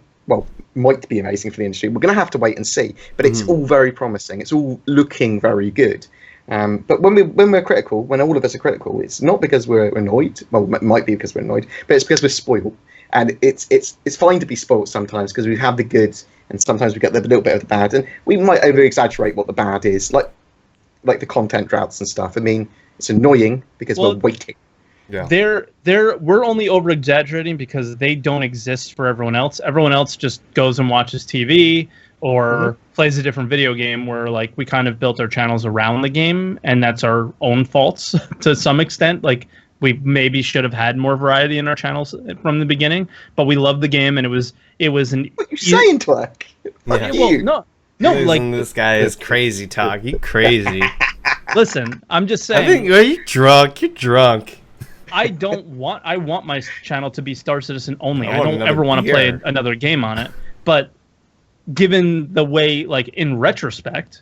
might be amazing for the industry. We're gonna have to wait and see. But it's all very promising. It's all looking very good. But when we're critical, when all of us are critical, it's not because we're annoyed. Well, it might be because we're annoyed, but it's because we're spoiled. And it's fine to be spoiled sometimes because we have the good, and sometimes we get the little bit of the bad, and we might over exaggerate what the bad is, like the content droughts and stuff. I mean, it's annoying because we're waiting. Yeah, we're only over exaggerating because they don't exist for everyone else. Everyone else just goes and watches TV or plays a different video game. Where like we kind of built our channels around the game, and that's our own faults to some extent. Like. We maybe should have had more variety in our channels from the beginning, but we loved the game, and it was an. What are you saying, Twerk? Well, no, like this guy is crazy talk. You crazy. Listen, I'm just saying. I think are you drunk? You're drunk. I want my channel to be Star Citizen only. I don't ever want to play another game on it. But given the way, like in retrospect,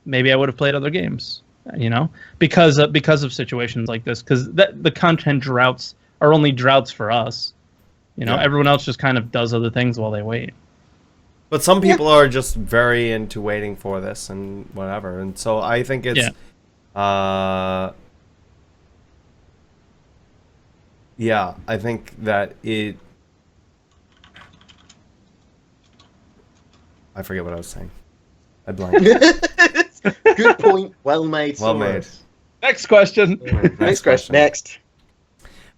maybe I would have played other games. You know, because of situations like this, because the content droughts are only droughts for us. You know, everyone else just kind of does other things while they wait. But some people are just very into waiting for this and whatever, and so I think it's, I think that it. I forget what I was saying. I blanked. Good point. Well made. Well made. Next question. Next question. Next.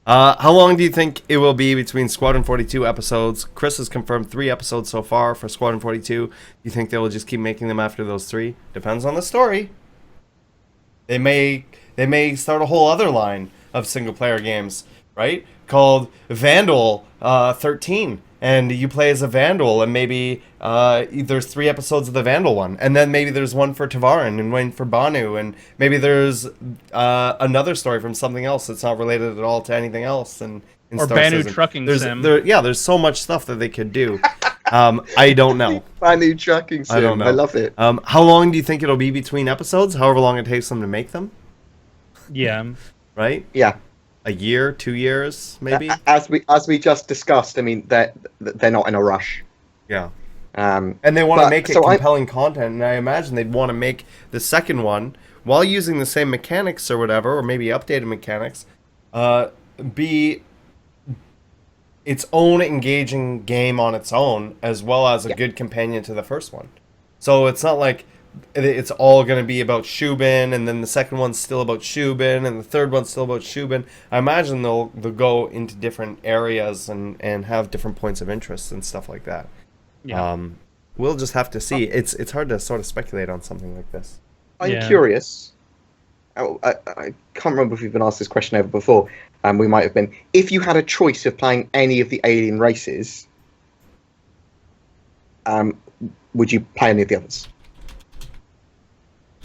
How long do you think it will be between Squadron 42 episodes? Chris has confirmed 3 episodes so far for Squadron 42. Do you think they will just keep making them after those 3? Depends on the story. They may start a whole other line of single player games, right? Called Vandal 13. And you play as a Vandal, and maybe there's 3 episodes of the Vandal one, and then maybe there's one for Tavarin and one for Banu, and maybe there's another story from something else that's not related at all to anything else. And or Banu Trucking Sim. There's so much stuff that they could do. I don't know. Banu Trucking Sim. I don't know. I love it. How long do you think it'll be between episodes? However long it takes them to make them. Yeah. Right. Yeah. A year, 2 years, maybe. As we just discussed, I mean, they're not in a rush. Yeah. And they want to make it compelling content, and I imagine they'd want to make the second one while using the same mechanics or whatever, or maybe updated mechanics, be its own engaging game on its own, as well as a good companion to the first one. So it's not like it's all going to be about Shubin, and then the second one's still about Shubin, and the third one's still about Shubin. I imagine they'll go into different areas and have different points of interest and stuff like that. Yeah. We'll just have to see. It's hard to sort of speculate on something like this. I'm curious. I can't remember if we've been asked this question ever before. We might have been. If you had a choice of playing any of the alien races, would you play any of the others?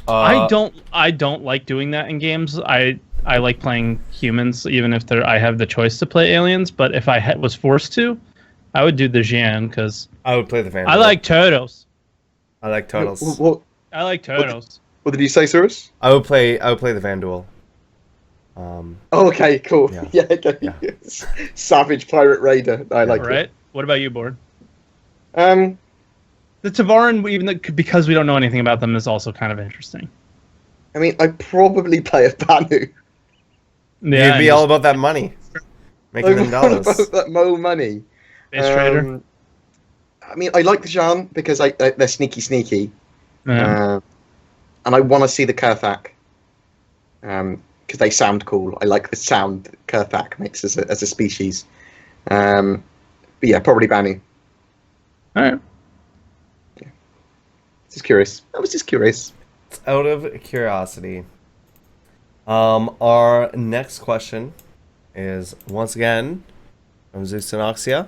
I don't like doing that in games. I like playing humans, even if I have the choice to play aliens. But if I was forced to, I would do the Xian, because I would play the Vandal. I like turtles. I like turtles. I like turtles. What did you say, Cyrus? I would play the Vanduul. Oh, okay, cool. Yeah, okay. Savage pirate raider. I like it. Right. What about you, Board? Um, The Tavaran, even because we don't know anything about them, is also kind of interesting. I mean, I'd probably play a Banu. Yeah, You'd be all about that money, making them dollars. About that more money. Base trader. I mean, I like the Jan because they're sneaky. Yeah. And I want to see the Kurthak. Because they sound cool. I like the sound that Kurthak makes as a species. But yeah, probably Banu. All right. Just curious. I was just curious. It's out of curiosity. Our next question is once again from Zeus and Oxia.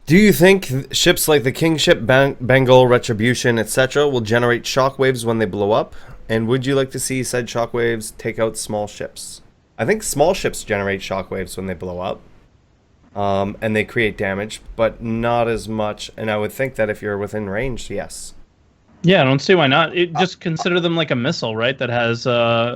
Do you think ships like the Kingship, Bengal, Retribution, etc. will generate shockwaves when they blow up? And would you like to see said shockwaves take out small ships? I think small ships generate shockwaves when they blow up. And they create damage, but not as much. And I would think that if you're within range, yes. Yeah, I don't see why not. Just consider them like a missile, right? That has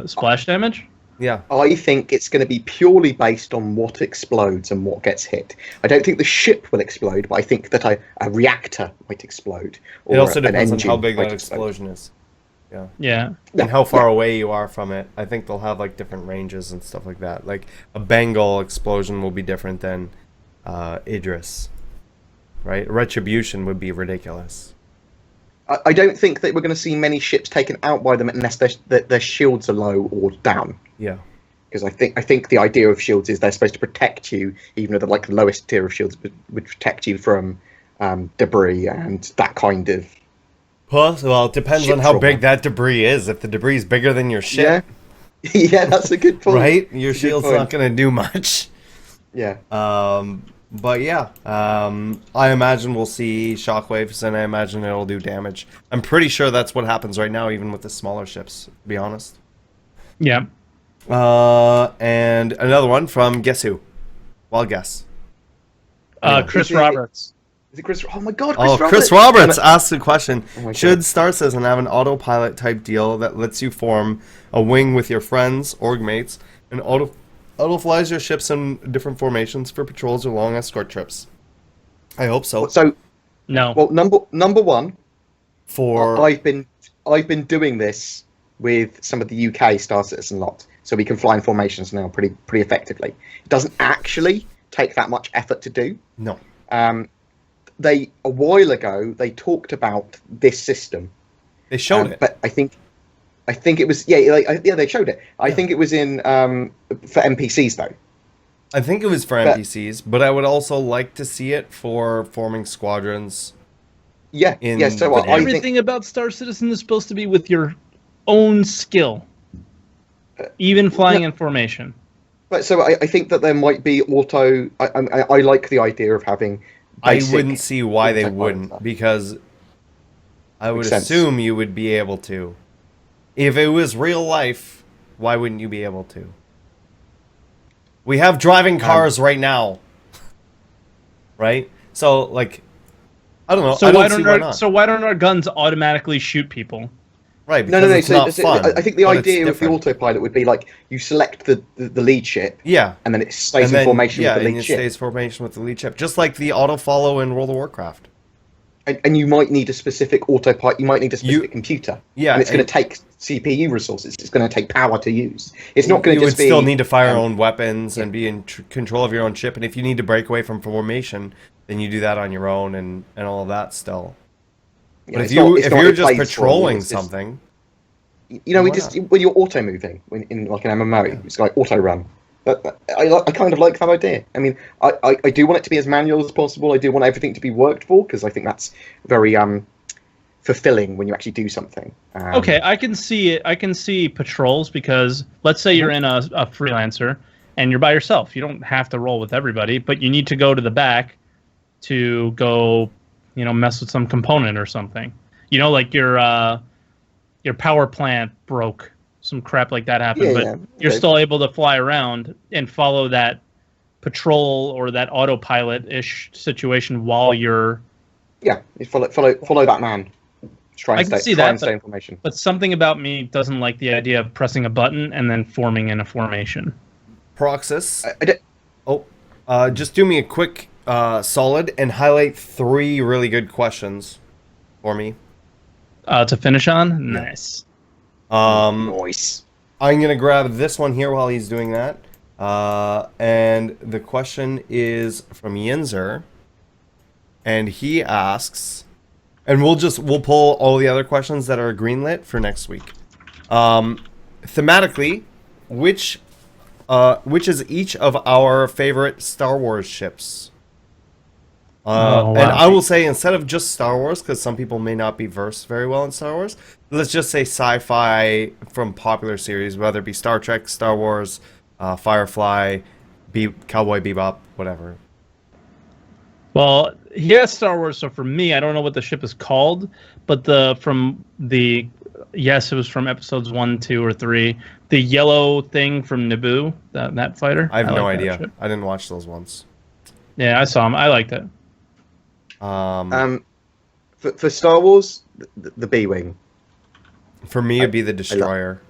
splash damage. Yeah. I think it's going to be purely based on what explodes and what gets hit. I don't think the ship will explode, but I think that a reactor might explode. Or it also an depends on engine how big might that explode. explosion is. Yeah. Yeah. And how far away you are from it. I think they'll have like different ranges and stuff like that. Like a Bengal explosion will be different than Idris. Right? Retribution would be ridiculous. I don't think that we're going to see many ships taken out by them unless their shields are low or down. Yeah. Because I think the idea of shields is they're supposed to protect you, even though the lowest tier of shields would protect you from debris and that kind of. Well, it depends on how big that debris is. If the debris is bigger than your ship, yeah, that's a good point. right? Your shield's not going to do much. Yeah. But yeah, I imagine we'll see shockwaves, and I imagine it'll do damage. I'm pretty sure that's what happens right now, even with the smaller ships, to be honest. Yeah. And another one from Guess Who? Wild guess. Chris Roberts. Is it Chris? Oh my God, Chris Roberts asked the question: Oh my should God. Star Citizen have an autopilot type deal that lets you form a wing with your friends, org mates, and auto flies your ships in different formations for patrols or long escort trips? I hope so. So No. well, number one, For I've been doing this with some of the UK Star Citizen lot, so we can fly in formations now pretty effectively. It doesn't actually take that much effort to do. no. A while ago they talked about this system. They showed it. But I think it was they showed it. I think it was in for NPCs though. I think it was for NPCs, but I would also like to see it for forming squadrons. Yeah, yeah. So But I Everything think about Star Citizen is supposed to be with your own skill, even flying in formation. but so I think that there might be auto. I like the idea of having. I basic wouldn't see why they autopilot wouldn't, stuff. because I would Makes sense. assume you would be able to. If it was real life, why wouldn't you be able to? We have driving cars right now. Right? So, like, I don't know. So I why don't see don't why our not. so why don't our guns automatically shoot people? Right, No, because no. it's not So fun. I think the but it's idea of the different. autopilot would be like you select the lead ship, Yeah. and then it stays And in then, formation yeah, with the and lead it ship. stays formation with the lead ship. Just like the auto follow in World of Warcraft. and you might need a specific autopilot. You might need a specific computer. Yeah, and it's going to take CPU resources. It's going to take power to use. It's not going to just be. You would still need to fire your own weapons and be in control of your own ship. And if you need to break away from formation, then you do that on your own and all of that still. Yeah, but if you're just patrolling something, when you're auto moving in like an MMO, it's like auto run. But I kind of like that idea. I mean, I do want it to be as manual as possible. I do want everything to be worked for, because I think that's very fulfilling when you actually do something. Okay, I can see it. I can see patrols, because let's say you're in a freelancer and you're by yourself. You don't have to roll with everybody, but you need to go to the back to go, mess with some component or something. Like your power plant broke. Some crap like that happened, but you're still able to fly around and follow that patrol or that autopilot-ish situation while you're... Yeah, you follow that man. I can see that, but something about me doesn't like the idea of pressing a button and then forming in a formation. Proxys. Just do me a quick solid and highlight 3 really good questions for me. To finish on? Nice. Nice. I'm going to grab this one here while he's doing that. And the question is from Yinzer. And he asks, and we'll pull all the other questions that are greenlit for next week. Thematically, which is each of our favorite Star Wars ships? And I will say, instead of just Star Wars, because some people may not be versed very well in Star Wars, let's just say sci-fi from popular series, whether it be Star Trek, Star Wars, Firefly, Cowboy Bebop, whatever. Well, yeah, Star Wars. So for me, I don't know what the ship is called, but it was from episodes 1, 2, or 3. The yellow thing from Naboo, that fighter. I have no idea. I didn't watch those ones. Yeah, I saw him. I liked it. For Star Wars, the B-wing. For me, it'd be the Destroyer.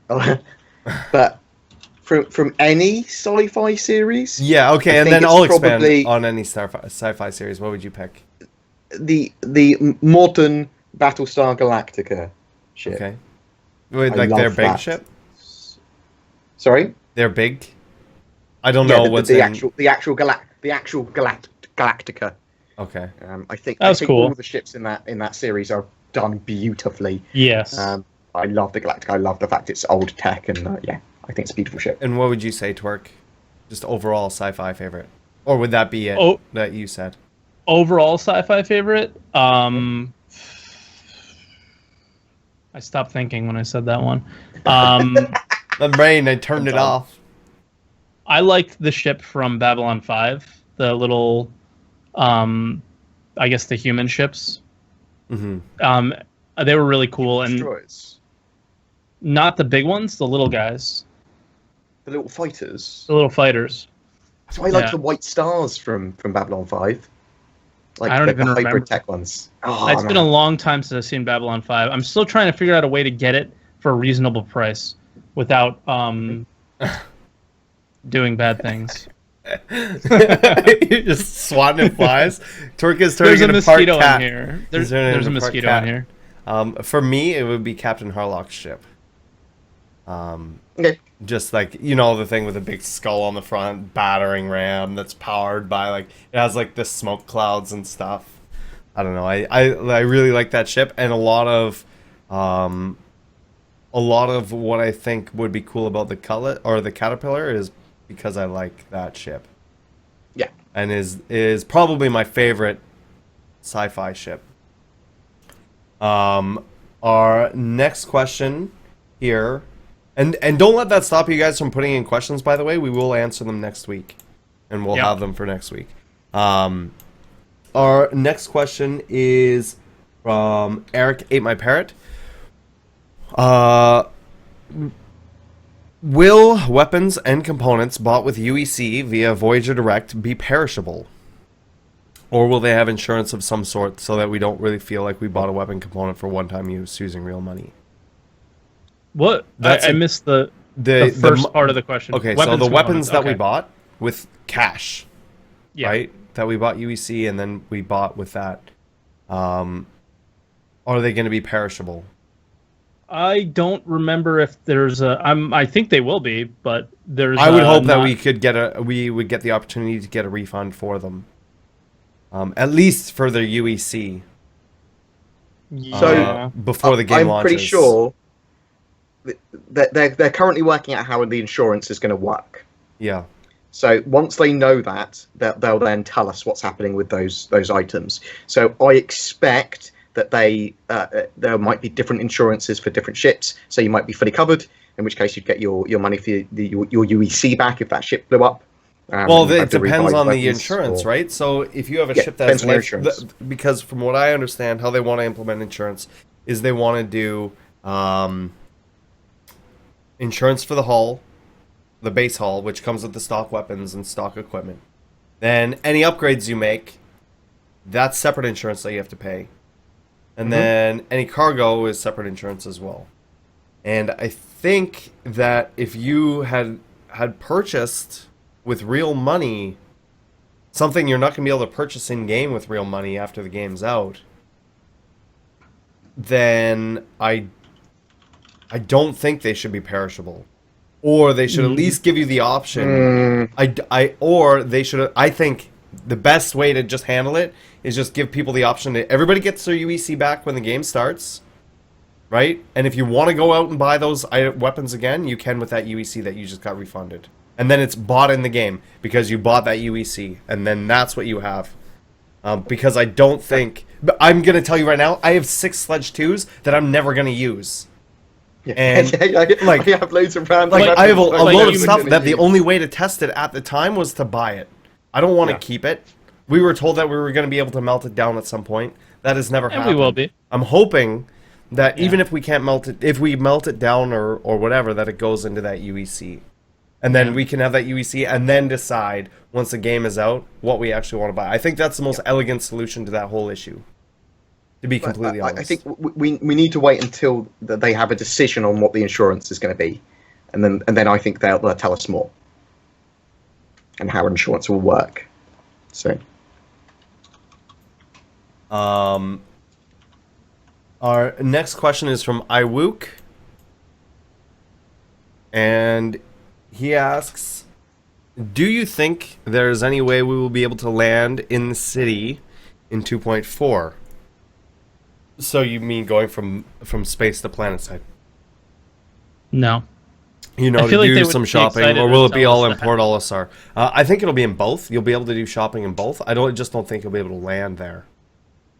But from any sci-fi series, yeah, okay, and then I'll expand on any sci-fi series. What would you pick? The modern Battlestar Galactica ship. Okay, with their big ship. Sorry, they're big. I don't know what's the actual Galactica. Okay. I think cool. All the ships in that series are done beautifully. Yes. I love the Galactica. I love the fact it's old tech, and I think it's a beautiful ship. And what would you say, Twerk? Just overall sci-fi favorite, or would that be it that you said? Overall sci-fi favorite. I stopped thinking when I said that one. The brain, I turned it off. I liked the ship from Babylon 5, the little, I guess the human ships. Mm-hmm. They were really cool, and Destroyers. Not the big ones, the little guys. The little fighters. The little fighters. So I like the white stars from Babylon 5. Like I don't even remember. Hybrid tech ones. It's been a long time since I've seen Babylon 5. I'm still trying to figure out a way to get it for a reasonable price without doing bad things. You're just swatting at flies. Twerk is turning into part cat. There's a mosquito in here. There's a mosquito in here. For me, it would be Captain Harlock's ship. Okay. Just like, the thing with a big skull on the front, battering ram that's powered by, it has, the smoke clouds and stuff. I don't know. I really like that ship, and a lot of what I think would be cool about the Caterpillar is because I like that ship. Yeah. And is probably my favorite sci-fi ship. Our next question here, and don't let that stop you guys from putting in questions, by the way. We will answer them next week, and we'll have them for next week. Our next question is from Eric Ate My Parrot. Will weapons and components bought with UEC via Voyager Direct be perishable? Or will they have insurance of some sort so that we don't really feel like we bought a weapon component for one-time use using real money? What? I missed the first part of the question. Okay, so the weapons that we bought with cash, right? that we bought UEC and then we bought with that, are they going to be perishable? I don't remember if there's a. I think they will be, but there's. I would hope that we would get the opportunity to get a refund for them, at least for their UEC. Yeah. Before the game launches. I'm pretty sure that they're currently working out how the insurance is going to work. Yeah. So once they know that, they'll then tell us what's happening with those items. So I expect that there might be different insurances for different ships. So you might be fully covered, in which case you'd get your money for your UEC back if that ship blew up. Well, it depends on the insurance, right? So if you have a ship that's because from what I understand, how they want to implement insurance is they want to do insurance for the hull, the base hull, which comes with the stock weapons and stock equipment. Then any upgrades you make, that's separate insurance that you have to pay. And then any cargo is separate insurance as well. And I think that if you had purchased with real money, something you're not going to be able to purchase in-game with real money after the game's out, then I don't think they should be perishable. Or they should at least give you the option. I think the best way to just handle it is just give people the option to... Everybody gets their UEC back when the game starts, right? And if you want to go out and buy those weapons again, you can with that UEC that you just got refunded. And then it's bought in the game because you bought that UEC. And then that's what you have. Because I don't think... But I'm going to tell you right now, I have 6 Sledge 2s that I'm never going to use. And I have loads of random... I have a load of stuff that the only way to test it at the time was to buy it. I don't want to keep it. We were told that we were going to be able to melt it down at some point. That has never happened. We will be. I'm hoping that even if we can't melt it, if we melt it down or whatever, that it goes into that UEC. And then we can have that UEC and then decide, once the game is out, what we actually want to buy. I think that's the most elegant solution to that whole issue. To be completely honest. I think we need to wait until they have a decision on what the insurance is going to be. And then I think they'll tell us more. And how insurance will work. So... Our next question is from Iwook. And he asks, do you think there's any way we will be able to land in the city in 2.4? So you mean going from space to planet side? No. You know, to do some shopping, or will it be all in Port Olisar? I think it'll be in both. You'll be able to do shopping in both. I just don't think you'll be able to land there.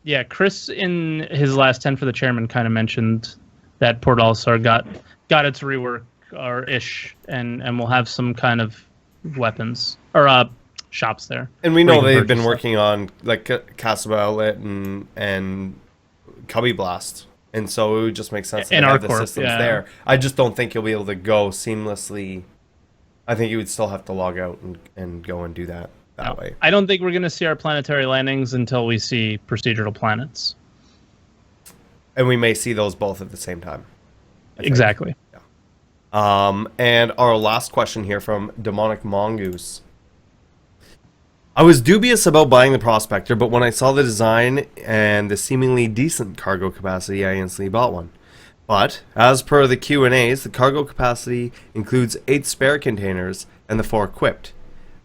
Yeah, Chris in his last 10 for the chairman kind of mentioned that Port Olisar got its rework or ish, and will have some kind of weapons or shops there. And we know they've been working on like Castle Outlet and Cubby Blast. And so it would just make sense to have the systems there. I just don't think you'll be able to go seamlessly. I think you would still have to log out and go and do that way. I don't think we're going to see our planetary landings until we see procedural planets. And we may see those both at the same time. Exactly. Yeah. And our last question here from Demonic Mongoose. I was dubious about buying the Prospector, but when I saw the design and the seemingly decent cargo capacity, I instantly bought one. But, as per the Q&As, the cargo capacity includes 8 spare containers and the 4 equipped.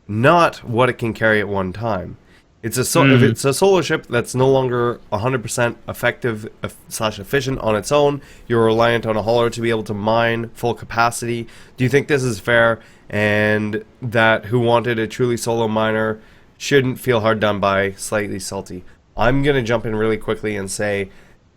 Not what it can carry at one time. It's if it's a solo ship that's no longer 100% effective / efficient on its own, you're reliant on a hauler to be able to mine full capacity. Do you think this is fair, and that who wanted a truly solo miner shouldn't feel hard done by, slightly salty? I'm going to jump in really quickly and say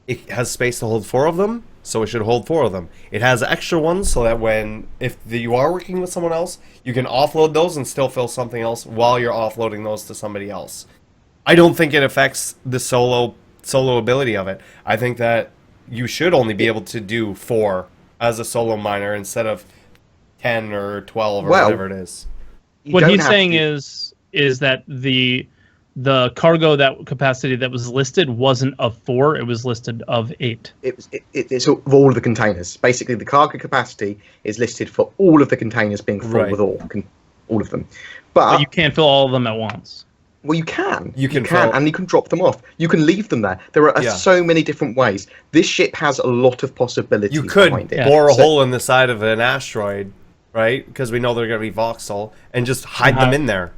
it has space to hold 4 of them, so it should hold 4 of them. It has extra ones so that if you are working with someone else, you can offload those and still fill something else while you're offloading those to somebody else. I don't think it affects the solo ability of it. I think that you should only be able to do 4 as a solo miner instead of 10 or 12 or whatever it is. What he's saying is that the cargo capacity that was listed wasn't of 4; it was listed of 8. It's of all of the containers. Basically, the cargo capacity is listed for all of the containers being full with all of them. But you can't fill all of them at once. Well, you can. You can And you can drop them off. You can leave them there. There are so many different ways. This ship has a lot of possibilities. You could behind it. bore a hole in the side of an asteroid, right? Because we know they're going to be voxel, and just hide them in there.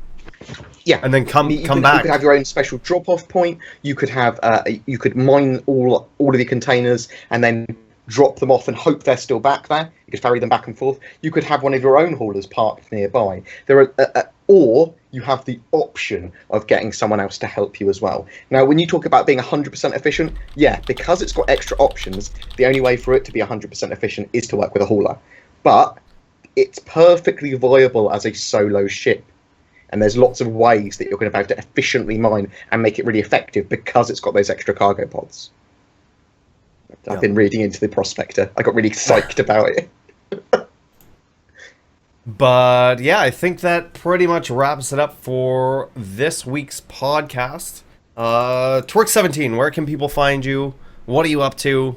Yeah, and then come back. You could have your own special drop-off point. You could have you could mine all of the containers and then drop them off and hope they're still back there. You could ferry them back and forth. You could have one of your own haulers parked nearby. There are, or you have the option of getting someone else to help you as well. Now, when you talk about being 100% efficient, yeah, because it's got extra options, the only way for it to be 100% efficient is to work with a hauler. But it's perfectly viable as a solo ship. And there's lots of ways that you're going to be able to efficiently mine and make it really effective because it's got those extra cargo pods. I've been reading into the Prospector. I got really psyched about it. But yeah, I think that pretty much wraps it up for this week's podcast. Twerk17, where can people find you? What are you up to?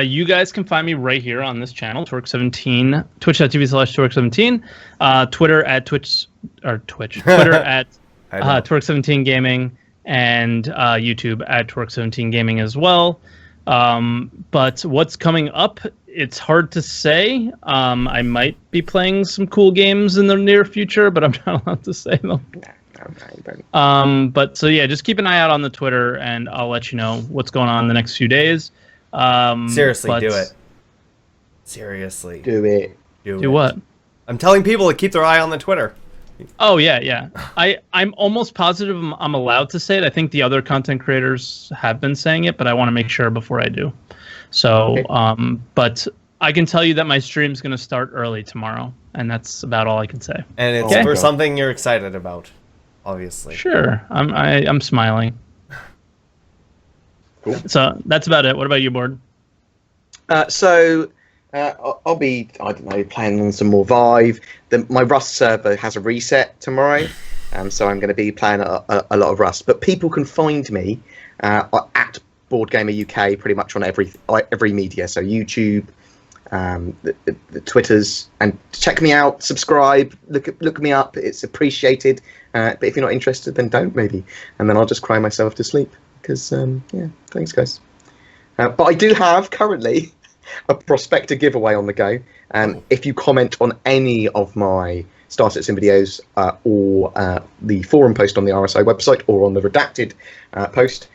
You guys can find me right here on this channel, Twerk17, twitch.tv/Twerk17, Twitter at Twitch, Twitter at Twerk17 Gaming, and YouTube at Twerk17 Gaming as well. But what's coming up, it's hard to say. I might be playing some cool games in the near future, but I'm not allowed to say them. But so yeah, just keep an eye out on the Twitter, and I'll let you know what's going on in the next few days. Seriously, do it. Seriously. Do it. Do what? I'm telling people to keep their eye on the Twitter. Oh, yeah. I'm almost positive I'm allowed to say it. I think the other content creators have been saying it, but I want to make sure before I do. So, okay. But I can tell you that my stream's going to start early tomorrow, and that's about all I can say. And it's for something you're excited about, obviously. Sure. I'm smiling. Cool. So that's about it. What about you, Board? I'll be, I don't know, playing on some more Vive. My Rust server has a reset tomorrow, so I'm going to be playing a lot of Rust. But people can find me at BoredGamer UK pretty much on every media. So YouTube, the Twitters, and check me out, subscribe, look me up. It's appreciated. But if you're not interested, then don't maybe, and then I'll just cry myself to sleep. Because, yeah, thanks, guys. But I do have, currently, a Prospector giveaway on the go. If you comment on any of my Star Citizen videos or the forum post on the RSI website or on the Redacted post,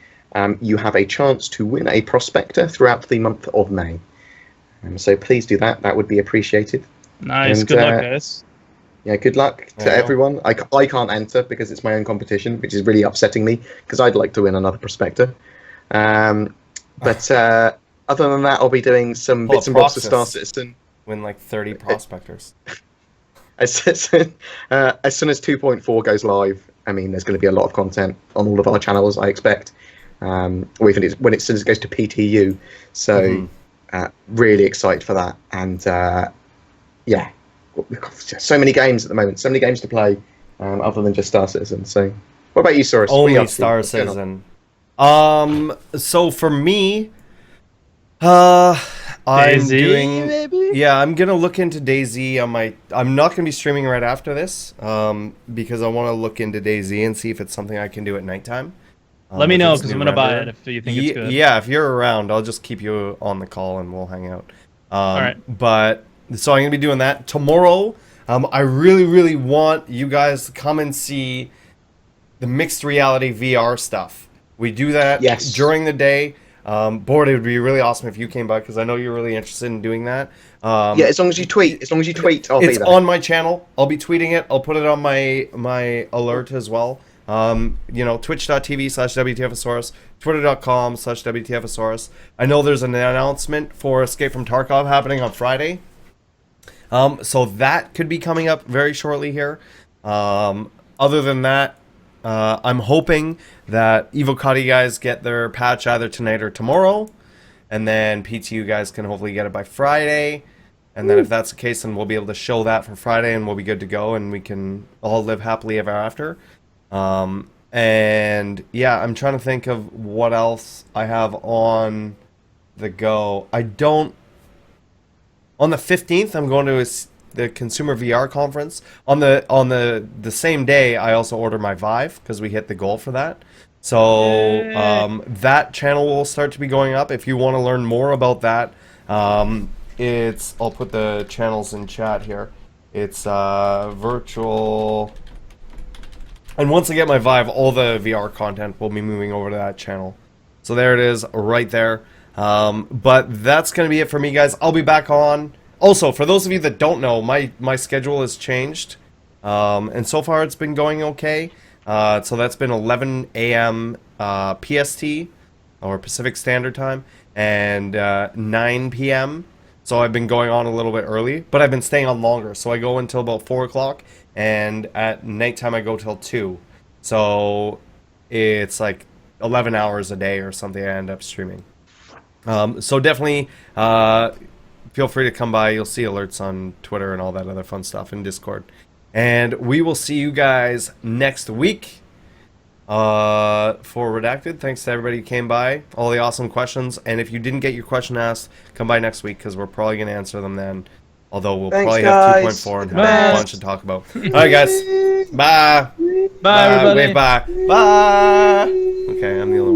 you have a chance to win a Prospector throughout the month of May. So please do that. That would be appreciated. Nice. Good luck, guys. Yeah, good luck to everyone. I can't enter because it's my own competition, which is really upsetting me because I'd like to win another Prospector. But other than that, I'll be doing some bits and bobs of Star Citizen. Win like 30 Prospectors. As soon as 2.4 goes live, I mean, there's going to be a lot of content on all of our channels, I expect. Or even as soon as it goes to PTU. So really excited for that. And yeah. So many games at the moment, so many games to play, other than just Star Citizen. So, what about you, Saurus? Only Star Citizen. So for me, I'm doing. Maybe? Yeah, I'm gonna look into DayZ. I'm not gonna be streaming right after this, because I want to look into DayZ and see if it's something I can do at nighttime. Let me know because I'm gonna buy it if you think it's good. Yeah, if you're around, I'll just keep you on the call and we'll hang out. All right, but. So I'm going to be doing that tomorrow. I really, really want you guys to come and see the mixed reality VR stuff. We do that during the day. Board, it would be really awesome if you came by because I know you're really interested in doing that. Yeah, as long as you tweet. I'll be there. It's on my channel. I'll be tweeting it. I'll put it on my alert as well. Twitch.tv/WTFOSaurus, Twitter.com/WTFOSaurus. I know there's an announcement for Escape from Tarkov happening on Friday. So that could be coming up very shortly here. Other than that, I'm hoping that Evocati guys get their patch either tonight or tomorrow. And then PTU guys can hopefully get it by Friday. And then if that's the case, then we'll be able to show that for Friday and we'll be good to go. And we can all live happily ever after. And yeah, I'm trying to think of what else I have on the go. On the 15th, I'm going to the Consumer VR conference. On the same day, I also ordered my Vive because we hit the goal for that. So that channel will start to be going up. If you want to learn more about that, I'll put the channels in chat here. It's virtual. And once I get my Vive, all the VR content will be moving over to that channel. So there it is, right there. But that's going to be it for me, guys. I'll be back on. Also, for those of you that don't know, my schedule has changed. And so far it's been going okay. So that's been 11 a.m. PST, or Pacific Standard Time, and 9 p.m. So I've been going on a little bit early, but I've been staying on longer. So I go until about 4 o'clock, and at nighttime I go till 2. So it's like 11 hours a day or something I end up streaming. So definitely feel free to come by. You'll see alerts on Twitter and all that other fun stuff in Discord. And we will see you guys next week for Redacted. Thanks to everybody who came by, all the awesome questions. And if you didn't get your question asked, come by next week because we're probably going to answer them then. Although we'll probably have 2.4 and have a bunch to talk about. All right, guys. Bye. Bye, everybody. Wave bye. Bye. Okay, I'm the only